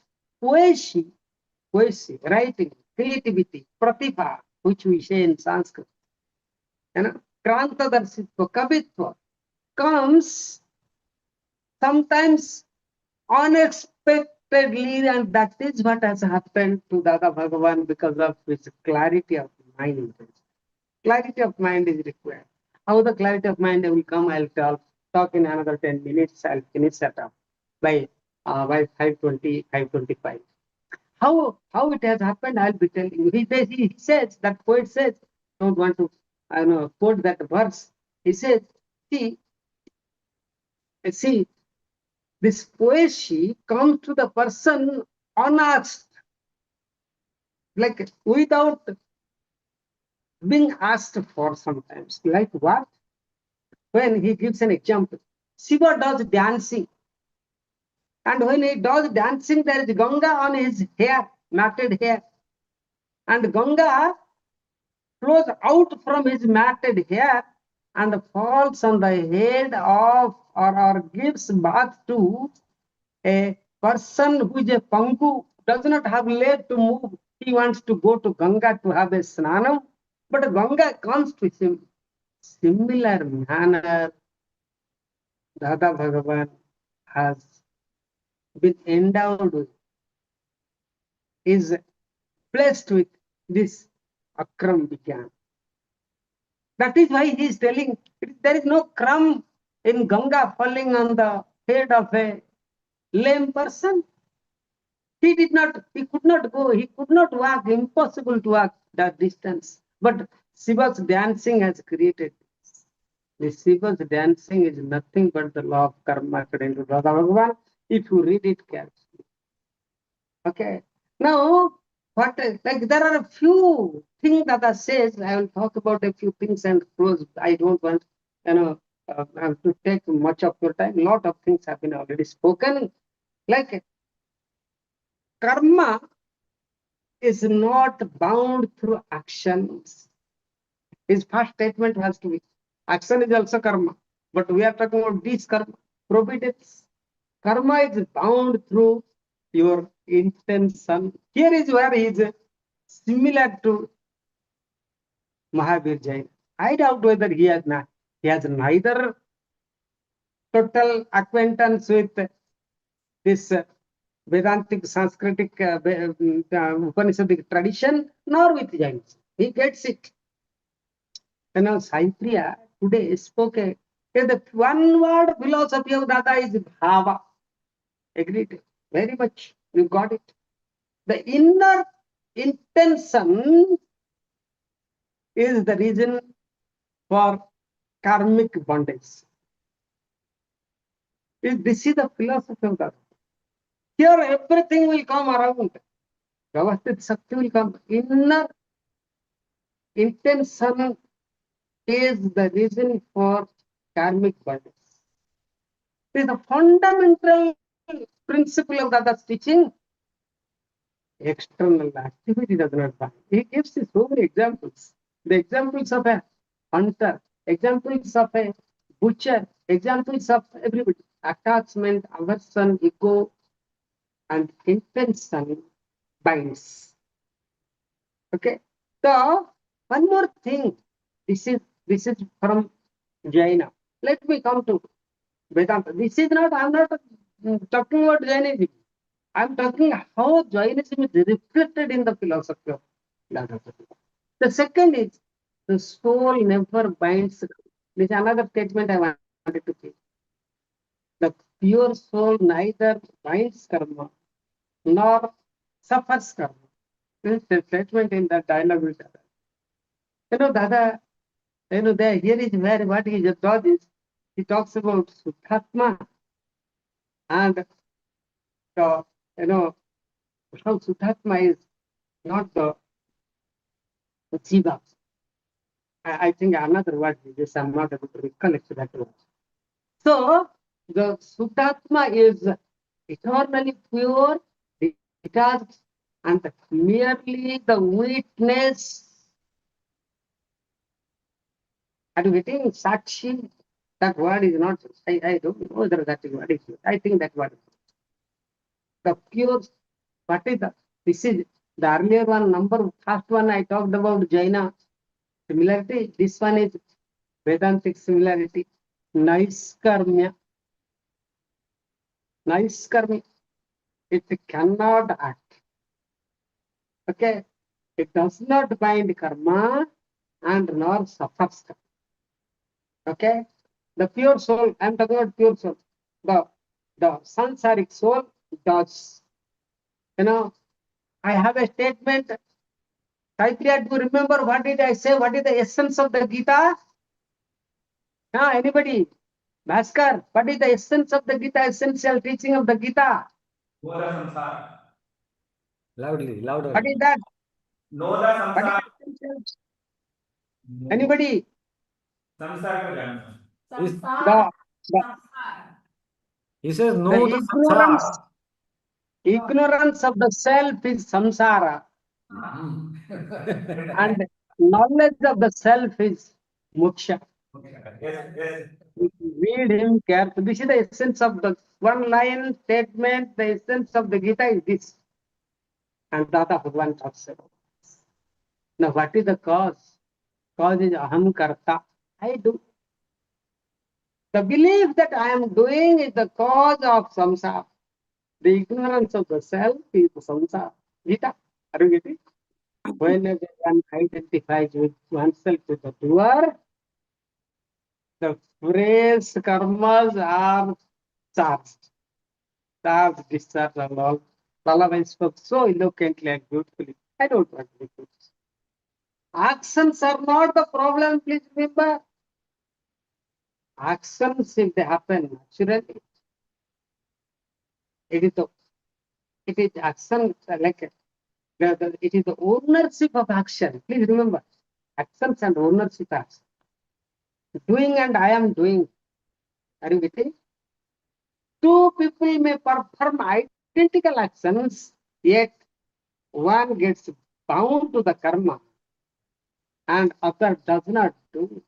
poesy, writing, creativity, pratibha, which we say in Sanskrit, you know, krantadarsitva, kavitva, comes sometimes unexpectedly, and that is what has happened to Dada Bhagwan because of his clarity of mind. Clarity of mind is required. How the clarity of mind will come, I'll talk in another 10 minutes. I'll finish that up by 5:20, 5:25. How it has happened, I'll be telling you. He says, that poet says, don't want to quote that verse. He says, see, this poesy comes to the person unasked, like without being asked for sometimes. Like what? When he gives an example, Shiva does dancing. And when he does dancing, there is Ganga on his hair, matted hair. And Ganga flows out from his matted hair and falls on the head of or gives bath to a person who is a Pangu, does not have leg to move. He wants to go to Ganga to have a snanam, but Ganga comes to him. Similar manner, Dada Bhagwan has been endowed with, is blessed with this Akram Vigyan. That is why he is telling there is no crumb in Ganga falling on the head of a lame person. He could not go, he could not walk, impossible to walk that distance. But Shiva's dancing has created this. The Shiva's dancing is nothing but the law of karma according to Dada Bhagwan, if you read it carefully. Okay. Now, there are a few things Dada says. I will talk about a few things and close. I don't want, to take much of your time. A lot of things have been already spoken. Like karma is not bound through actions. His first statement has to be, action is also karma, but we are talking about this karma, providence. Karma is bound through your intention. Here is where he is similar to Mahavir Jain. I doubt whether he has neither total acquaintance with this Vedantic Sanskritic Upanishadic tradition, nor with Jainism. He gets it. You know, Saipriya today spoke a Okay, the one word philosophy of Dada is bhava. Agreed. Very much. You got it. The inner intention is the reason for karmic bondage. This is the philosophy of Dada. Here everything will come around. Vyavasthit Shakti will come. Inner intention is the reason for karmic bondage. It is the fundamental principle of Dada's teaching. External activity does not bind. He gives you so many examples. The examples of a hunter, examples of a butcher, examples of everybody. Attachment, aversion, ego, and intention binds. Okay. So one more thing. This is from Jaina. Let me come to Vedanta. This is not. I'm not talking about Jainism. I'm talking how Jainism is reflected in the philosophy of Dada Bhagwan. The second is the soul never binds. This is another statement I wanted to say. The pure soul neither binds karma nor suffers karma. This is the statement in the dialogue with Dada. Dada, there here is where what he just does is he talks about Suthatma and how Suthatma is not the Jiva. I think another word is this, I'm not able to recollect that word. So the Suthatma is eternally pure, detached, and merely the witness. Are you getting Sakshi? That word is not, I don't know whether that word is, I think that word is. The pure, what is the, this is the earlier one, first one I talked about Jaina similarity. This one is Vedantic similarity. Naiskarmya. Naiskarmya. It cannot act. Okay. It does not bind karma and nor suffers karma. Okay. The pure soul, I'm talking about pure soul. The sansaric soul does. I have a statement. Saipriya, do you remember what did I say? What is the essence of the Gita? Anybody? Vaskar, what is the essence of the Gita, essential teaching of the Gita? Loudly, louder. What is that? What is the essential? Anybody? The, He says the no to samsara. ignorance of the self is samsara. And knowledge of the self is moksha. Read him carefully. This is the essence of the one line statement. The essence of the Gita is this. And Dada Bhagwan talks about this. Now, what is the cause? Cause is aham karta. I do. The belief that I am doing is the cause of samsara. The ignorance of the self is samsara. Gita. Are you getting? Whenever one identifies with oneself with the doer, the phrase karmas are charged. Charged, discharged, and all. Balavan spoke so eloquently and beautifully. I don't want to do this. Actions are not the problem, please remember. Actions, if they happen naturally, it is action like it is the ownership of action. Please remember, actions and ownership action. Doing and I am doing. Are you getting? Two people may perform identical actions, yet one gets bound to the karma and other does not do,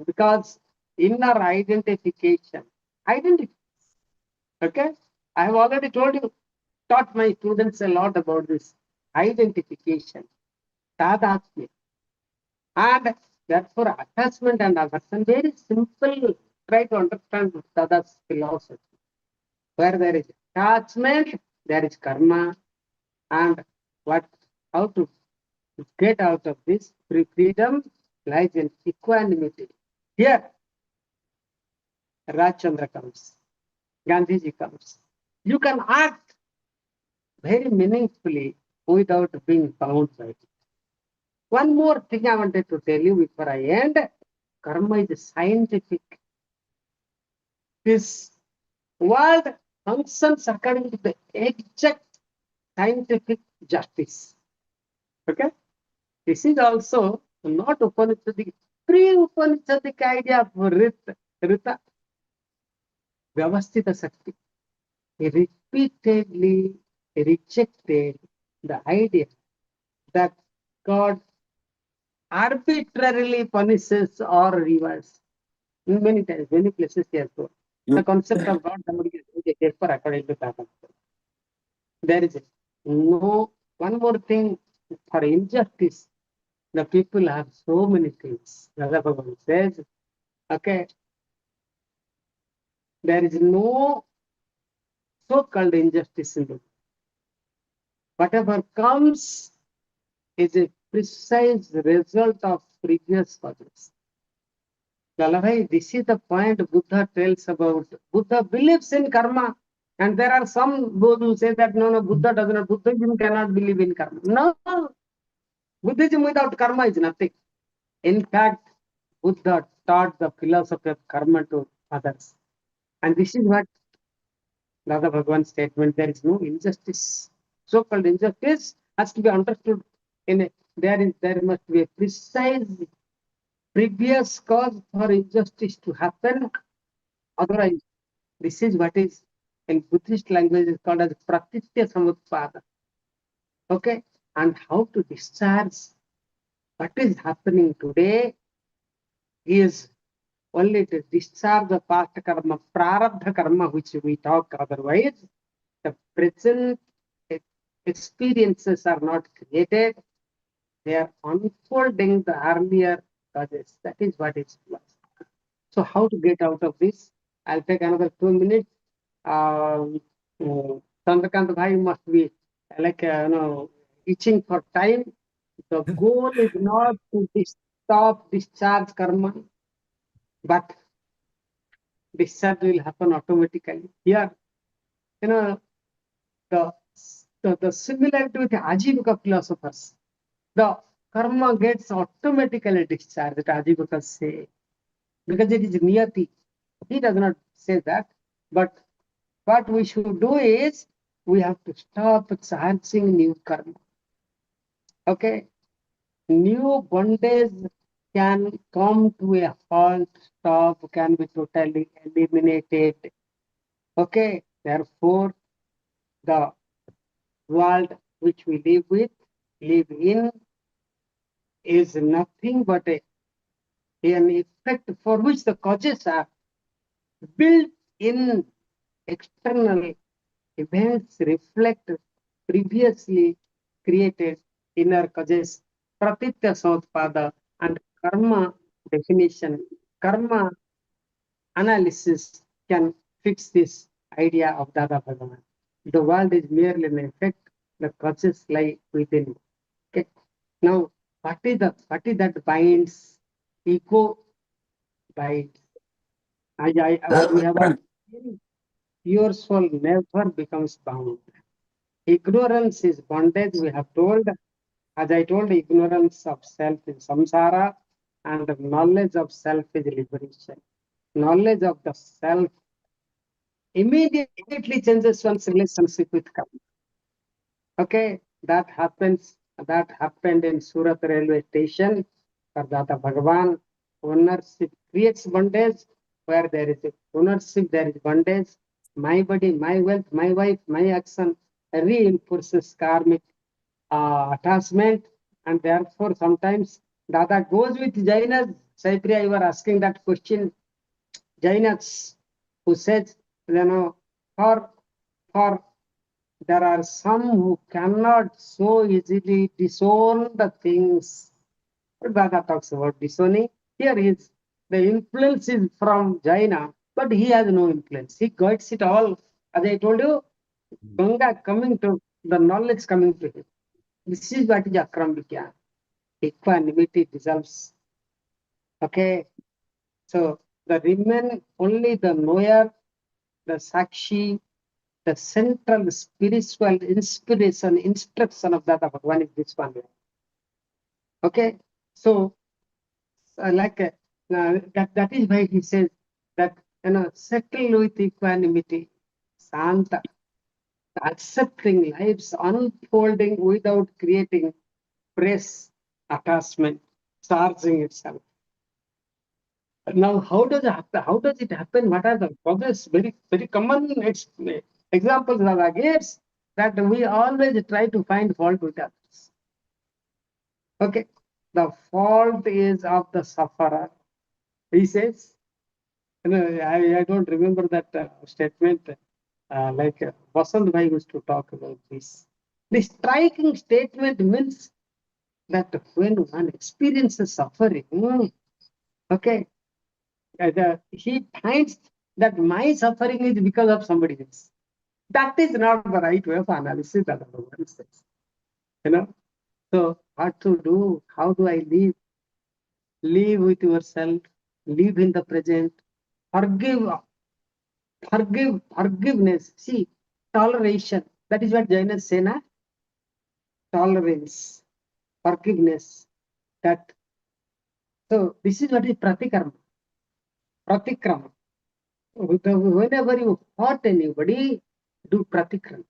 because inner identification. Okay? I have already taught my students a lot about this identification, tadatmya. And therefore, attachment and aversion, very simple. Try to understand Dada's philosophy. Where there is attachment, there is karma. And how to get out of this freedom lies in equanimity. Here, Rajchandra comes, Gandhiji comes. You can act very meaningfully without being bound by it. One more thing I wanted to tell you before I end. Karma is scientific. This world functions according to the exact scientific justice. Okay? This is also not Upanishadic, pre-Upanishadic idea of Rita, Vyavastita Sakti. He repeatedly rejected the idea that God arbitrarily punishes or rewards. Many times, many places he has told. The concept of God somebody is therefore according to that. There is no one more thing for injustice. The people have so many things. Dada Bhagwan says, okay, there is no so-called injustice in the world. Whatever comes is a precise result of previous causes. Lalabhai, this is the point Buddha tells about. Buddha believes in karma. And there are some those who say that no, Buddha does not, Buddhism cannot believe in karma. No, Buddhism without karma is nothing. In fact, Buddha taught the philosophy of karma to others. And this is what Dada Bhagwan's statement, there is no injustice. So-called injustice has to be understood in a, there must be a precise previous cause for injustice to happen. Otherwise, this is what is in Buddhist language is called as pratitya samutpada. Okay, and how to discharge what is happening today is only to discharge the past karma, prarabdha karma, which we talk otherwise. The present experiences are not created. They are unfolding the earlier causes. That is what is lost. So how to get out of this? I'll take another 2 minutes. Chandrakant Bhai must be like, itching for time. The goal is not to stop discharge karma, but discharge will happen automatically. Here, the similarity with the Ajivika philosophers, the karma gets automatically discharged, Ajivika say, because it is niyati. He does not say that, but what we should do is we have to stop charging new karma. Okay, new bondage can come to a halt, stop, can be totally eliminated. Okay, therefore, the world which we live in, is nothing but an effect for which the causes are built in external events reflect previously created inner causes. Pratitya samutpada and karma definition, karma analysis can fix this idea of Dada Bhagwan. The world is merely an effect, the causes lie within. Okay. Now, what is that binds? Ego binds. What we have seen, pure soul never becomes bound. Ignorance is bondage, we have told. As I told, ignorance of self is samsara, and knowledge of self is liberation. Knowledge of the self immediately changes one's relationship with karma. Okay, that happened in Surat railway station for Dada Bhagwan. Ownership creates bondage. Where there is ownership, there is bondage. My body, my wealth, my wife, my action reinforces karmic attachment, and therefore sometimes Dada goes with Jainas. Saipriya, you were asking that question. Jainas, who says, for there are some who cannot so easily disown the things. Dada talks about disowning. Here is the influence is from Jaina, but he has no influence. He guides it all. As I told you, Ganga coming to the knowledge coming to him. This is what is Akram. Equanimity dissolves. Okay. So the remain only the knower, the sakshi, the central spiritual inspiration, instruction of Dada Bhagwan is this one. Okay, so that is why he says that settle with equanimity, Santa, accepting life's unfolding without creating press, attachment, charging itself. Now, how does it happen? How does it happen? What are the causes? Very, very common examples are against that we always try to find fault with others. Okay, the fault is of the sufferer. He says, I don't remember that statement. Vasant Bhai used to talk about this. The striking statement means that when one experiences suffering, okay, he finds that my suffering is because of somebody else. That is not the right way of analysis that Bhagwan says. So what to do? How do I live? Live with yourself. Live in the present. Forgiveness. See, toleration. That is what Jainas say, na? Tolerance, forgiveness. So this is what is pratikarma. Pratikrama. Whenever you hurt anybody, do pratikrama.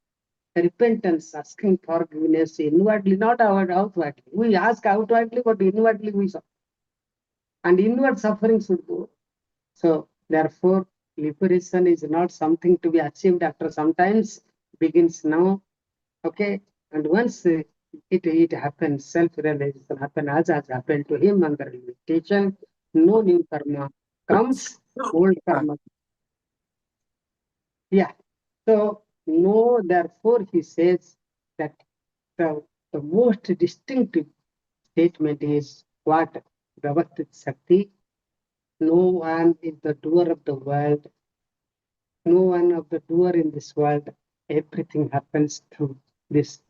Repentance, asking forgiveness inwardly, not outwardly. We ask outwardly, but inwardly we suffer. And inward suffering should go. So therefore, liberation is not something to be achieved after sometimes, begins now. Okay, and once it happens, self-realization happens, as has happened to him under meditation, no new karma comes, old karma. Yeah. So no, therefore he says that the most distinctive statement is what? Vyavasthit Shakti. No one is the doer of the world. No one of the doer in this world. Everything happens through this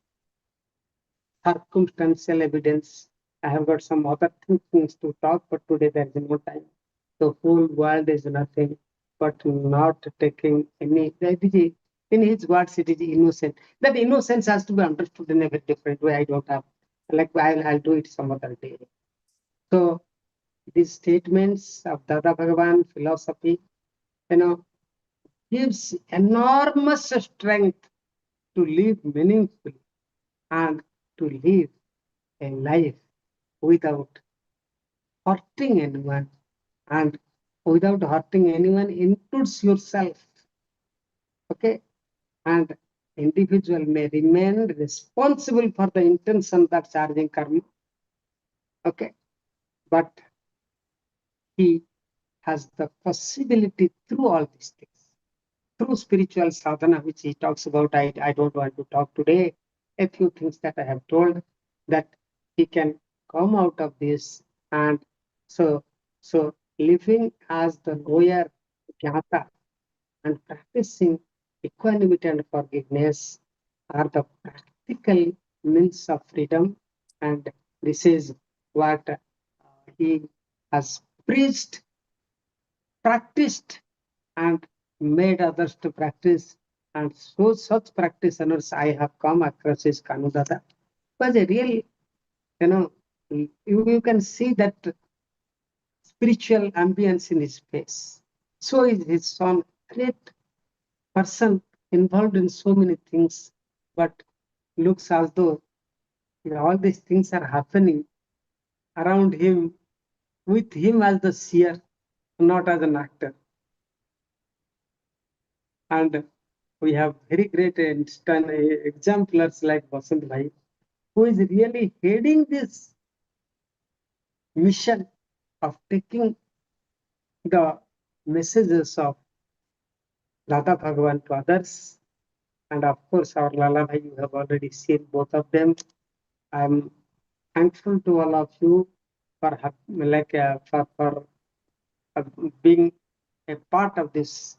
circumstantial evidence. I have got some other things to talk, but today there is no time. The whole world is nothing but not taking any. In his words, it is innocent. That innocence has to be understood in a very different way. I don't have, I'll do it some other day. So these statements of Dada Bhagwan philosophy, gives enormous strength to live meaningfully and to live a life without hurting anyone, and without hurting anyone includes yourself. Okay, and individual may remain responsible for the intention that charging karma. Okay, but he has the possibility through all these things, through spiritual sadhana, which he talks about. I don't want to talk today. A few things that I have told, that he can come out of this, and so living as the lower jnata and practicing equanimity and forgiveness are the practical means of freedom, and this is what he has preached, practiced, and made others to practice. And so such practitioners I have come across his Kanudada. Was a real, you can see that spiritual ambience in his face. So is his son, great person involved in so many things, but looks as though all these things are happening around him, with him as the seer, not as an actor. And we have very great exemplars like Vasant Bhai, who is really heading this mission of taking the messages of Dada Bhagwan to others. And of course, our Lala Bhai, you have already seen both of them. I'm thankful to all of you for being a part of this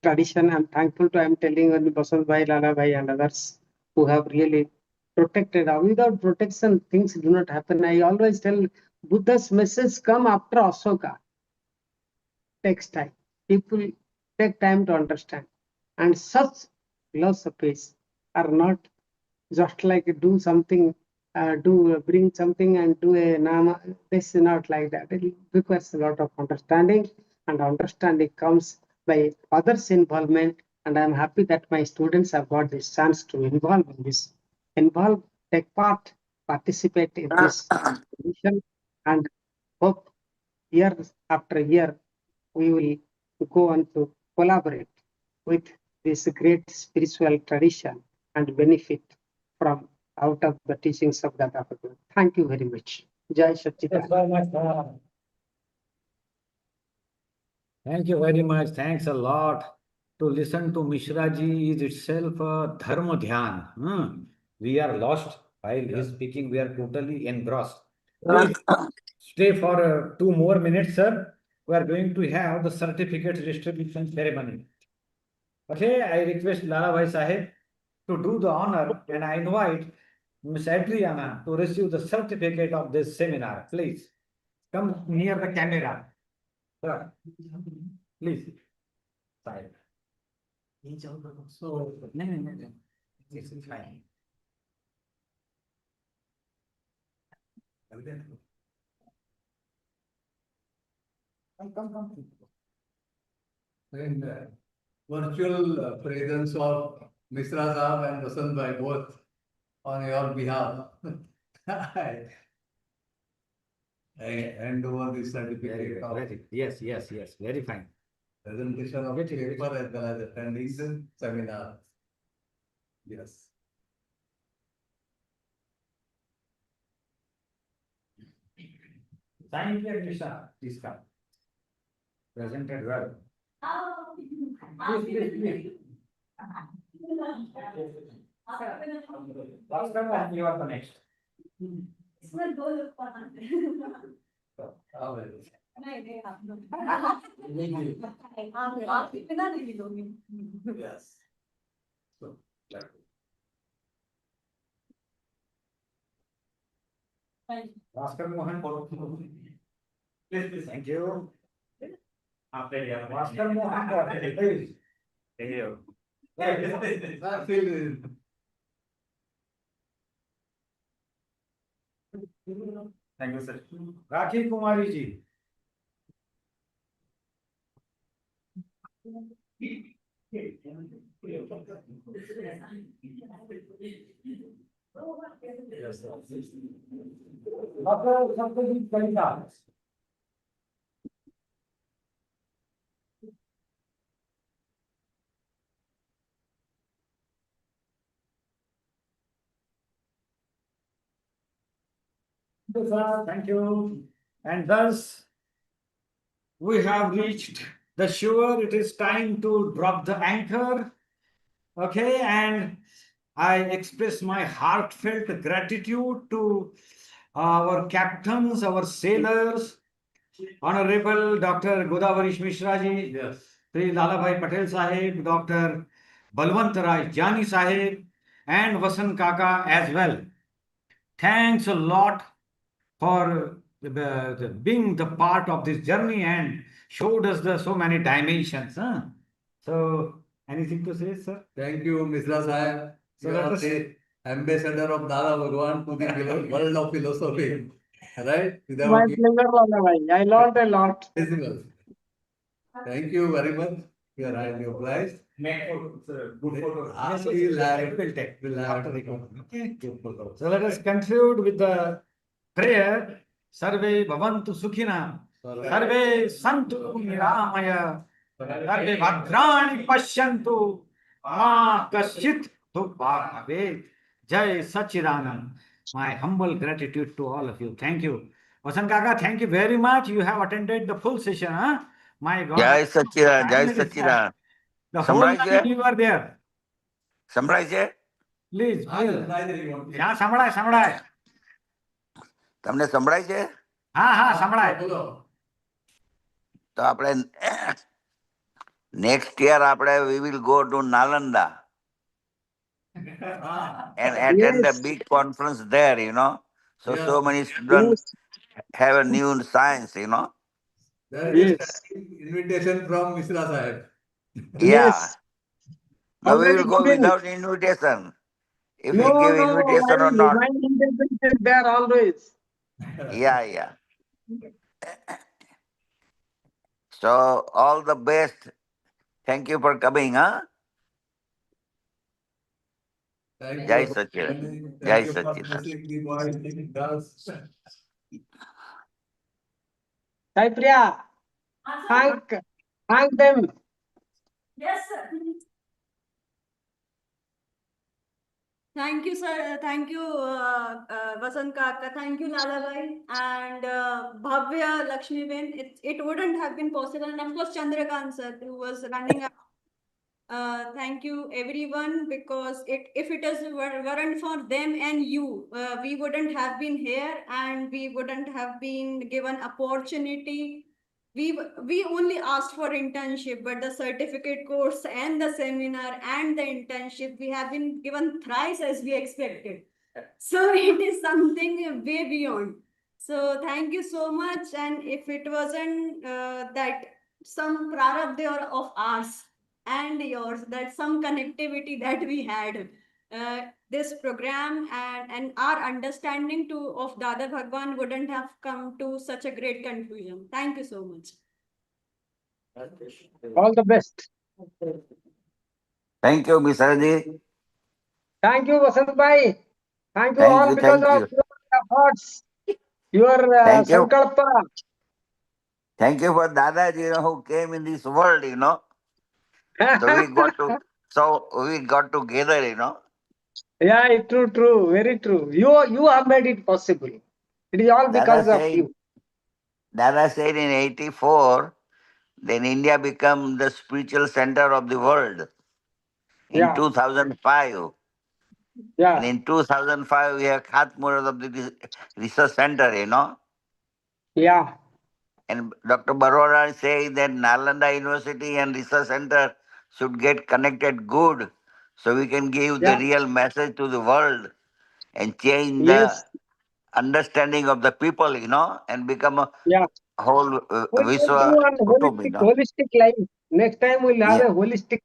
tradition. I'm thankful to, I'm telling Basant Bhai, Lala Bhai, and others who have really protected. Without protection, things do not happen. I always tell Buddha's message come after Ashoka. takes time. People take time to understand. And such philosophies are not just like do something, bring something and do a nama. This is not like that. It requires a lot of understanding, and understanding comes by others' involvement. And I'm happy that my students have got this chance to involve in this, take part, participate in this mission, and hope year after year we will go on to collaborate with this great spiritual tradition and benefit from out of the teachings of Dada Bhagwan. Thank you very much. Jai Thank you Satchidanand. very much. Thank you very much. Thanks a lot. To listen to Mishra ji is itself a dharma dhyan. We are lost while he is speaking. We are totally engrossed. Please stay for 2 more minutes, sir. We are going to have the certificate distribution ceremony. Okay, I request Lala Bhai Sahib to do the honor, and I invite Miss Adriana to receive the certificate of this seminar. Please come near the camera. Sir, please. Side. So, no. It's fine. Come. In virtual presence of Mishra Saab and Vasant Bhai both on your behalf, I hand over the certificate of Yes. Very fine. presentation of paper as well as attending the seminar. Yes. Saipriya Mishra, please come. Presented well. Please. Vaskar, you are the next. Yes. So, Vaskar Mohan. Please. Thank you. Vaskar Mohan, please. Thank you. Thank you, sir. Rakhi Kumari ji. Dr. Satyajit Kalita. Thank you. And thus, we have reached the shore. It is time to drop the anchor. Okay, and I express my heartfelt gratitude to our captains, our sailors, Honorable Dr. Godavari Mishra ji, yes. Sri Lalabhai Patel Sahib, Dr. Balvantrai Jani Sahib, and Vasan Kaka as well. Thanks a lot for being the part of this journey and showed us the so many dimensions. So, anything to say, sir? Thank you, Mishra Sahib. So You let are us- the ambassador of Dada Bhagwan to the world of philosophy. Right? My Without you, pleasure, Lala Bhai. I learned a lot. visible. Thank you very much. Here I am obliged. Make good photo. Yes, We'll have- we'll take we'll have- after the conclusion. Okay. So let us conclude with the prayer. Sarve bhavantu sukhina. Sarve santu niramaya. Sarve bhadrani pashyantu. Ma kasyit dukha bhavet. Jai Sachidanand. My humble gratitude to all of you. Thank you. Vasan Kaka, thank you very much. You have attended the full session. My God. Jai Sachidanand, Jai Time is Sachidanand. The whole Summarize night it. you were there. સંભળાય છે? Please. Yeah, સંભળાય. તમને સંભળાય છે? હા, સંભળાય. તો આપણે next year we will go to Nalanda and attend a Yes. big conference there, So Yeah. so many students Yes. have a new science, There is a Yes. standing invitation from Mishra Sahib. Yeah. Yes. Now we Already will go given. without invitation. If No, we give no, invitation or my not. intention is there always. Yeah, yeah. So all the best. Thank you for coming, huh? Thank Jai you. Sachidanand. Jai Thank you for Sachidanand. blessing the boys and girls. Saipriya, thank them. Yes, sir. Thank you, sir. Thank you, Vasant Kaka. Thank you, Lalabai and Bhavya Lakshmi Ben. It wouldn't have been possible. And of course, Chandrakant sir, who was running. Thank you, everyone, because if it weren't for them and you, we wouldn't have been here and we wouldn't have been given opportunity. We only asked for internship, but the certificate course and the seminar and the internship we have been given thrice as we expected. So it is something way beyond. So thank you so much. And if it wasn't that some prarabdha of ours and yours, that some connectivity that we had, this program and our understanding to of Dada Bhagwan wouldn't have come to such a great conclusion. Thank you so much. All the best. Thank you, Misraji. Thank you, Vasant Bhai. Thank you Thank all you, because thank of you. your efforts, your Thank you. sankalpa. Thank you for Dadaji, who came in this world, So we got together. Yeah, true, true, very true. You have made it possible. It is all Dada because of said, you. Dada said in 84, then India became the spiritual center of the world in Yeah, 2005. And yeah, in 2005, we have Khatmurad of the research center. yeah. And Dr. Baroda says that Nalanda University and Research Center should get connected good so we can give the Yeah, real message to the world and change the yes, understanding of the people, and become a yeah. whole We'll do Vishwa one Kutum. holistic life. Next time we'll have Yeah, a holistic.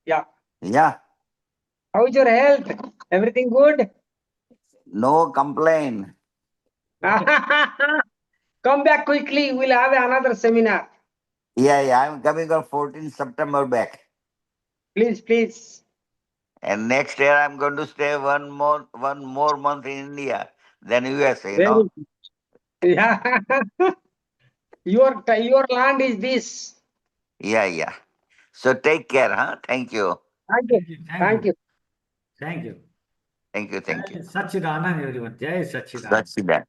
Yeah. yeah, How is your health? Everything good? no complaint. Come back quickly. We'll have another seminar. Yeah, yeah, I'm coming on 14th September back. Please, please. And next year I'm going to stay one more month in India than USA. Very. Yeah. Your land is this. Yeah, yeah. So take care, huh? Thank you. Thank you. Thank you. Thank you. Thank you. Thank you, thank you. Jai Sachidanand, everyone. Jai Sachidanand. That's that.